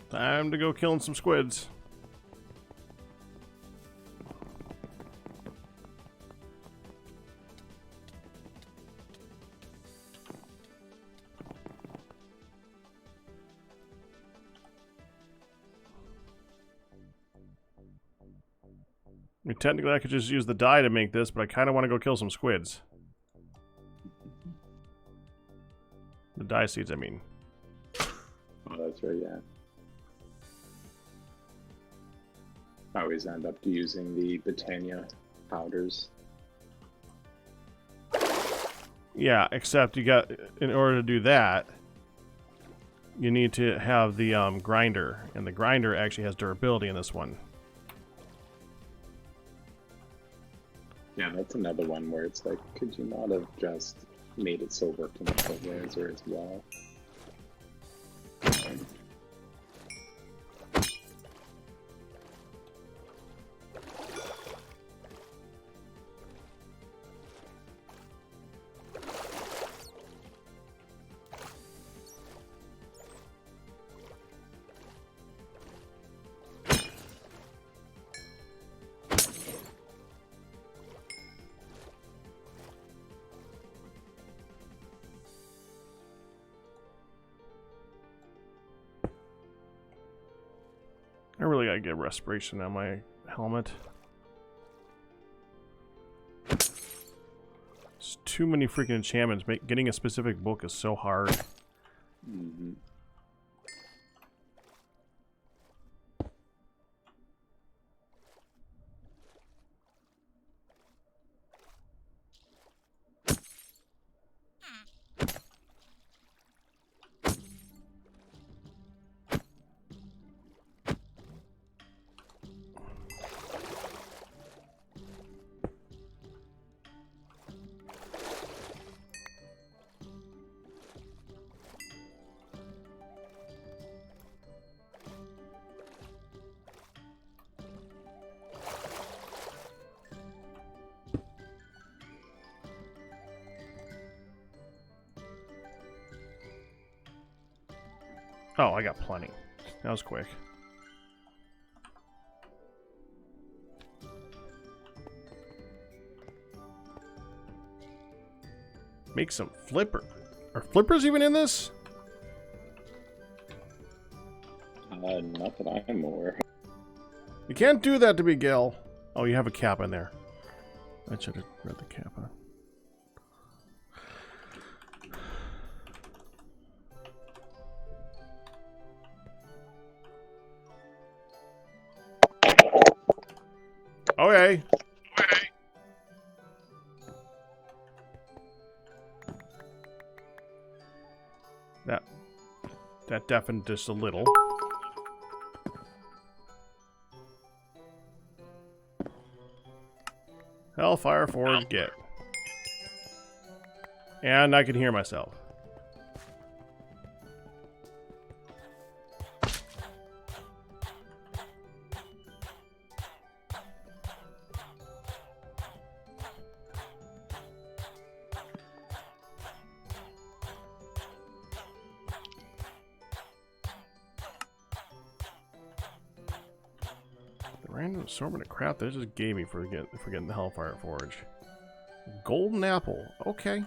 time to go killing some squids. I mean, technically I could just use the dye to make this, but I kind of want to go kill some squids. The dye seeds, I mean. Oh, that's right, yeah. I always end up using the Britannia powders. Yeah, except you got, in order to do that, you need to have the grinder, and the grinder actually has durability in this one. Yeah, that's another one where it's like, could you not have just made it so it worked in the Trailblazer as well? I really gotta get respiration on my helmet. There's too many freaking enchantments. Getting a specific book is so hard. Mm-hmm. Oh, I got plenty. That was quick. Make some flipper. Are flippers even in this? Not that I'm aware. You can't do that to me, Gil. Oh, you have a cap in there. I should have read the cap on. Okay. That deafened just a little. Hellfire Forge, get. And I can hear myself. Random assortment of crap that it just gave me for getting the Hellfire Forge. Golden apple. Okay.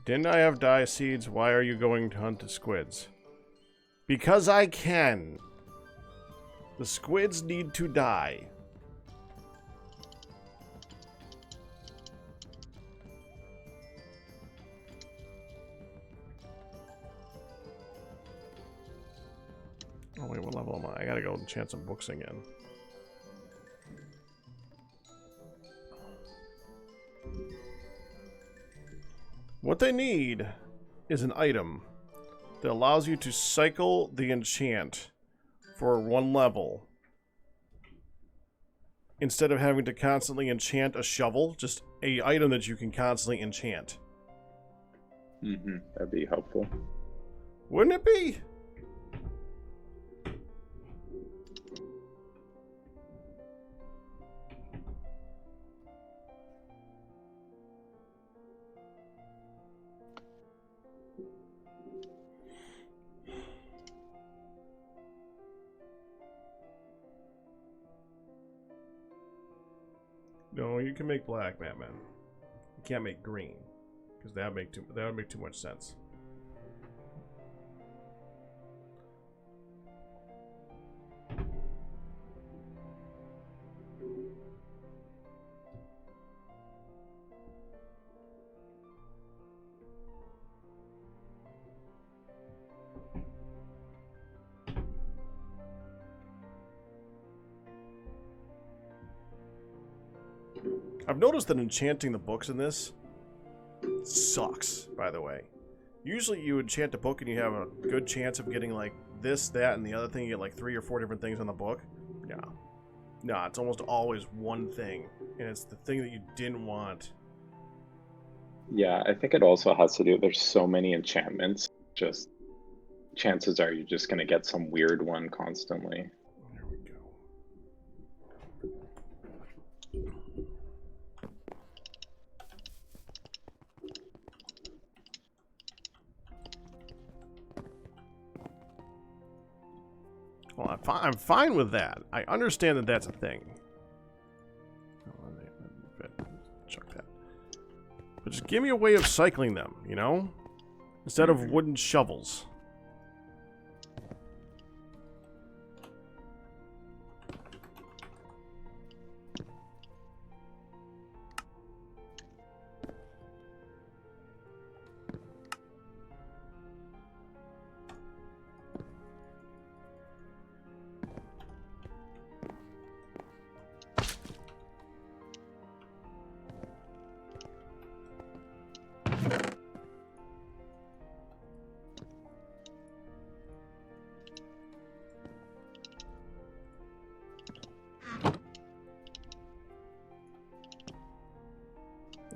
Didn't I have dye seeds? Why are you going to hunt the squids? Because I can. The squids need to die. Oh wait, what level am I? I gotta go enchant some books again. What they need is an item that allows you to cycle the enchant for one level instead of having to constantly enchant a shovel. Just a item that you can constantly enchant. Mm-hmm. That'd be helpful. Wouldn't it be? No, you can make black, Batman. You can't make green, because that would make too much sense. I've noticed that enchanting the books in this sucks, by the way. Usually you enchant a book and you have a good chance of getting like this, that, and the other thing. You get like 3 or 4 different things on the book. No, it's almost always one thing, and it's the thing that you didn't want. Yeah, I think it also has to do, there's so many enchantments, just chances are you're just going to get some weird one constantly. There we go. Well, I'm fine with that. I understand that that's a thing. Chuck that. But just give me a way of cycling them, you know? Instead of wooden shovels.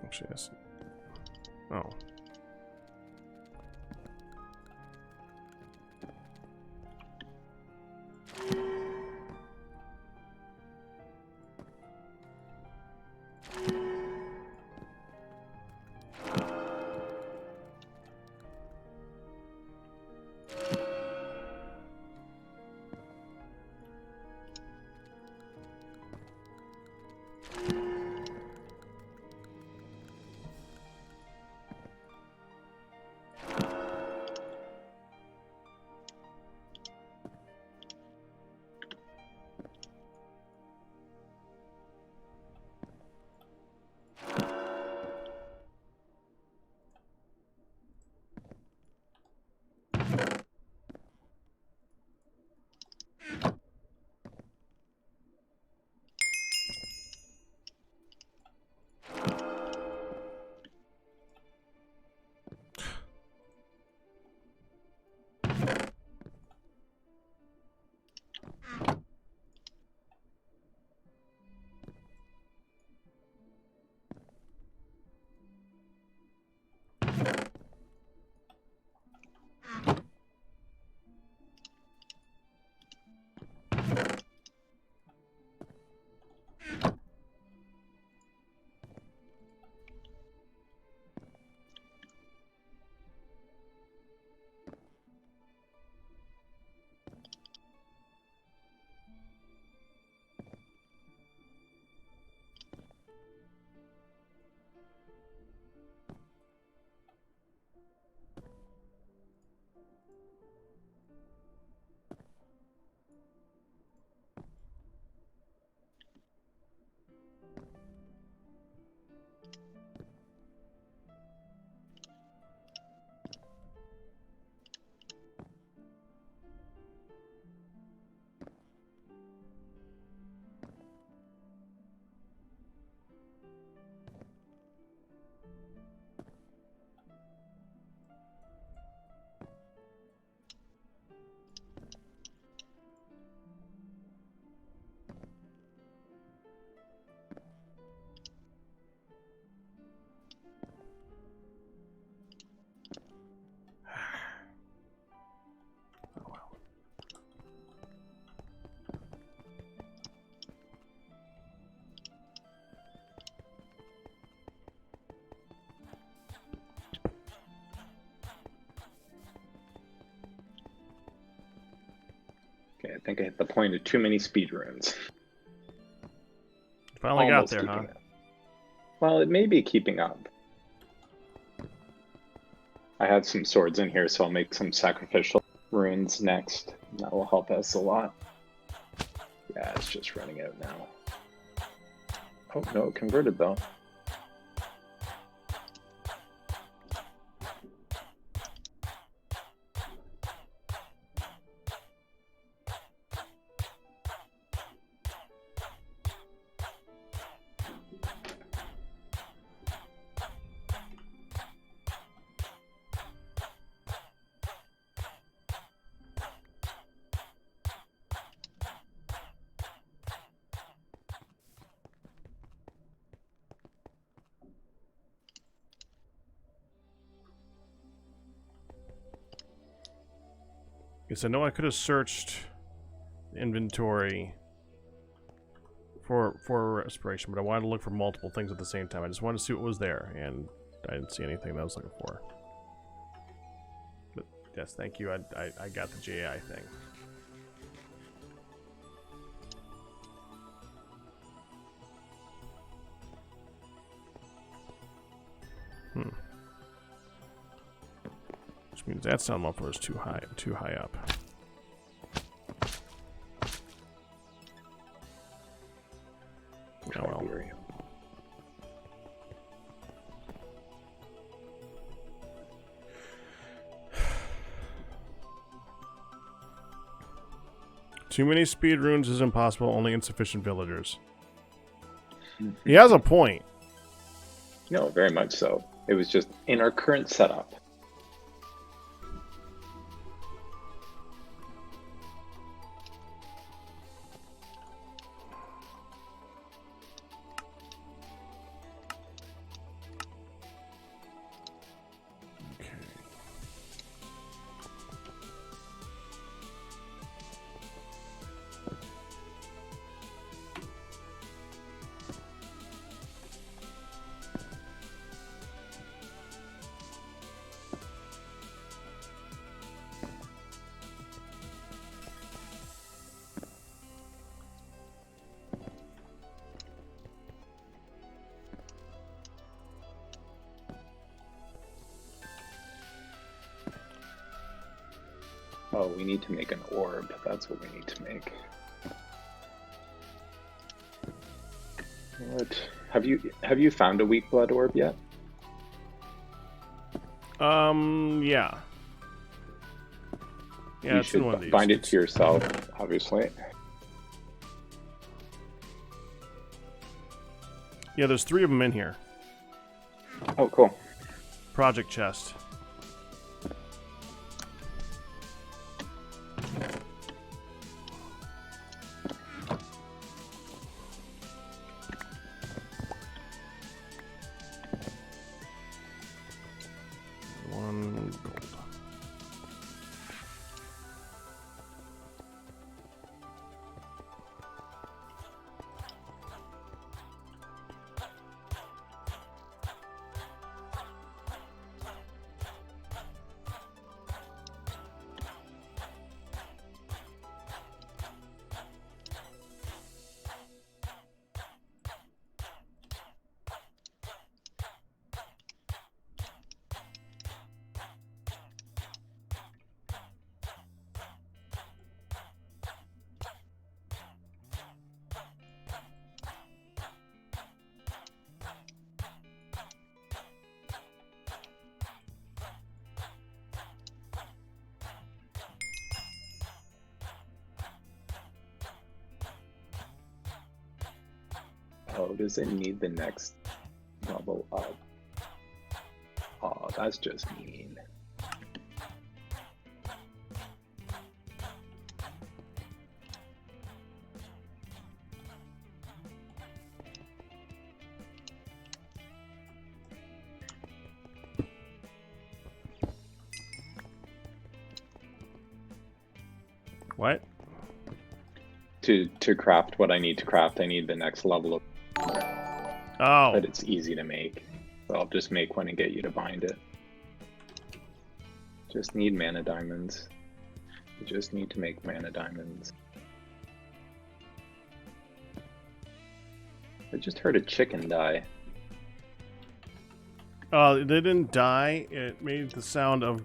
Actually, that's... Oh. Okay, I think I hit the point of too many speed runes. Finally got Almost there, keeping huh? up. Well, it may be keeping up. I have some swords in here, so I'll make some sacrificial runes next. That will help us a lot. Yeah, it's just running out now. Oh, no, it converted though. Yes, I know I could have searched inventory for respiration, but I wanted to look for multiple things at the same time. I just wanted to see what was there, and I didn't see anything that I was looking for. But yes, thank you. I got the JI thing. Which means that sound muffler is too high up. Oh well. Too many speed runes is impossible, only insufficient villagers. He has a point. No, very much so. It was just in our current setup. Oh, we need to make an orb. That's what we need to make. What? Have you found a weak blood orb yet? Yeah. Yeah, You it's in one of should these. bind it to yourself, obviously. Yeah, there's 3 of them in here. Oh, cool. Project chest. Oh, does it need the next level up? Oh, that's just mean. What? To craft what I need to craft, I need the next level of. Oh. But it's easy to make. So I'll just make one and get you to bind it. Just need mana diamonds. You just need to make mana diamonds. I just heard a chicken die. They didn't die. It made the sound of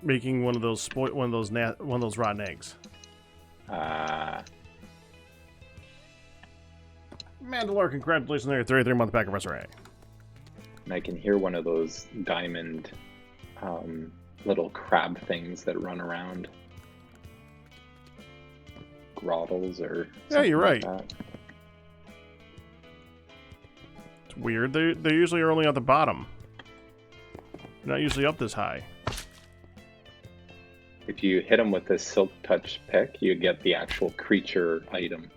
making one of those rotten eggs. Mandalore, congratulations on your 33-month pack of SRA. And I can hear one of those diamond little crab things that run around. Grottles or Yeah, you're right. like that. It's weird. They usually are only at the bottom. They're not usually up this high. If you hit them with this silk touch pick, you get the actual creature item.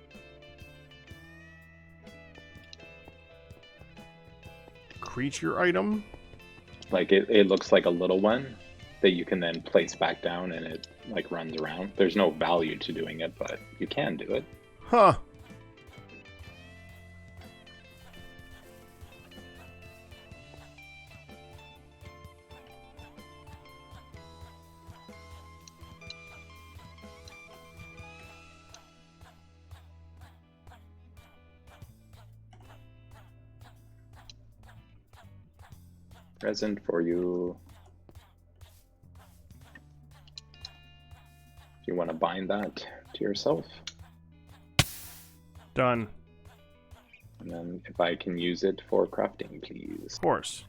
Creature item? Like it looks like a little one, that you can then place back down and it like runs around. There's no value to doing it, but you can do it. Huh. Present for you. Do you want to bind that to yourself? Done. And then if I can use it for crafting, please. Of course.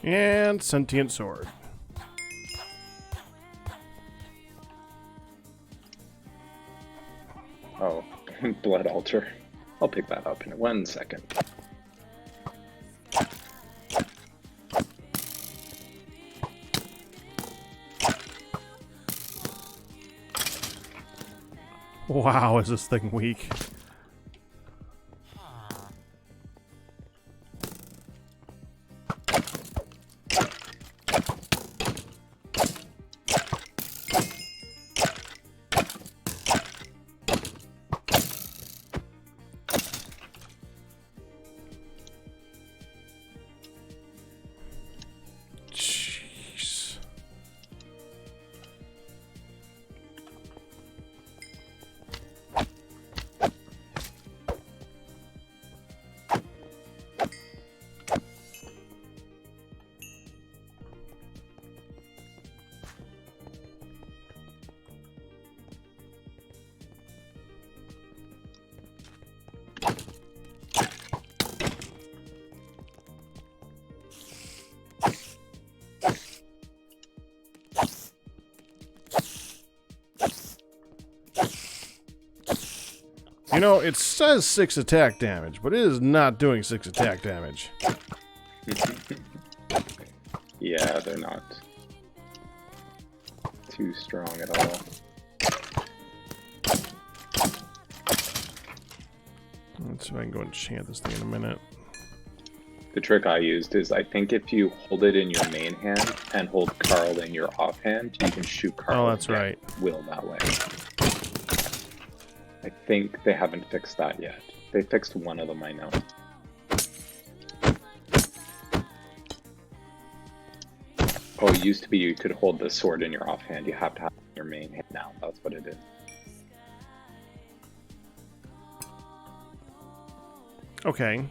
And sentient sword. Oh, blood altar. I'll pick that up in 1 second. Wow, is this thing weak? Jeez. You know, it says 6 attack damage, but it is not doing 6 attack damage. Yeah, they're not too strong at all. Let's see if I can go enchant this thing in a minute. The trick I used is I think if you hold it in your main hand and hold Carl in your offhand, you can shoot Carl. Oh, that's and get right. Will that way. I think they haven't fixed that yet. They fixed one of them, I know. Oh, it used to be you could hold the sword in your offhand. You have to have it in your main hand now. That's what it is. Okay.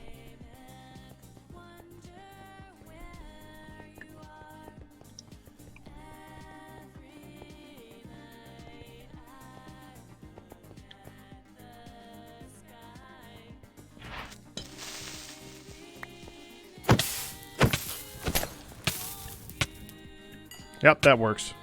Yep, that works.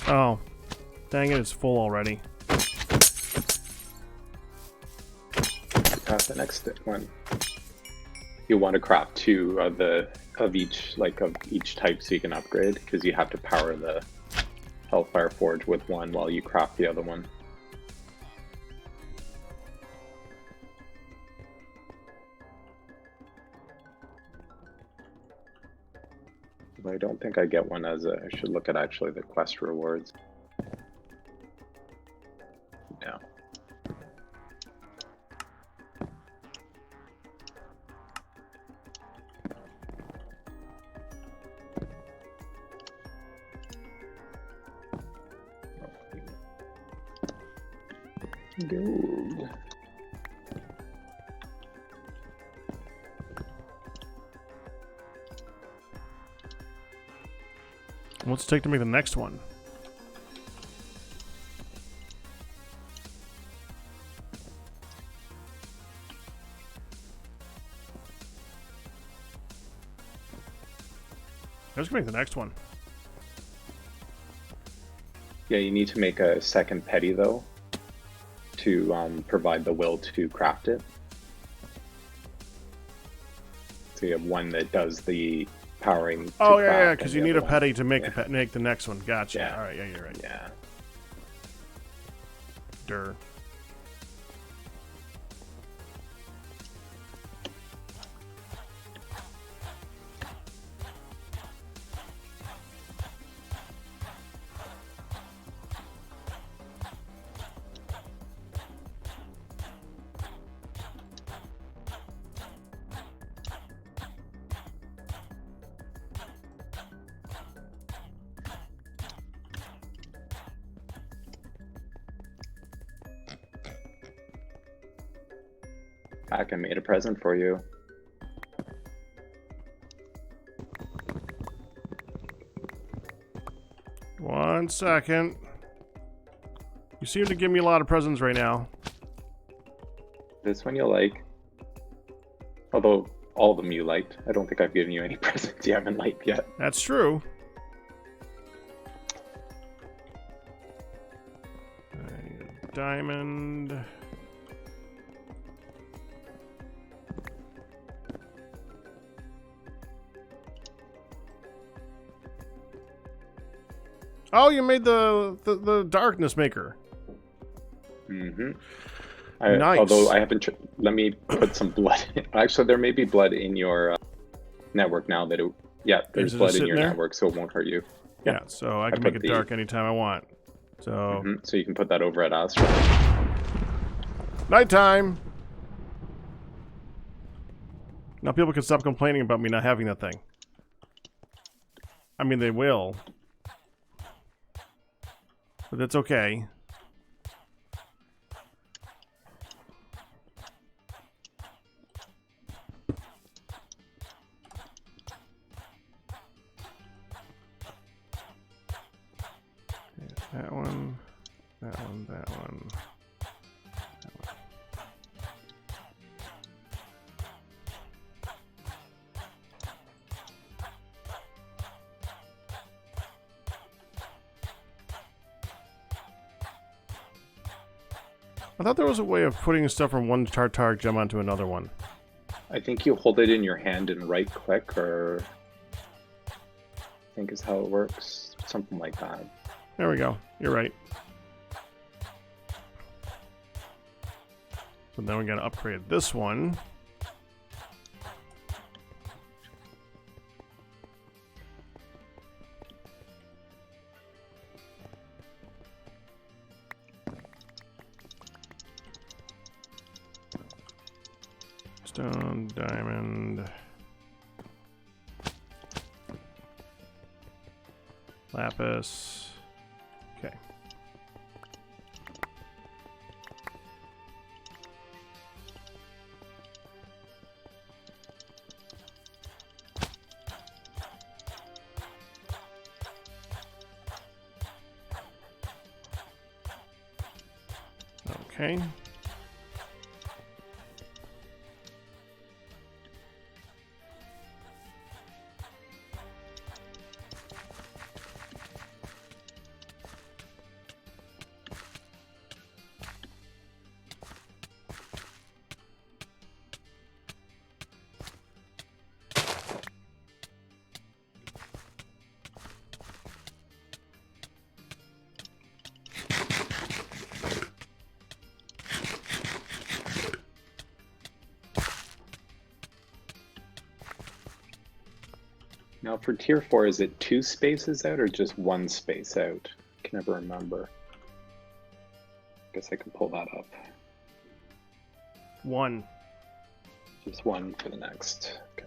Oh, dang it, it's full already. Craft the next one. You want to craft two of each type so you can upgrade, because you have to power the Hellfire Forge with one while you craft the other one. But I don't think I get one as a. I should look at actually the quest rewards. No. Gold. What's it take to make the next one? Let's make the next one. Yeah, you need to make a second petty though, to provide the will to craft it. So you have one that does the powering. Oh yeah, because you need a petty to make make the next one. Gotcha. Yeah. All right, yeah, you're right. Yeah. Durr. Back, I made a present for you. One second. You seem to give me a lot of presents right now. This one you'll like. Although all of them you liked. I don't think I've given you any presents you haven't liked yet. That's true. Diamond. Oh, you made the darkness maker. Mm-hmm. Nice. Although I haven't. Let me put some blood. Actually, there may be blood in your network now. There's blood in your network, so it won't hurt you. Yeah, so I can make it dark anytime I want. So. So you can put that over at Astra. Nighttime. Now people can stop complaining about me not having that thing. I mean, they will. But that's okay. That one, that one, that one. I thought there was a way of putting stuff from one Tartaric gem onto another one. I think you hold it in your hand and right click, or I think is how it works. Something like that. There we go. You're right. So then we gotta upgrade this one. Stone, diamond, lapis. Okay. Okay. Now for tier 4, is it 2 spaces out or just 1 space out? I can never remember. Guess I can pull that up. 1. Just 1 for the next. Okay.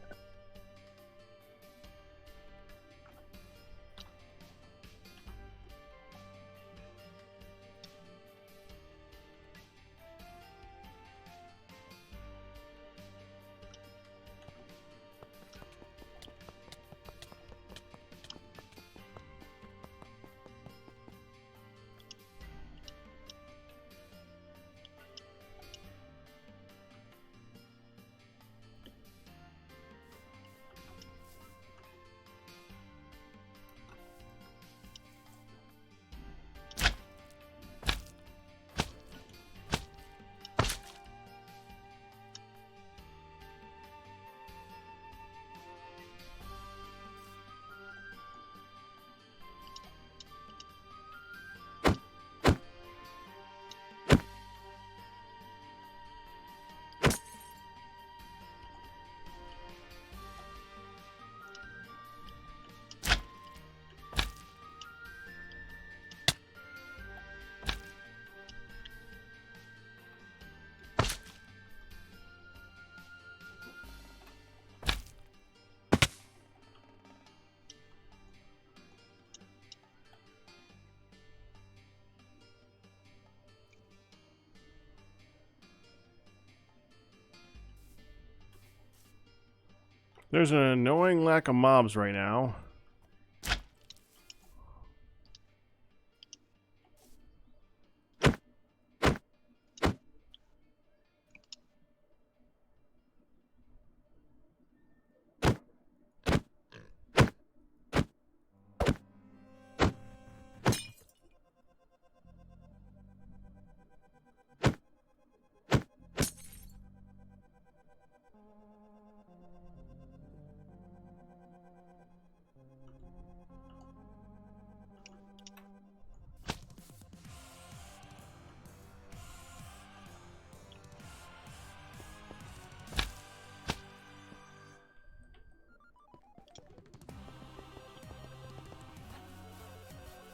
There's an annoying lack of mobs right now.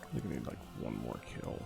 I think I need like one more kill.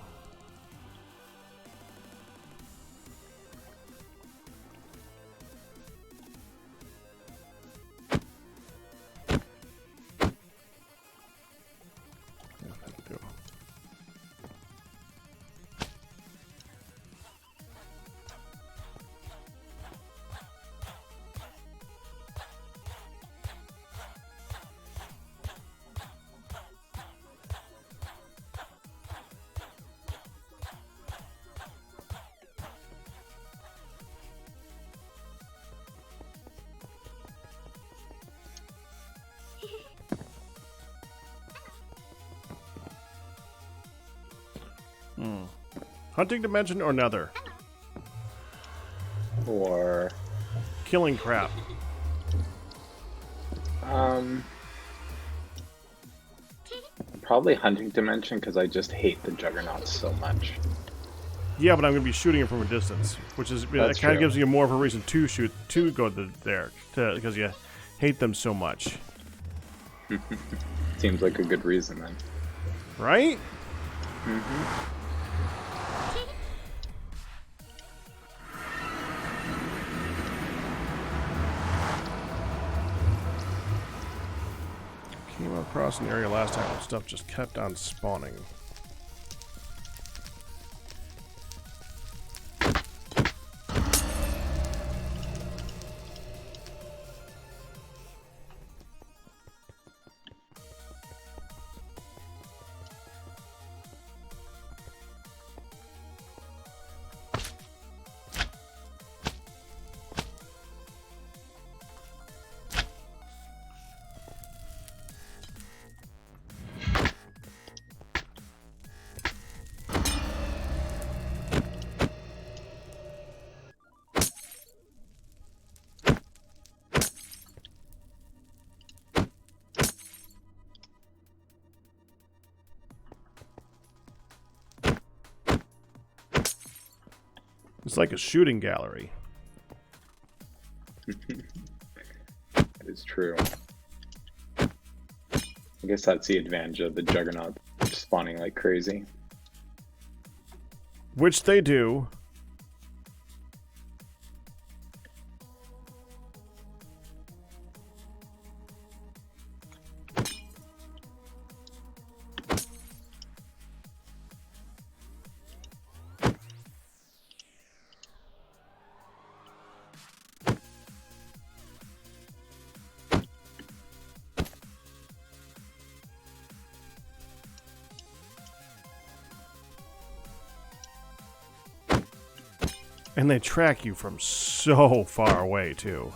Hunting dimension or nether? or Killing crap. Probably hunting dimension because I just hate the juggernauts so much. Yeah, but I'm going to be shooting it from a distance, which is That's it kind of true. gives you more of a reason to shoot to go there because you hate them so much, Seems like a good reason then. right? Came across an area last time where stuff just kept on spawning. It's like a shooting gallery. That is true. I guess that's the advantage of the juggernaut spawning like crazy. Which they do. And they track you from so far away, too.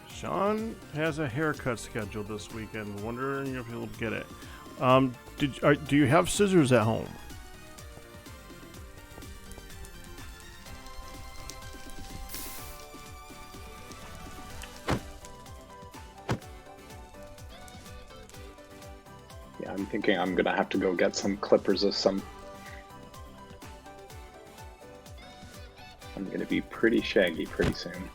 Sean has a haircut scheduled this weekend. Wondering if he'll get it. Do you have scissors at home? Yeah, I'm thinking I'm gonna have to go get some clippers of some. I'm gonna be pretty shaggy pretty soon.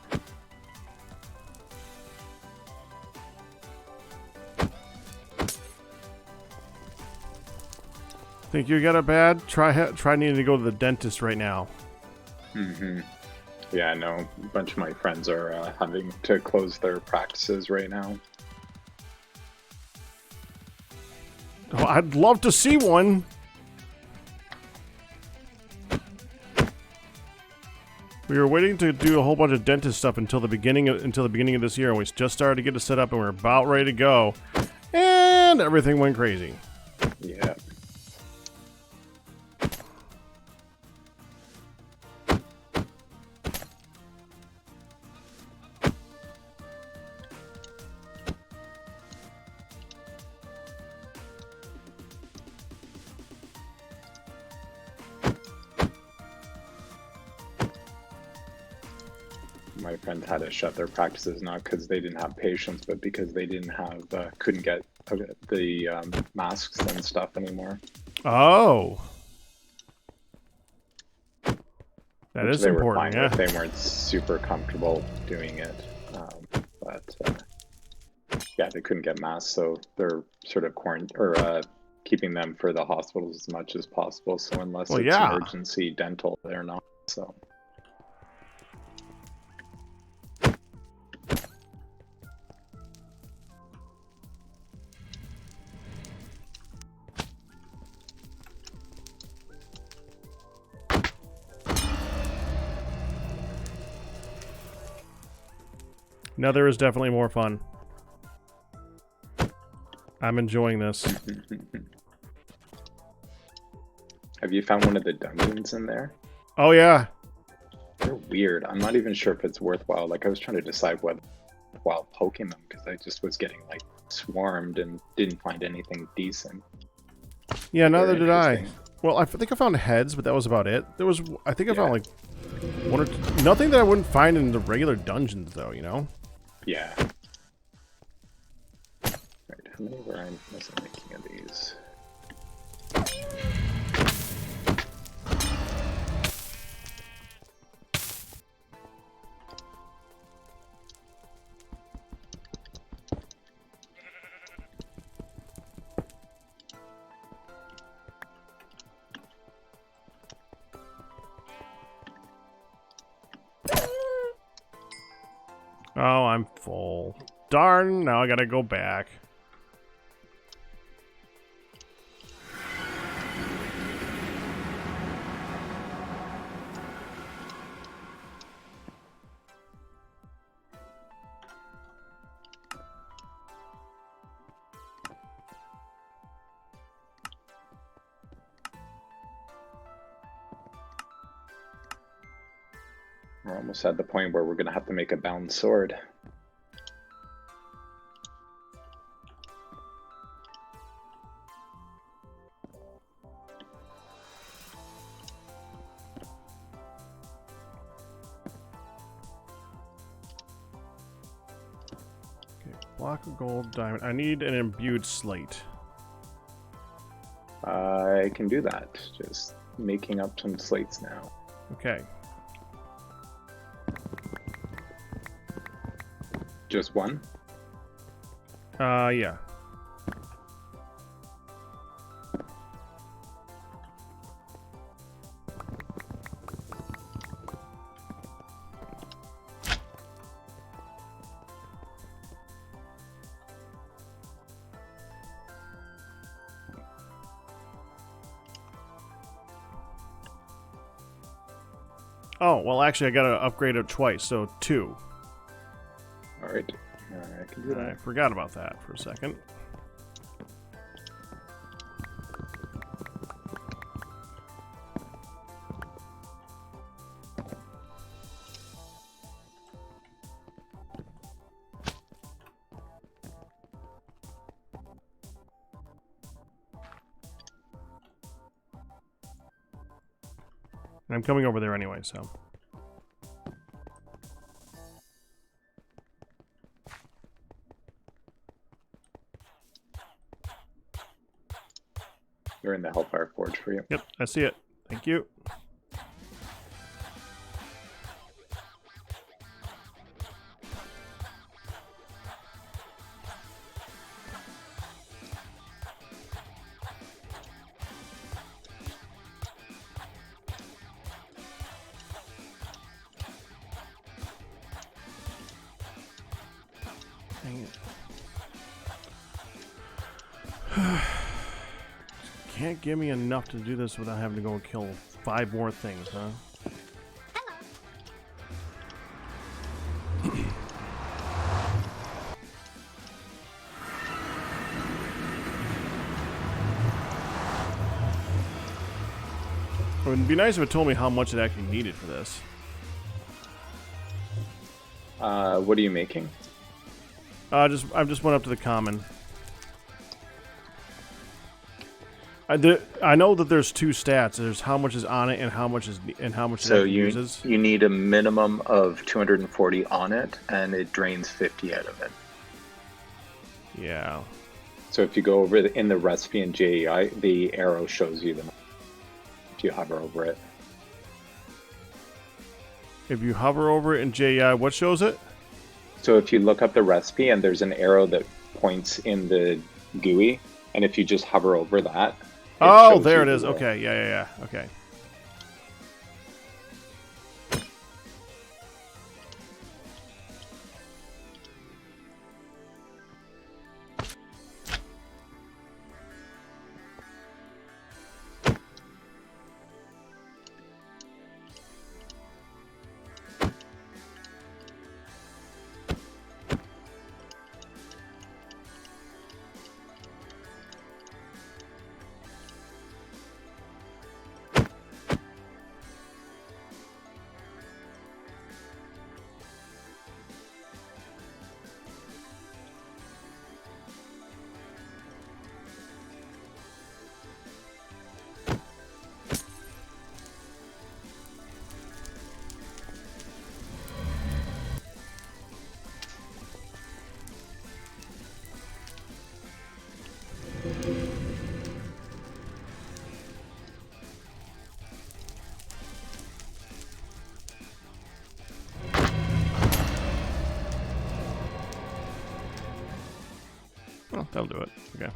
Think you got it bad? Try needing to go to the dentist right now. Mm-hmm. Yeah, I know a bunch of my friends are having to close their practices right now. Oh, I'd love to see one. We were waiting to do a whole bunch of dentist stuff until the beginning of this year, and we just started to get it set up, and we're about ready to go, and everything went crazy. Yeah. My friends had to shut their practices not because they didn't have patients, but because they didn't have couldn't get the masks and stuff anymore. Oh, that Which is they were important. fine Yeah, with. They weren't super comfortable doing it, but yeah, they couldn't get masks, so they're sort of keeping them for the hospitals as much as possible. So unless well, it's yeah. emergency dental, they're not. So. Now there is definitely more fun. I'm enjoying this. Have you found one of the dungeons in there? Oh yeah. They're weird. I'm not even sure if it's worthwhile. Like, I was trying to decide whether while poking them because I just was getting like swarmed and didn't find anything decent. Yeah, neither Very did I. interesting. Well, I think I found heads, but that was about it. There was, I think I found Yeah. like one or two, nothing that I wouldn't find in the regular dungeons, though. You know. Yeah. Right, how many were I making of these? Oh, I'm full. Darn! Now I gotta go back. We're almost at the point where we're going to have to make a bound sword. Okay, block of gold, diamond. I need an imbued slate. I can do that. Just making up some slates now. Okay. Just one? Yeah. Oh, well, actually, I gotta upgrade it twice, so 2. All right. I can do I that. forgot about that for a second. And I'm coming over there anyway, so. They're in the Hellfire Forge for you. Yep, I see it. Thank you. Dang it. Can't give me enough to do this without having to go and kill 5 more things, huh? It would be nice if it told me how much it actually needed for this. What are you making? I just went up to the common. I know that there's 2 stats. There's how much is on it and how much it actually uses. You need a minimum of 240 on it, and it drains 50 out of it. Yeah. So if you go over in the recipe in JEI, the arrow shows you if you hover over it. If you hover over it in JEI, what shows it? So if you look up the recipe and there's an arrow that points in the GUI, and if you just hover over that. Oh, there it is. Okay, yeah. Okay. Oh, that'll do it. Okay.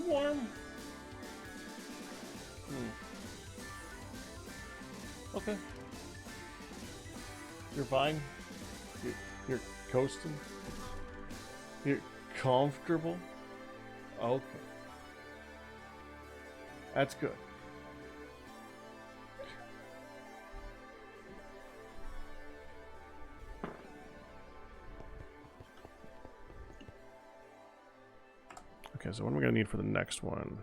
Warm. Okay. You're fine. You're coasting. You're comfortable. Okay. That's good. Okay, so what am I going to need for the next one?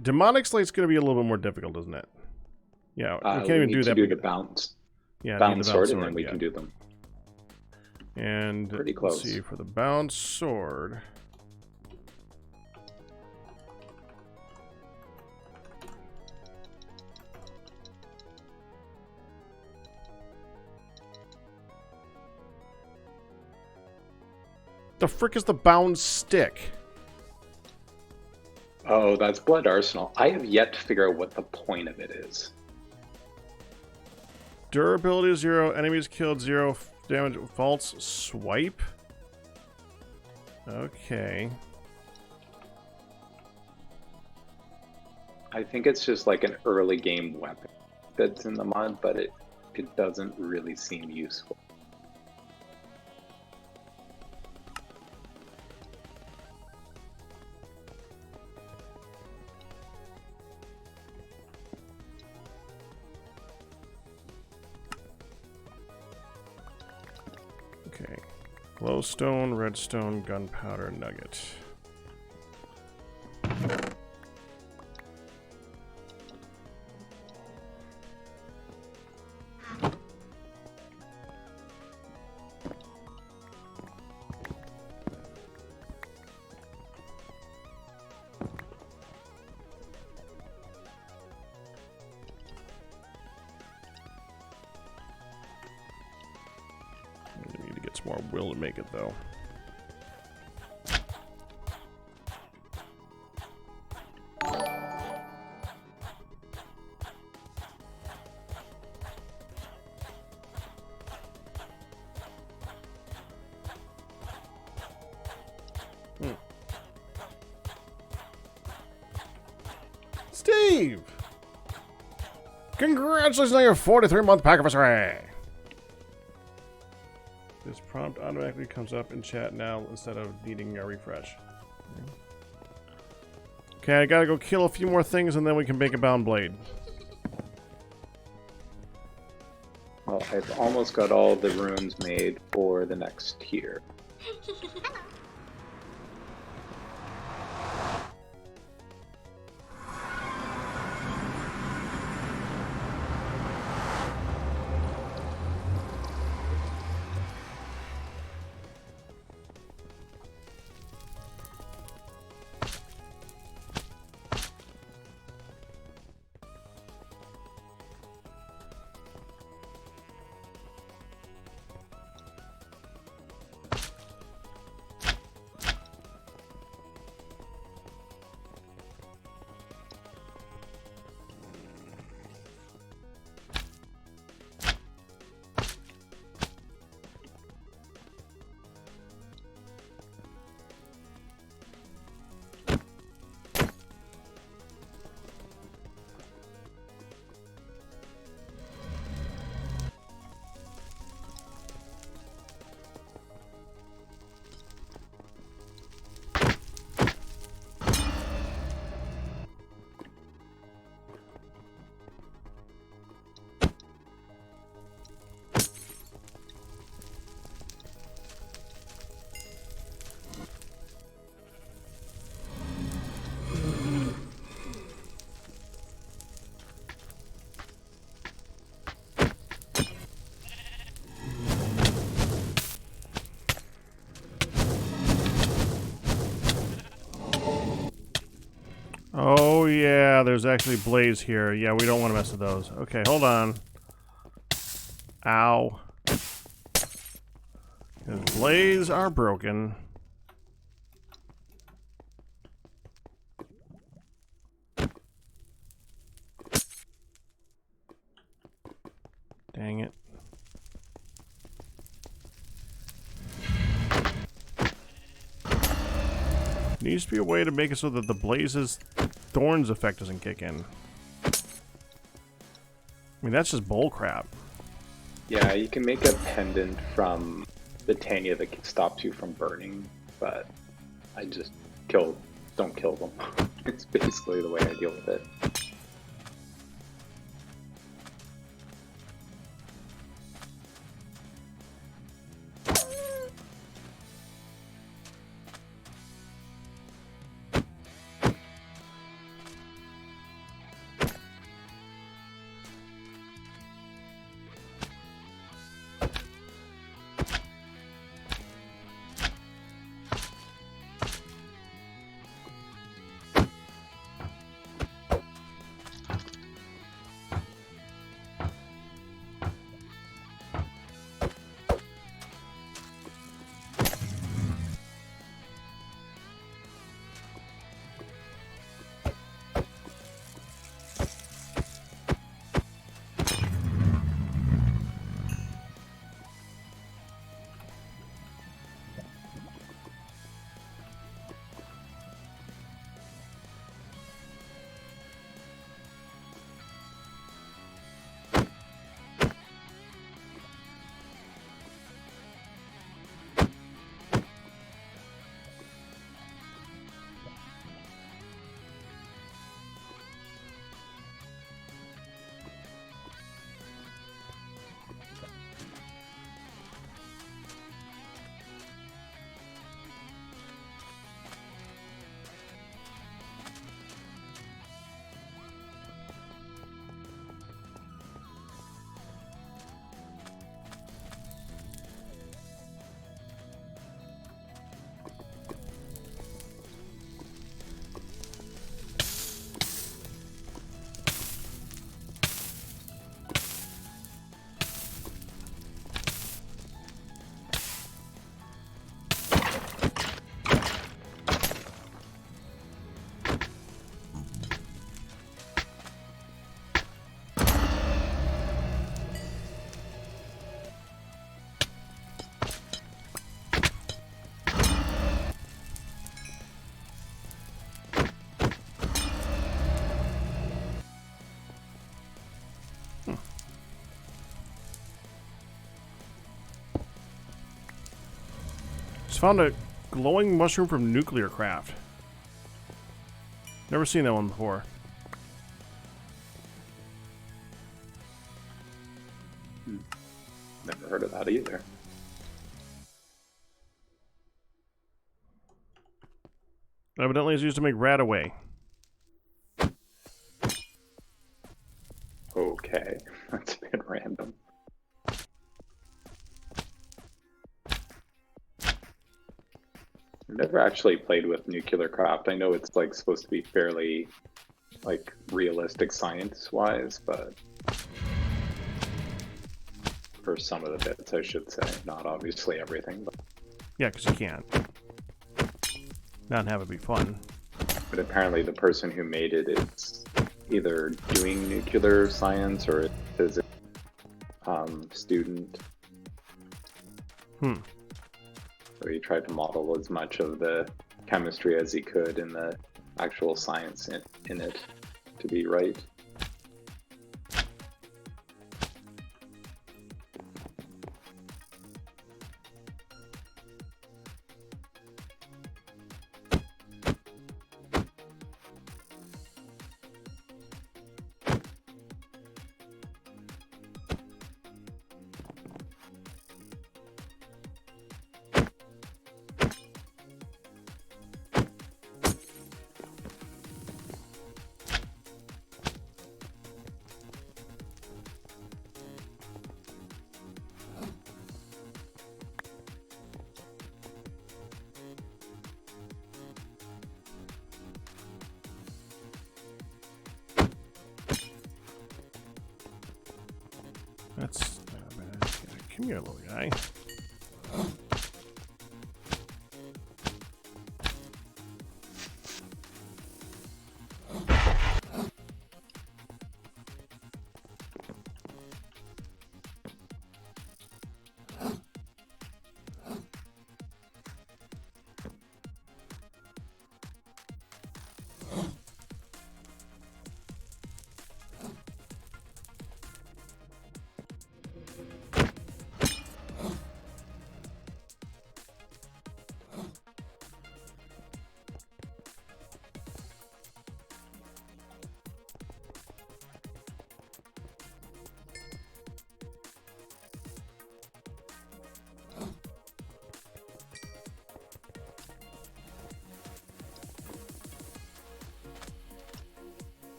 Demonic Slate's going to be a little bit more difficult, isn't it? Yeah, we can't even do that. Do the bounce. Yeah, Bounce sword, and then we can do them. And pretty close. Let's see, for the bounce sword. The frick is the bound stick? Oh, that's Blood Arsenal. I have yet to figure out what the point of it is. Durability 0, enemies killed 0, damage, false swipe? Okay. I think it's just like an early game weapon that's in the mod, but it doesn't really seem useful. Okay. Glowstone, redstone, gunpowder, nugget. I need to get some more will to make it, though. Steve! Congratulations on your 43-month pack of array! This prompt automatically comes up in chat now instead of needing a refresh. Okay, I gotta go kill a few more things and then we can make a bound blade. Well, I've almost got all the runes made for the next tier. Oh yeah, there's actually blades here. Yeah, we don't want to mess with those. Okay, hold on. Ow. His blades are broken. Dang it. Needs to be a way to make it so that the Blaze's Thorns effect doesn't kick in. I mean, that's just bull crap. Yeah, you can make a pendant from the Tanya that stops you from burning, but I just don't kill them. It's basically the way I deal with it. Just found a glowing mushroom from nuclear craft. Never seen that one before. Never heard of that either. Evidently, it's used to make Radaway. Okay, that's a bit random. I've never actually played with nuclear craft. I know it's like supposed to be fairly like realistic science-wise, but for some of the bits, I should say, not obviously everything. But Yeah, because you can't. Not have it be fun. But apparently the person who made it is either doing nuclear science or a physics student. So he tried to model as much of the chemistry as he could in the actual science in it to be right. That's come here, little guy.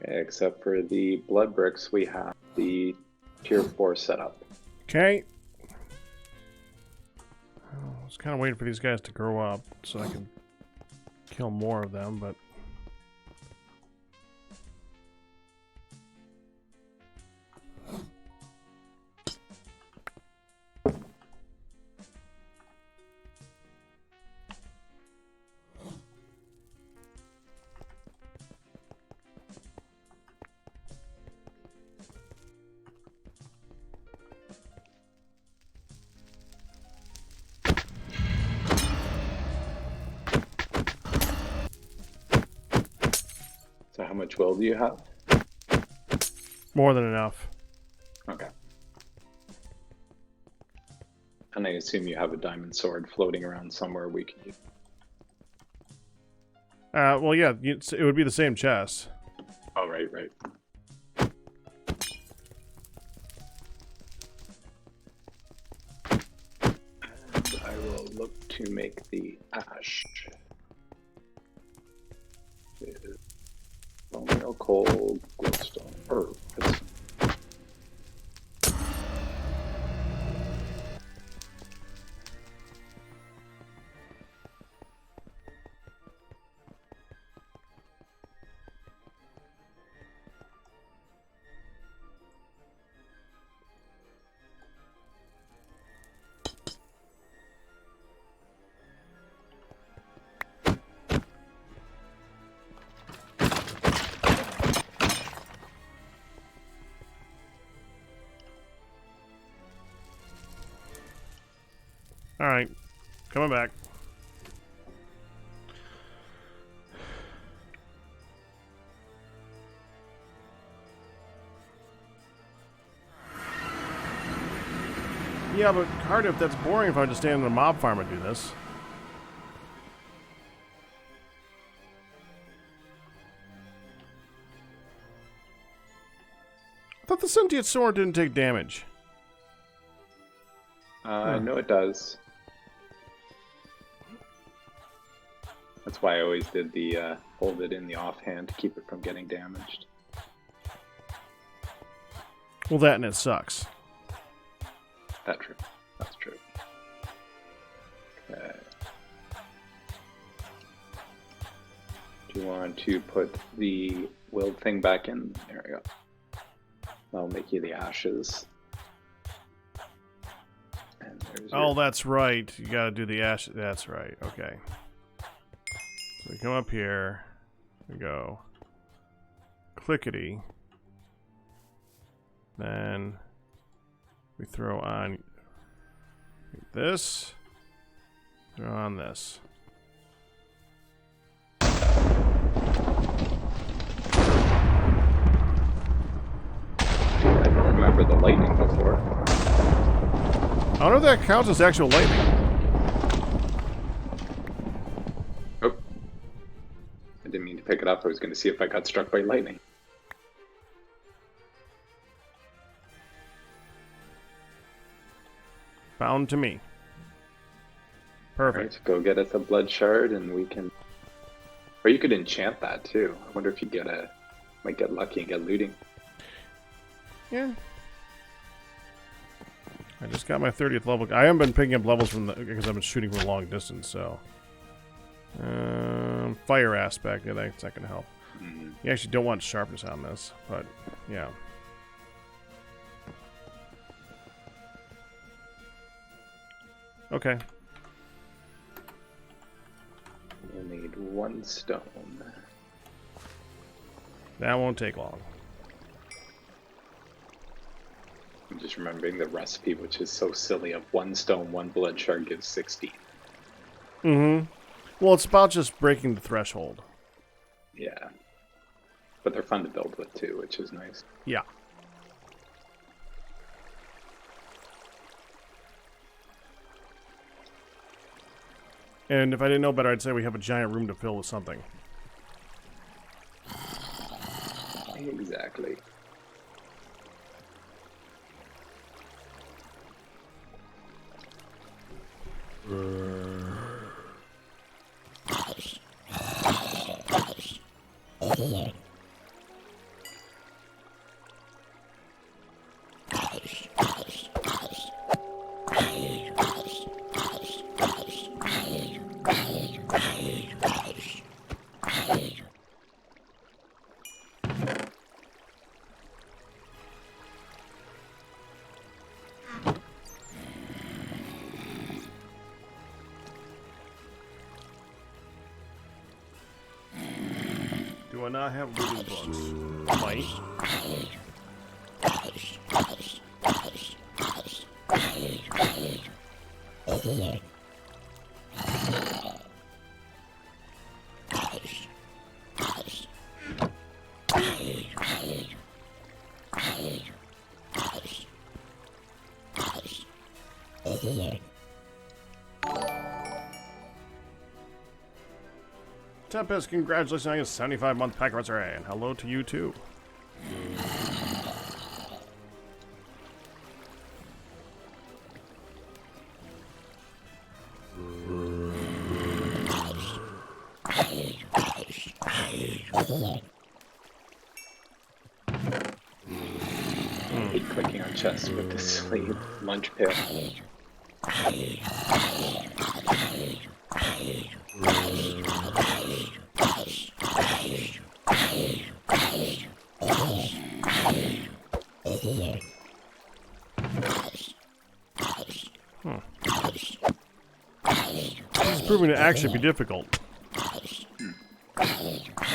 Okay, except for the blood bricks, we have the tier 4 setup. Okay. I was kind of waiting for these guys to grow up so I can kill more of them, but much will do you have? More than enough. Okay. And I assume you have a diamond sword floating around somewhere we can use. Well, yeah, it would be the same chest. Oh, right, right. And I will look to make the ash. Bone meal, coal, glowstone, earth. All right, coming back. Yeah, but Cardiff, that's boring if I just stand in a mob farm and do this. I thought the sentient sword didn't take damage. No, it does. That's why I always did the hold it in the offhand to keep it from getting damaged. Well, that and it sucks. That's true. That's true. Okay. Do you want to put the willed thing back in? There we go. That'll make you the ashes. And there's Oh, that's right. You gotta do the ash. That's right. Okay. So we come up here. We go. Clickety. Then we throw on this. Throw on this. I don't remember the lightning before. I don't know if that counts as actual lightning. Oh. I didn't mean to pick it up. I was going to see if I got struck by lightning. Bound to me. Perfect. Alright, go get us a blood shard and we can... Or you could enchant that too. I wonder if you might get lucky and get looting. Yeah. I just got my 30th level. I haven't been picking up levels because I've been shooting from a long distance, so... fire aspect, yeah, that's not going to help. Mm. You actually don't want sharpness on this, but yeah. Okay. We'll need one stone. That won't take long. I'm just remembering the recipe, which is so silly, of one stone, one blood shard gives 16. Mm-hmm. Well, it's about just breaking the threshold. Yeah. But they're fun to build with too, which is nice. Yeah. And if I didn't know better, I'd say we have a giant room to fill with something. Exactly. Do I not have looting books? Might. Tempest, congratulations on your 75-month pack array, and hello to you too. I hate clicking on chests with the sleeve lunch pit. This is proving to actually be difficult. I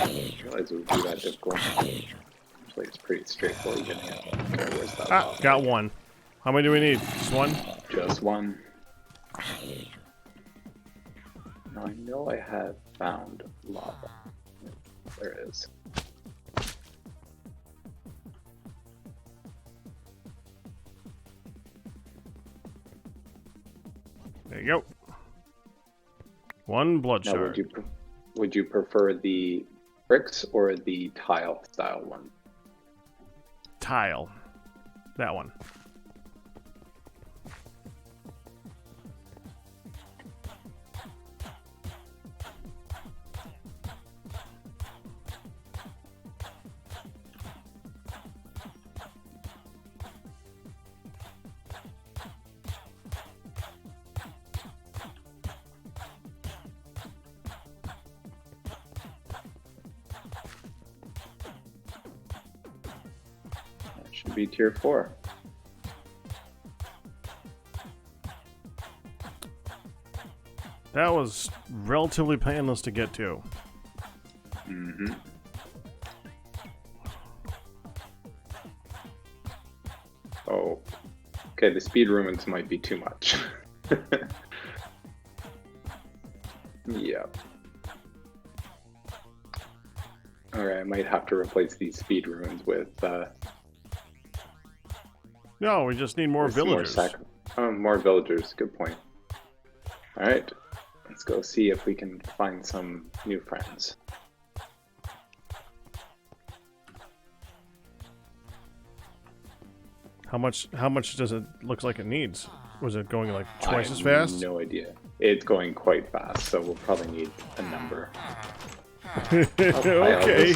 didn't realize it would be that difficult. Usually it's pretty straightforward getting it. Okay, where's that lava? Got one. How many do we need? Just one? Just one. Now I know I have found lava. There it is. There you go. One blood Now, shard. would you prefer the bricks or the tile style one? Tile. That one. Should be tier 4. That was relatively painless to get to. Mm-hmm. Oh, okay. The speed ruins might be too much. Yep. Alright, I might have to replace these speed ruins with No, we just need more villagers. More villagers. Good point. Alright, let's go see if we can find some new friends. How much does it look like it needs? Was it going like twice I as have fast? No idea. It's going quite fast, so we'll probably need a number. Okay.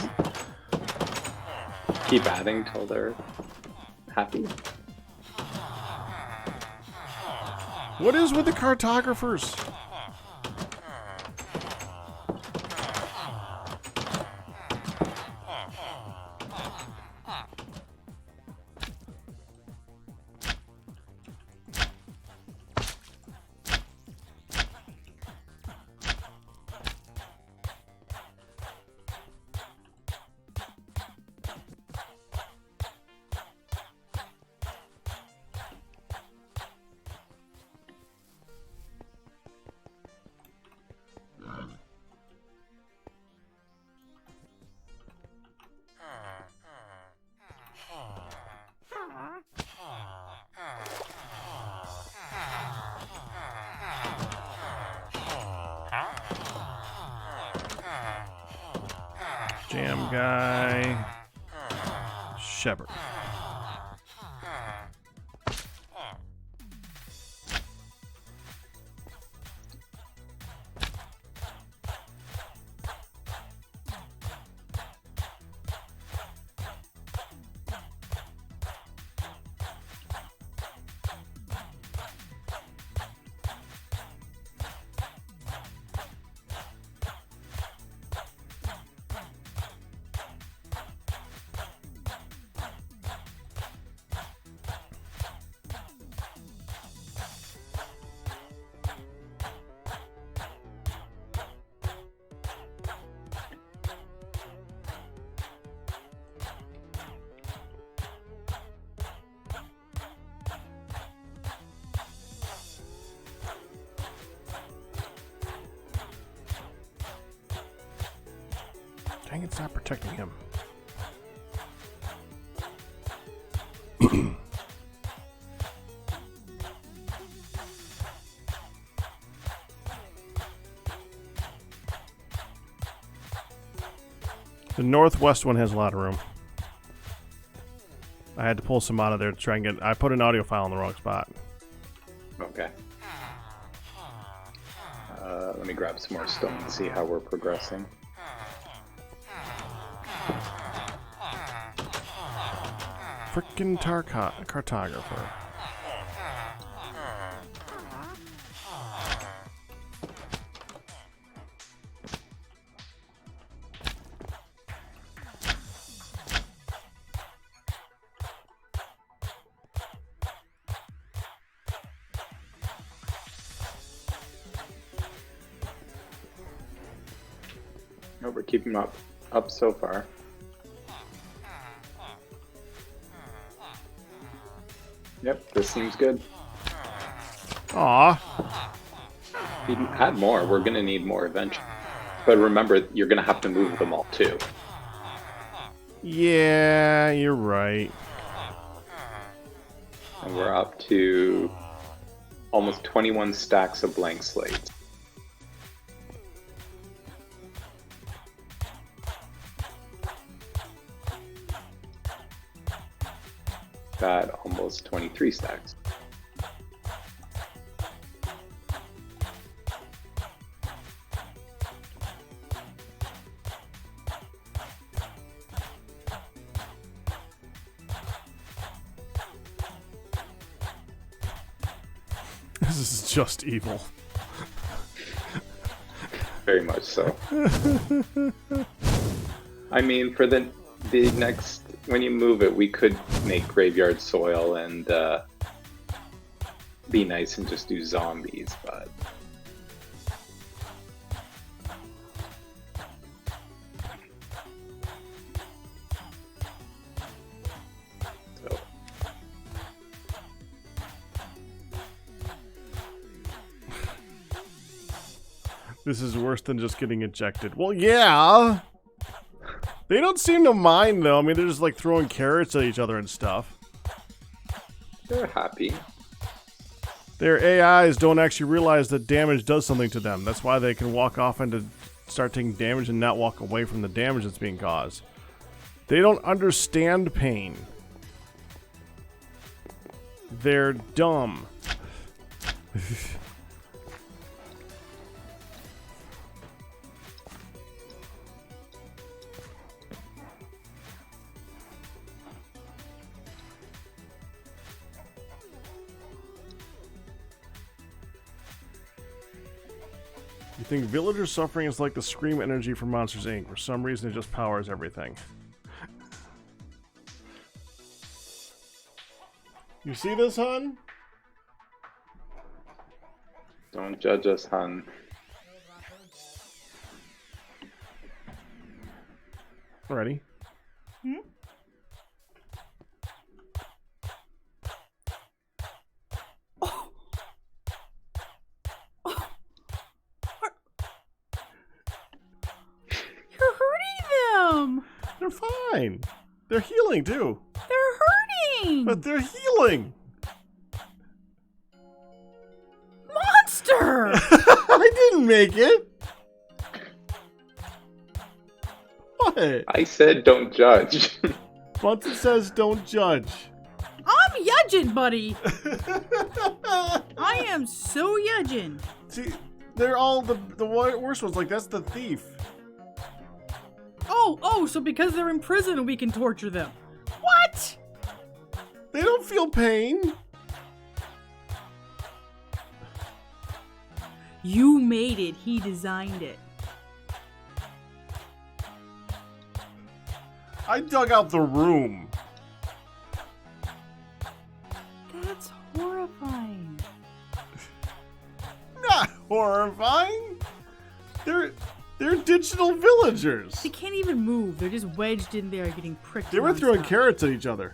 Keep adding till they're happy. What is with the cartographers? Jam guy. Shepherd. Dang, it's not protecting him. The northwest one has a lot of room. I had to pull some out of there to try and get... I put an audio file in the wrong spot. Okay. Let me grab some more stone and see how we're progressing. Frickin' cartographer. Oh, we're keeping up so far. Yep, this seems good. Aw. You can add more. We're gonna need more eventually. But remember, you're gonna have to move them all too. Yeah, you're right. And we're up to almost 21 stacks of blank slates. Got almost 23 stacks. This is just evil. Very much so. I mean, for the next, when you move it, we could make graveyard soil and be nice and just do zombies, but so This is worse than just getting ejected. Well, yeah. They don't seem to mind, though. I mean, they're just, like, throwing carrots at each other and stuff. they're happy. Their AIs don't actually realize that damage does something to them. That's why they can walk off and to start taking damage and not walk away from the damage that's being caused. They don't understand pain. They're dumb. You think villager suffering is like the scream energy from Monsters Inc. For some reason, it just powers everything. You see this, hun? Don't judge us, hun. Ready? Hmm? Oh. Oh. You're hurting them! They're fine. They're healing, too. They're hurting! But they're healing! Monster! I didn't make it! What? I said don't judge. Bunsen says don't judge. I'm yudging, buddy! I am so yudging. See, they're all the worst ones. Like, that's the thief. Oh, so because they're in prison, we can torture them. What? They don't feel pain. You made it. He designed it. I dug out the room. That's horrifying. Not horrifying. They're digital villagers. They can't even move. They're just wedged in there getting pricked. They were throwing nonstop. carrots at each other.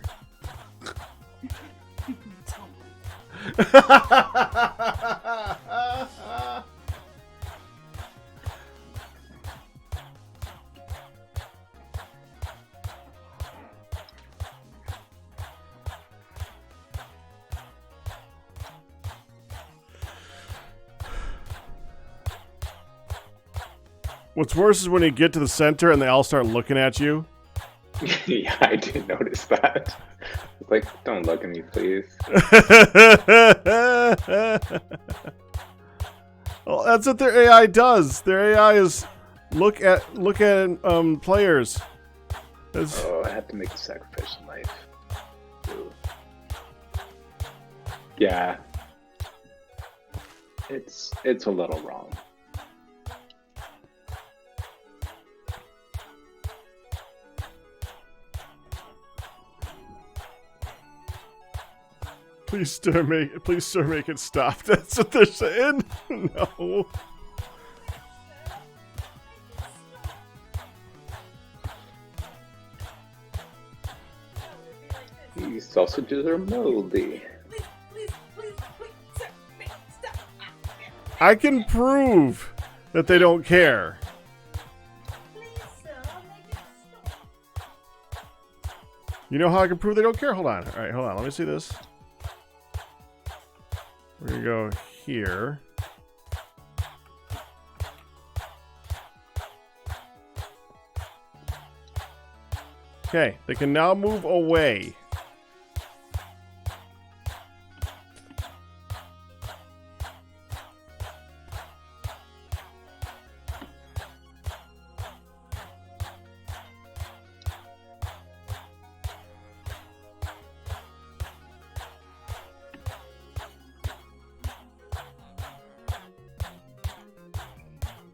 What's worse is when you get to the center and they all start looking at you. Yeah, I did notice that. It's like, don't look at me, please. Well, that's what their AI does. Their AI is look at players. Oh, I have to make a sacrifice in life. Ooh. Yeah. It's a little wrong. Please, sir, make it stop. That's what they're saying. No. These sausages are moldy. I can prove that they don't care. You know how I can prove they don't care? Hold on. All right, hold on. Let me see this. We're going to go here. Okay, they can now move away.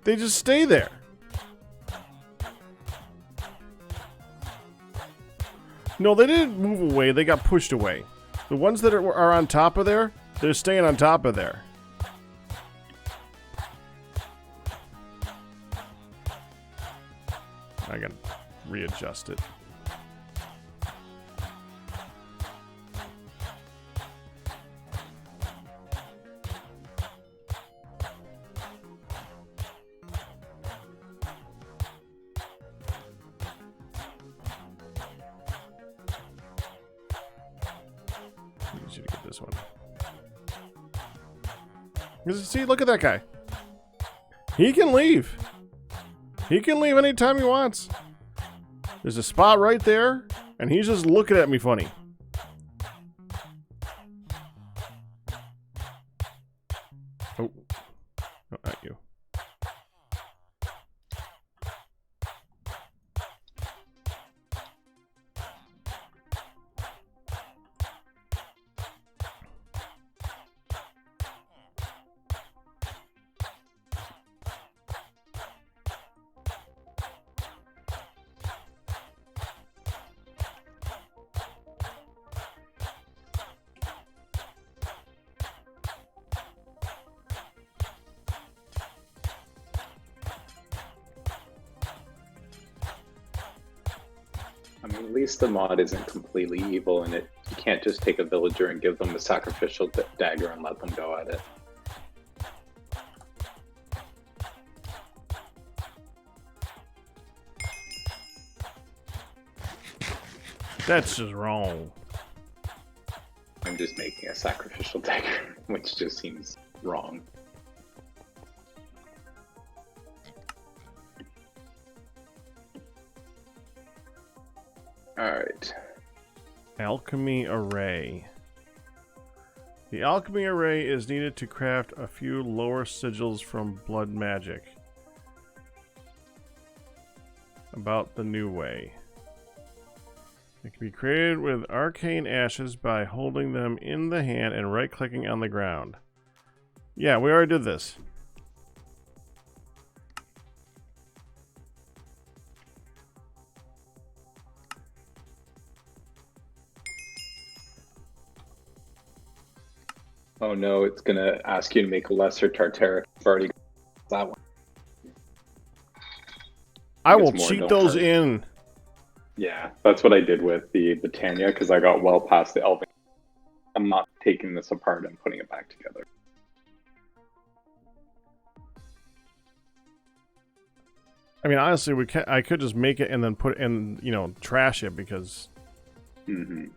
They just stay there. No, they didn't move away. They got pushed away. The ones that are on top of there, they're staying on top of there. I gotta readjust it. To get this one. See, look at that guy. He can leave. He can leave anytime he wants. There's a spot right there, and he's just looking at me funny. Oh. No, not you. I mean, at least the mod isn't completely evil, and you can't just take a villager and give them a sacrificial dagger and let them go at it. That's just wrong. I'm just making a sacrificial dagger, which just seems wrong. Alright. Alchemy array. The alchemy array is needed to craft a few lower sigils from blood magic. About the new way. It can be created with arcane ashes by holding them in the hand and right-clicking on the ground. Yeah, we already did this. Oh no, it's gonna ask you to make a lesser Tartaric. I've already got that one. I will cheat those in. Yeah, that's what I did with the Britannia, because I got well past the Elving. I'm not taking this apart and putting it back together. I mean, honestly, I could just make it and then put it in, you know, trash it, because the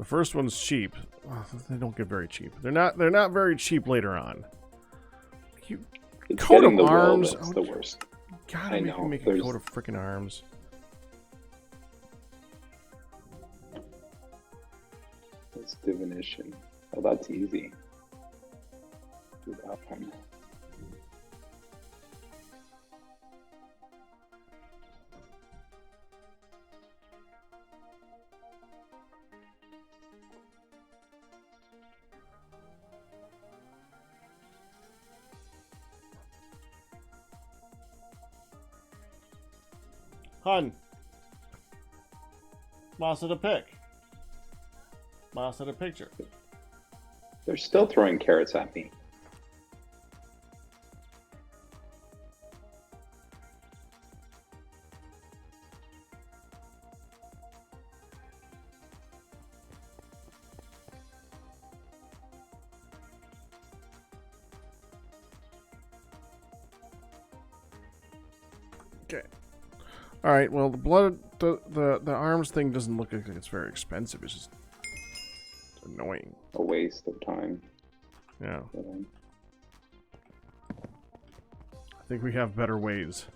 first one's cheap. Oh, they don't get very cheap. They're not very cheap later on. You It's Coat getting of the will arms. that's Oh, the worst. Gotta I make me know, make a there's- coat of freaking arms. It's divination. Oh, that's easy. Do that one. Hun. Lost at a pick. Lost at a picture. They're still throwing carrots at me. Okay. All right. Well, the arms thing doesn't look like it's very expensive. It's just annoying. A waste of time. Yeah. But, I think we have better ways.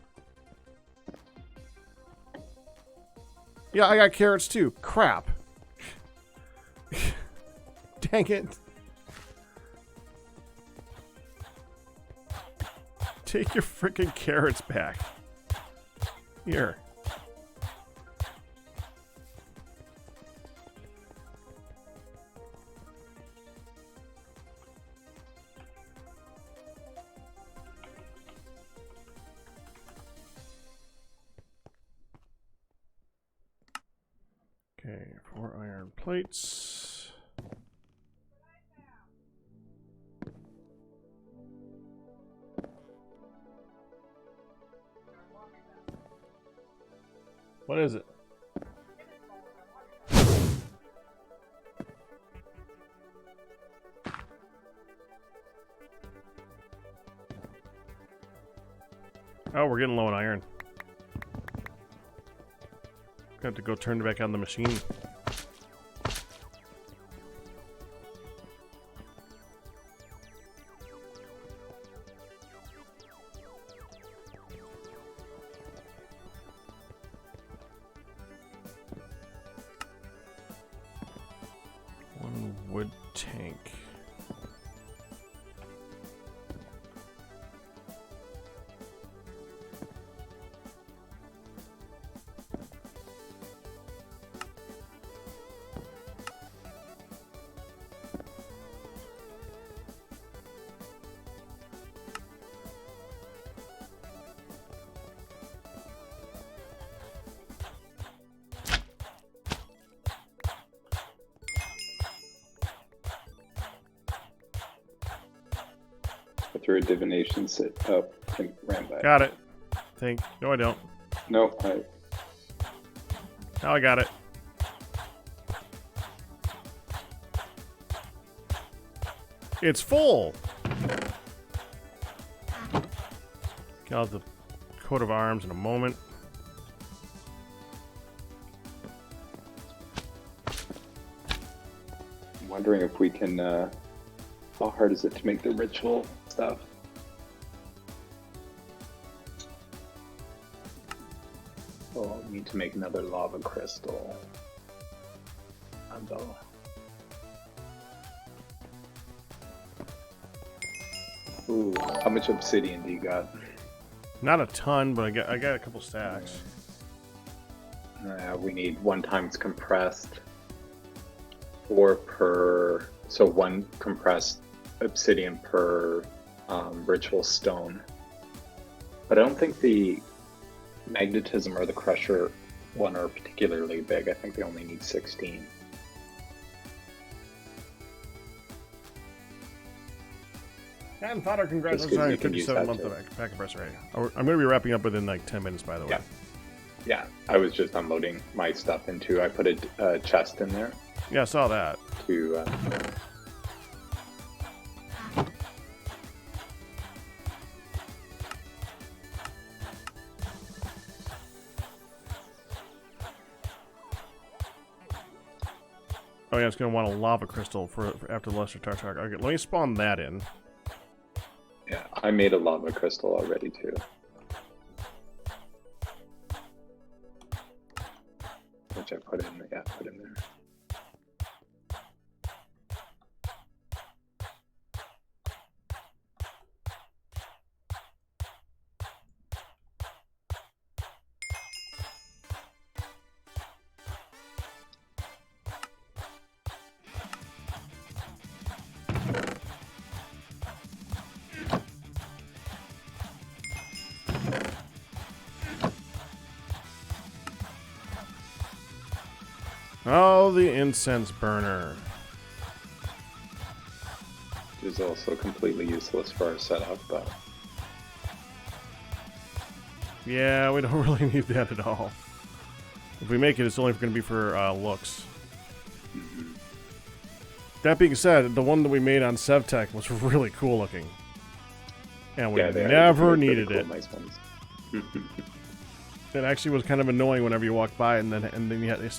Yeah, I got carrots too. Crap. Dang it. Take your freaking carrots back. Here. Okay, 4 iron plates. What is it? Oh, we're getting low on iron. Got to go turn it back on the machine. One wood tank. I threw a divination sit up and ran back. Got it. Think. No, I don't. No, Now I got it. It's full. Get out the coat of arms in a moment. I'm wondering if we can. How hard is it to make the ritual stuff? Oh, I'll need to make another lava crystal. Ooh, how much obsidian do you got? Not a ton, but I got a couple stacks. We need 1 times compressed, 4 per. So 1 compressed obsidian per ritual stone. But I don't think the magnetism or the crusher one are particularly big. I think they only need 16. And Father, congratulations Just 'cause on you your can use 57 that month of pack compressor array. I'm going to be wrapping up within like 10 minutes, by the way. Yeah. Yeah, I was just unloading my stuff into. I put a chest in there Yeah, I saw that. to. Oh yeah, it's going to want a lava crystal for after the Lesser Tartar. Okay, let me spawn that in. Yeah, I made a lava crystal already too. Which I put in, yeah, put in there. Oh, the incense burner. Which is also completely useless for our setup, but Yeah, we don't really need that at all. If we make it, it's only going to be for looks. That being said, the one that we made on SevTech was really cool looking. And we yeah, they never make really needed cool, it. Nice ones. It actually was kind of annoying whenever you walked by and then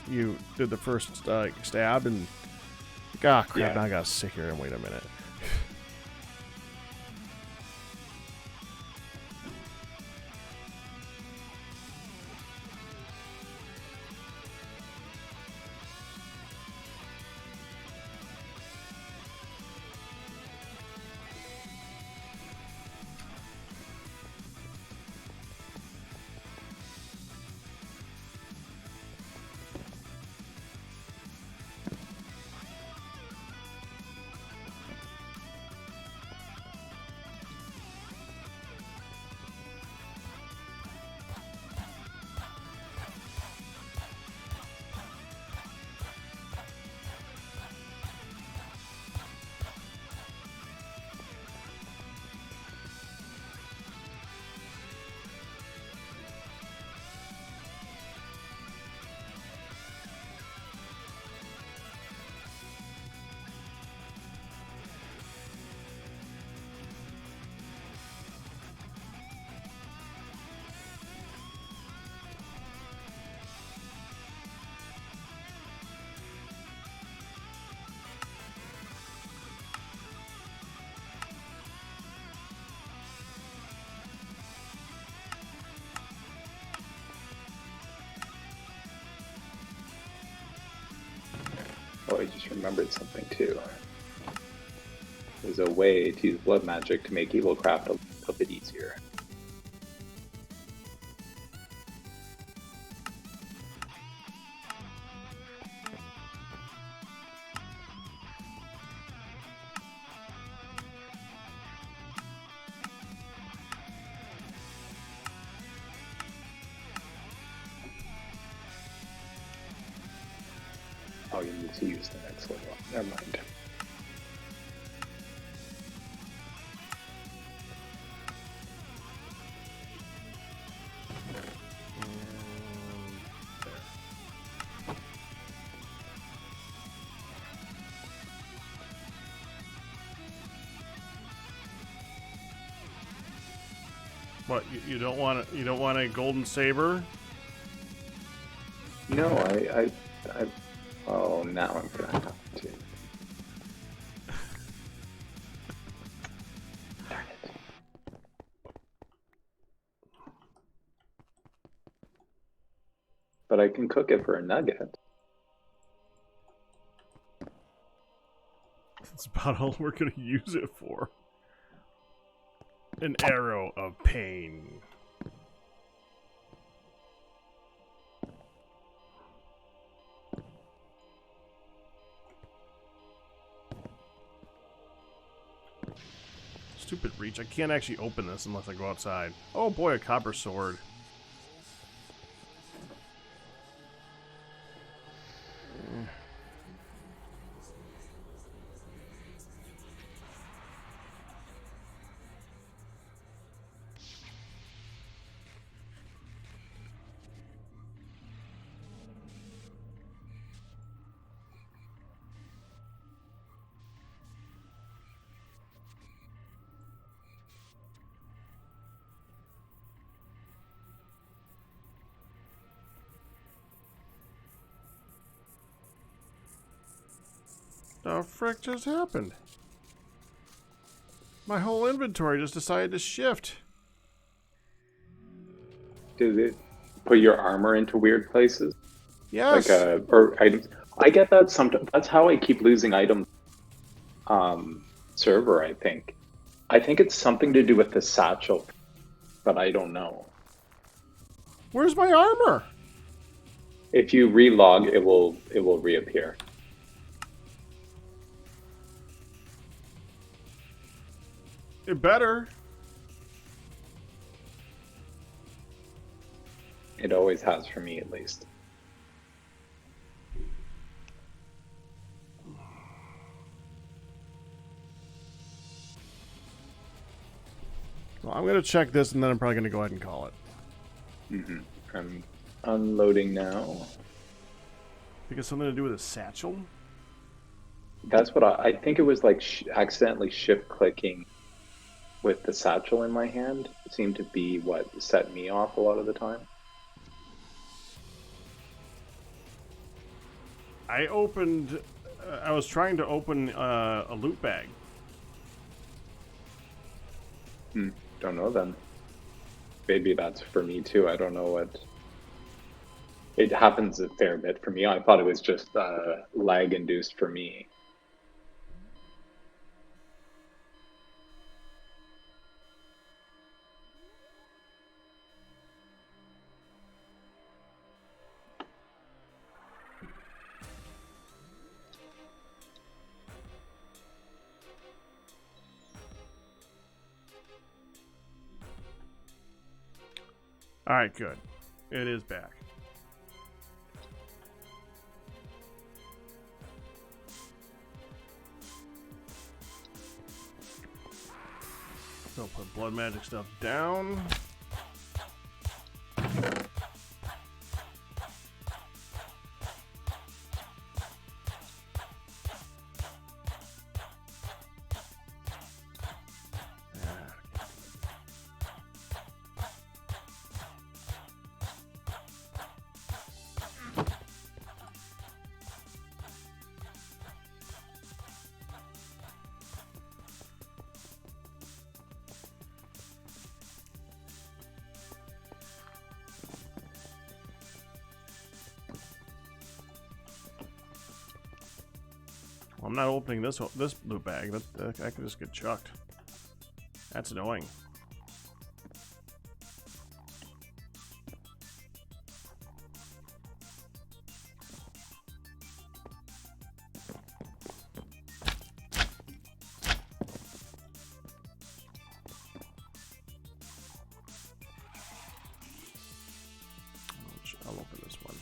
you did the first stab and ah crap, Yeah. now I gotta sit here and wait a minute. Oh, I just remembered something too. There's a way to use blood magic to make evil craft a bit easier. Oh, you need to use the next level. Never mind. What you don't want a golden saber? No, I oh, now I'm gonna have to. Darn it. But I can cook it for a nugget. That's about all we're gonna use it for. An arrow of pain. Stupid reach. I can't actually open this unless I go outside. Oh boy, a copper sword. The frick just happened? My whole inventory just decided to shift. Did it put your armor into weird places? Yes. Or items? I get that sometimes. That's how I keep losing items. Server, I think. I think it's something to do with the satchel, but I don't know. Where's my armor? If you relog, it will reappear. It better. It always has for me, at least. Well, I'm gonna check this, and then I'm probably gonna go ahead and call it. Mm-hmm. I'm unloading now. Think it's something to do with a satchel? That's what I think it was like accidentally shift clicking with the satchel in my hand. It seemed to be what set me off a lot of the time. I opened. I was trying to open a loot bag. Don't know then. Maybe that's for me too. I don't know what. It happens a fair bit for me. I thought it was just lag induced for me. All right, good. It is back. So put blood magic stuff down. I'm not opening this loot bag. That I could just get chucked. That's annoying. I'll open this one.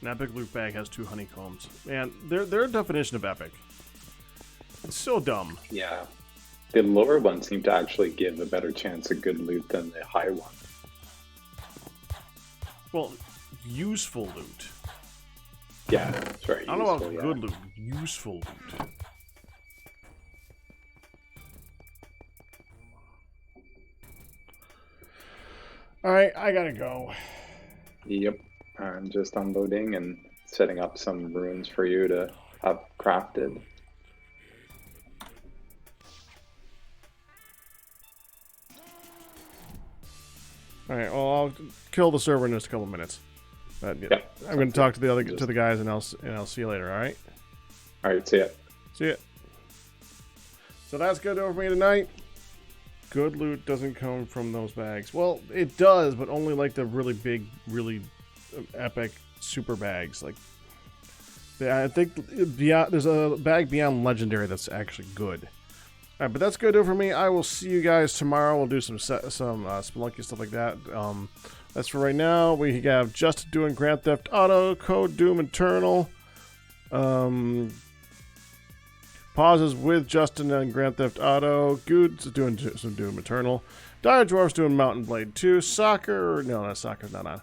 An epic loot bag has 2 honeycombs. Man, their definition of epic. It's so dumb. Yeah. The lower ones seem to actually give a better chance of good loot than the high one. Well, useful loot. Yeah, it's very I don't know useful, about good loot. Useful loot. Alright, I gotta go. Yep. I'm just unloading and setting up some runes for you to have crafted. Alright, well, I'll kill the server in just a couple minutes. But yeah, Yep, I'm going to talk to the guys, and I'll see you later. All right. All right. See ya. See ya. So that's good for me tonight. Good loot doesn't come from those bags. Well, it does, but only like the really big, really epic super bags. Like, I think beyond, there's a bag beyond legendary that's actually good. All right, but that's good for me. I will see you guys tomorrow. We'll do some Spelunky stuff like that. That's for right now. We have Justin doing Grand Theft Auto, Code Doom Eternal. Pauses with Justin on Grand Theft Auto. Good's doing some Doom Eternal. Dire Dwarf's doing Mountain Blade 2. Soccer, no, Soccer's not on.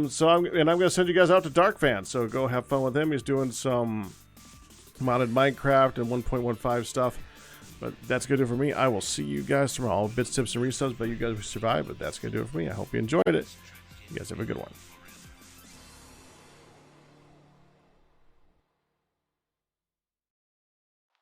So I'm going to send you guys out to Dark Fan. So go have fun with him. He's doing some modded Minecraft and 1.15 stuff. But that's going to do it for me. I will see you guys tomorrow. All bits, tips, and resubs, but you guys will survive. But that's going to do it for me. I hope you enjoyed it. You guys have a good one.